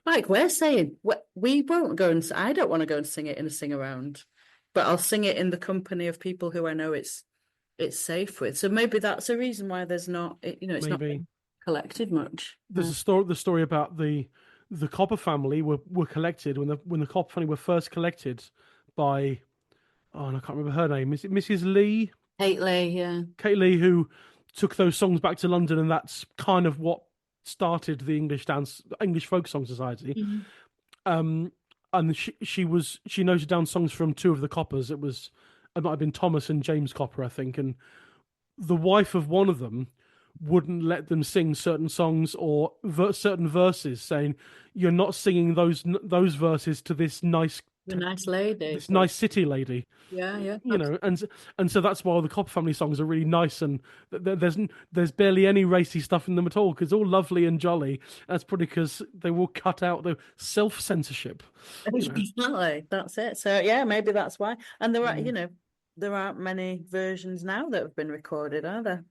like we're saying, we won't go and I don't want to go and sing it in a sing around, but I'll sing it in the company of people who I know it's safe with. So maybe that's a reason why there's not it's not been collected much. There's the story about the Copper family were collected when the Copper family were first collected by and I can't remember her name. Is it Mrs. Lee? Kate Lee, yeah. Kate Lee, who took those songs back to London, and that's kind of what started the English Folk Song Society. Mm-hmm. And she noted down songs from two of the Coppers. It might have been Thomas and James Copper, I think, and the wife of one of them wouldn't let them sing certain songs or certain verses, saying, "You're not singing those verses to this nice." The nice lady, this nice city lady. Yeah. And so that's why all the Copper family songs are really nice, and there's barely any racy stuff in them at all because all lovely and jolly. That's probably because they will cut out the self-censorship. Exactly, that's it. So yeah, maybe that's why. And there are there aren't many versions now that have been recorded, are there?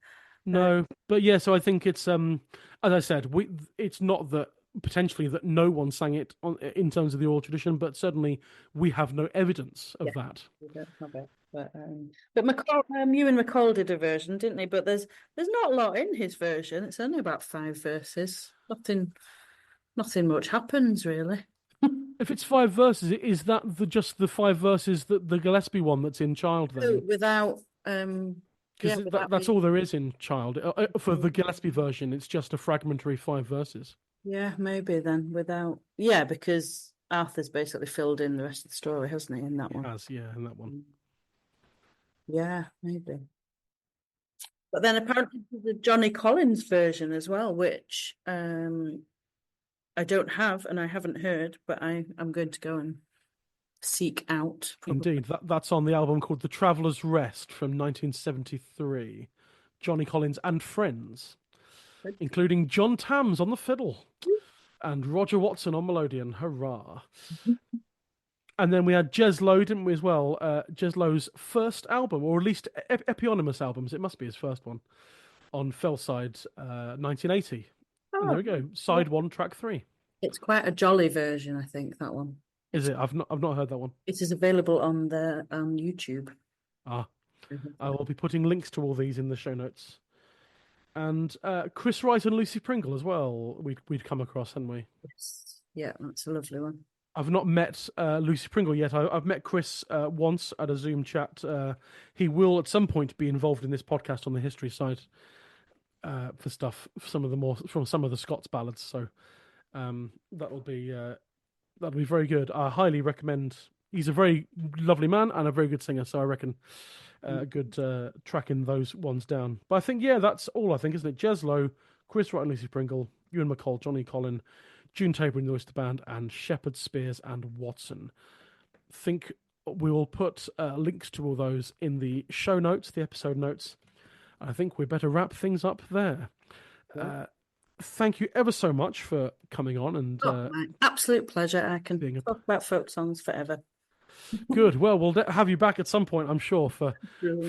No, but yeah. So I think it's as I said, it's not that. Potentially that no one sang it in terms of the oral tradition, but certainly we have no evidence of that. We don't have it, but Ewan McCall did a version, didn't he? But there's not a lot in his version. It's only about 5 verses. Nothing much happens really. If it's 5 verses, is that just the 5 verses that the Gillespie one that's in Child then? Without because that's all there is in Child. For the Gillespie version, it's just a fragmentary 5 verses. Yeah, maybe then because Arthur's basically filled in the rest of the story, hasn't he, in that one? He has, yeah, in that one. Yeah, maybe. But then apparently the Johnny Collins version as well, which I don't have and I haven't heard, but I'm going to go and seek out. Probably. Indeed, that's on the album called The Traveller's Rest from 1973. Johnny Collins and Friends, including John Tams on the fiddle and Roger Watson on melodeon. Hurrah. And then we had Jez Lowe, didn't we, as well? Jez Lowe's first album, or at least eponymous albums. It must be his first one, on Fellside, 1980. And there we go. Side 1, track 3. It's quite a jolly version, I think, that one. Is it? I've not heard that one. It is available on YouTube. I will be putting links to all these in the show notes. And Chris Wright and Lucy Pringle as well. We'd come across, hadn't we? Yes. Yeah, that's a lovely one. I've not met Lucy Pringle yet. I've met Chris once at a Zoom chat. He will at some point be involved in this podcast on the history side for stuff, from some of the Scots ballads. So that'll be very good. I highly recommend. He's a very lovely man and a very good singer. So I reckon good tracking those ones down. But I think that's all. I think, isn't it? Jez Lowe, Chris Wright and Lucy Pringle, Ewan McCall, Johnny Collin, June Tabor in the Oyster Band, and Shepherd, Spears, and Watson. Think we will put links to all those in the show notes, the episode notes. I think we better wrap things up there. Yeah. Thank you ever so much for coming on. And my absolute pleasure. I can talk about folk songs forever. Good. Well, we'll have you back at some point, I'm sure, for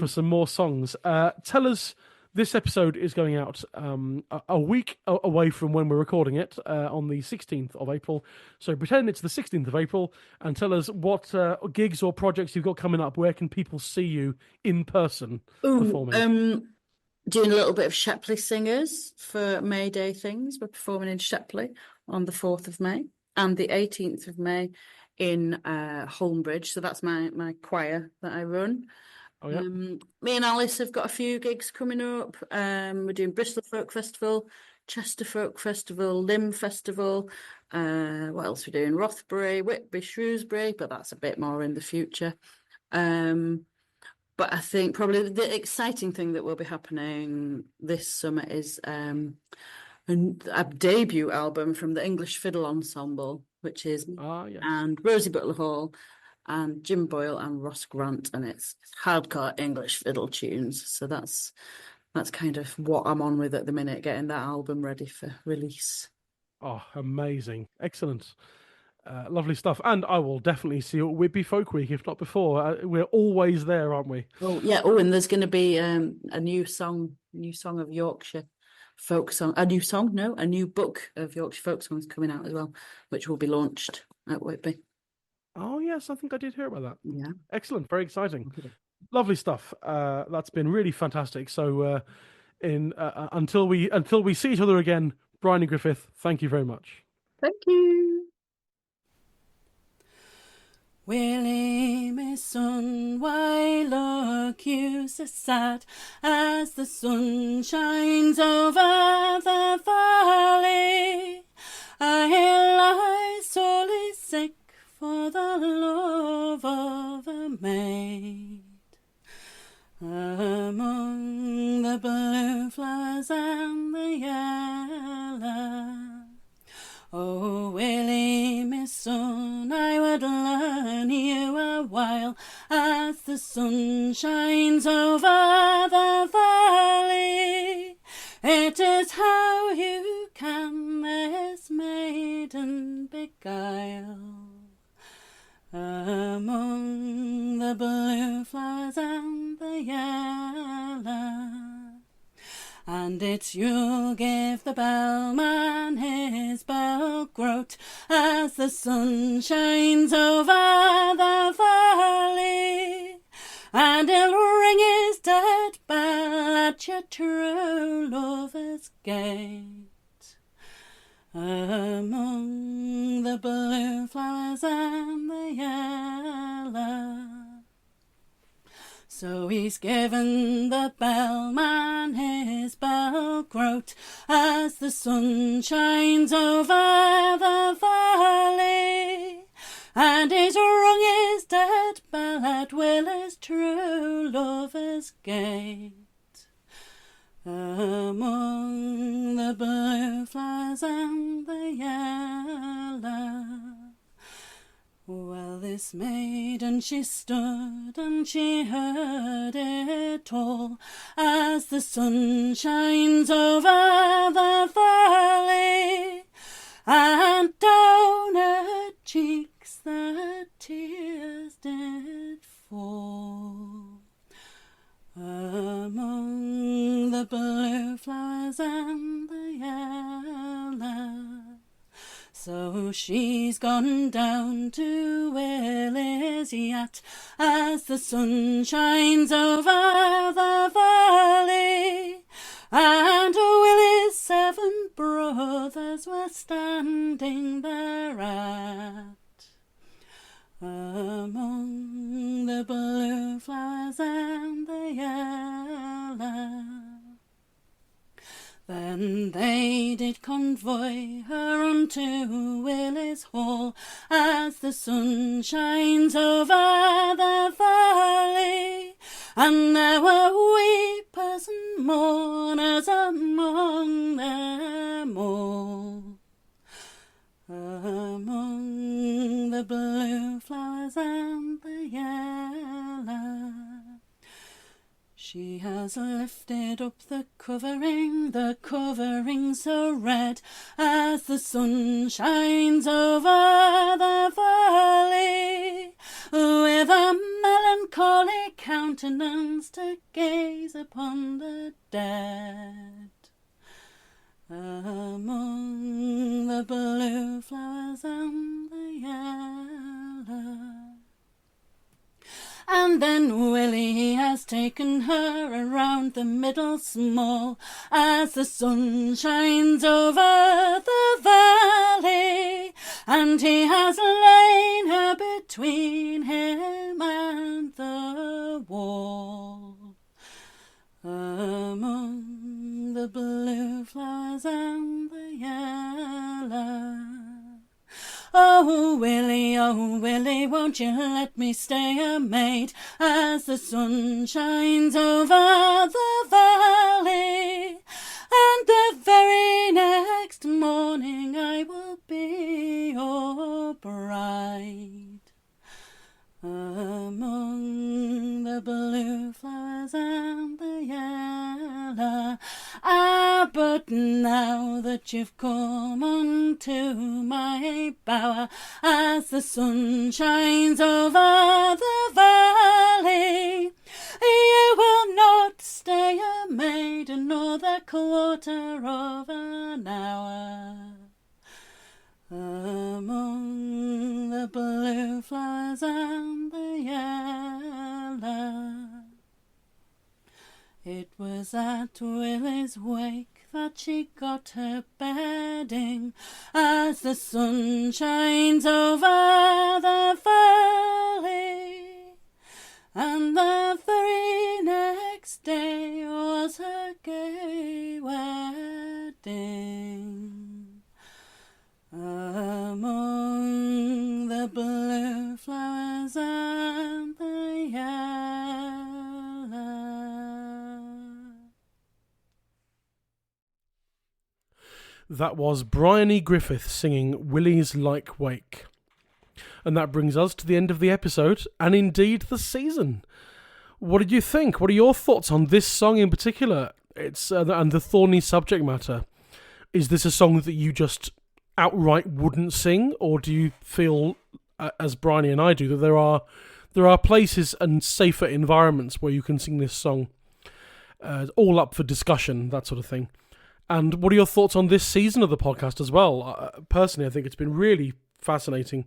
some more songs. Tell us. This episode is going out a week away from when we're recording it, on the 16th of April. So pretend it's the 16th of April and tell us what gigs or projects you've got coming up. Where can people see you in person performing? Doing a little bit of Shepley Singers for May Day things. We're performing in Shepley on the 4th of May and the 18th of May in Holmbridge. So that's my choir that I run. Oh, yeah. Me and Alice have got a few gigs coming up. We're doing Bristol Folk Festival, Chester Folk Festival, Lymm Festival. What else are we doing? Rothbury, Whitby, Shrewsbury, but that's a bit more in the future. But I think probably the exciting thing that will be happening this summer is a debut album from the English Fiddle Ensemble, which is yes. and Rosie Butler Hall and Jim Boyle and Ross Grant, and it's hardcore English fiddle tunes. So that's kind of what I'm on with at the minute, getting that album ready for release. Oh, amazing. Excellent. Lovely stuff. And I will definitely see you at Whitby Folk Week, if not before. We're always there, aren't we? Oh, yeah. Oh, and there's going to be a new song of Yorkshire folk song. A new book of Yorkshire folk songs coming out as well, which will be launched at Whitby. Oh, yes, I think I did hear about that. Yeah. Excellent. Very exciting. Okay. Lovely stuff. That's been really fantastic. So until we see each other again, Bryony Griffith, thank you very much. Thank you. Willie, my son, why look you so sad as the sun shines over the valley? I lie sorely sick for the love of a maid. Among the blue flowers and the yellow, oh, Willie, my son, I would learn you a while as the sun shines over the valley. It is how you can this maiden beguile among the blue flowers and the yellow. And it's you'll give the bellman his bell groat as the sun shines over the valley, and he'll ring his dead bell at your true lover's gate. Among the blue flowers and the yellow. So he's given the bellman his bell groat as the sun shines over the valley, and he's rung his dead bell at Willie's true lover's gate. Among the blue flowers and the yellow. Well, this maiden she stood and she heard it all as the sun shines over the valley, and down her cheeks the tears did fall. Among the blue flowers and the yellow. So she's gone down to Willie's yet as the sun shines over the valley, and Willie's 7 brothers were standing thereat. Among the blue flowers and the yellow. Then they did convoy her unto Willie's hall, as the sun shines over the valley, and there were weepers and mourners among them all. Among the blue flowers and the yellow, she has lifted up the covering so red, as the sun shines over the valley, with a melancholy countenance to gaze upon the dead. Among the blue flowers and the yellow. And then Willie has taken her around the middle small, as the sun shines over the valley, and he has lain her between him and the wall. Among the blue flowers and the yellow. Oh, Willie, won't you let me stay a maid, as the sun shines over the valley, and the very next morning I will be your bride. Among the blue flowers and the yellow. Ah, but now that you've come unto my bower, as the sun shines over the valley, you will not stay a maid another quarter of an hour. Among the blue flowers and the yellow. It was at Willie's wake that she got her bedding, as the sun shines over the valley, and the very next day was her gay wedding. Among the blue flowers and the yellow. That was Bryony Griffith singing Willie's Lyke Wake. And that brings us to the end of the episode, and indeed the season. What did you think? What are your thoughts on this song in particular? It's and the thorny subject matter. Is this a song that you just outright wouldn't sing, or do you feel, as Bryony and I do, that there are places and safer environments where you can sing this song, all up for discussion, that sort of thing? And what are your thoughts on this season of the podcast as well? Personally, I think it's been really fascinating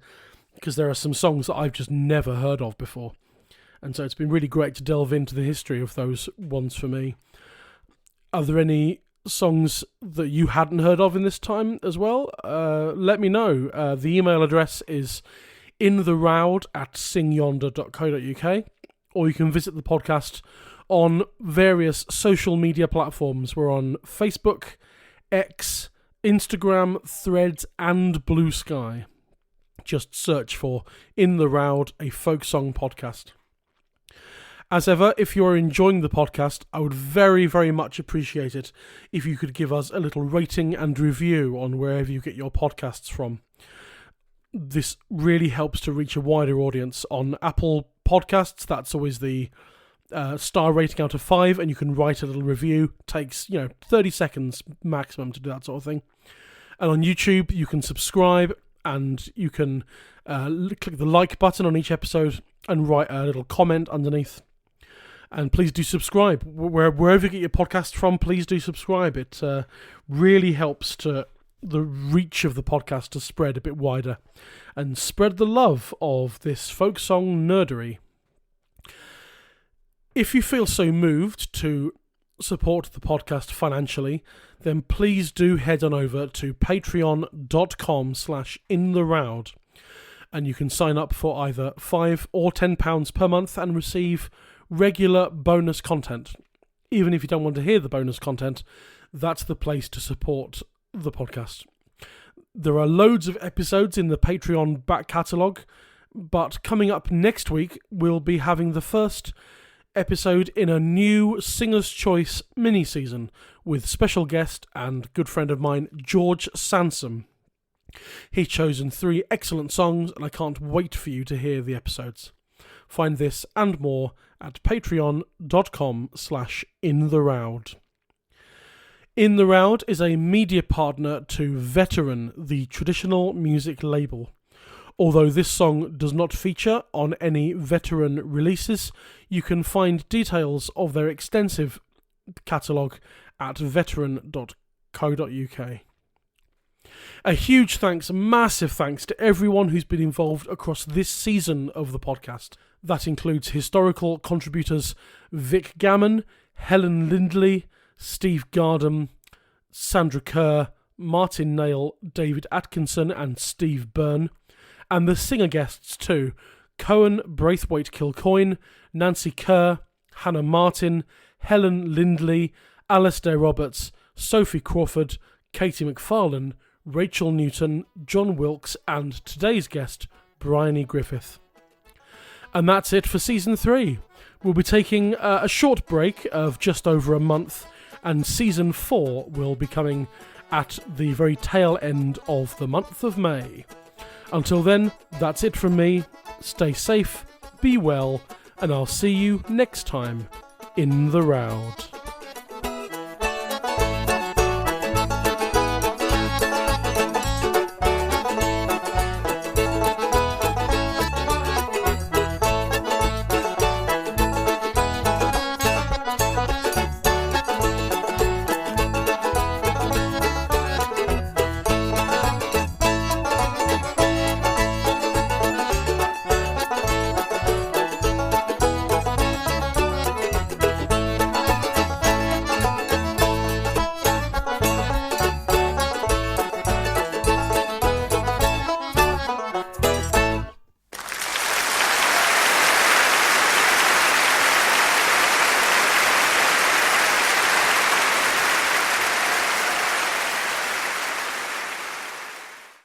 because there are some songs that I've just never heard of before, and so it's been really great to delve into the history of those ones for me. Are there any songs that you hadn't heard of in this time as well? Let me know. The email address is intheroud@singyonder.co.uk, or you can visit the podcast on various social media platforms. We're on Facebook, X, Instagram, Threads, and Blue Sky. Just search for In the Roud, a folk song podcast. As ever, if you're enjoying the podcast, I would very, very much appreciate it if you could give us a little rating and review on wherever you get your podcasts from. This really helps to reach a wider audience. On Apple Podcasts, that's always the star rating out of 5, and you can write a little review. Takes 30 seconds maximum to do that sort of thing. And on YouTube, you can subscribe, and you can click the like button on each episode and write a little comment underneath. And please do subscribe. Wherever you get your podcast from, please do subscribe. It really helps to the reach of the podcast to spread a bit wider and spread the love of this folk song nerdery. If you feel so moved to support the podcast financially, then please do head on over to patreon.com/intheroud, and you can sign up for either £5 or £10 per month and receive regular bonus content. Even if you don't want to hear the bonus content, that's the place to support the podcast. There are loads of episodes in the Patreon back catalogue, but coming up next week, we'll be having the first episode in a new Singer's Choice mini-season with special guest and good friend of mine, George Sansom. He's chosen 3 excellent songs, and I can't wait for you to hear the episodes. Find this and more at patreon.com/intheroud. In the Roud is a media partner to Veteran, the traditional music label. Although this song does not feature on any Veteran releases, you can find details of their extensive catalogue at veteran.co.uk. A huge thanks, massive thanks to everyone who's been involved across this season of the podcast. That includes historical contributors Vic Gammon, Helen Lindley, Steve Gardam, Sandra Kerr, Martin Nail, David Atkinson and Steve Byrne, and the singer guests too, Cohen Braithwaite Kilcoyne, Nancy Kerr, Hannah Martin, Helen Lindley, Alistair Roberts, Sophie Crawford, Katie McFarlane, Rachel Newton, John Wilkes and today's guest, Bryony Griffith. And that's it for Season 3. We'll be taking a short break of just over a month, and Season 4 will be coming at the very tail end of the month of May. Until then, that's it from me. Stay safe, be well, and I'll see you next time in the Roud.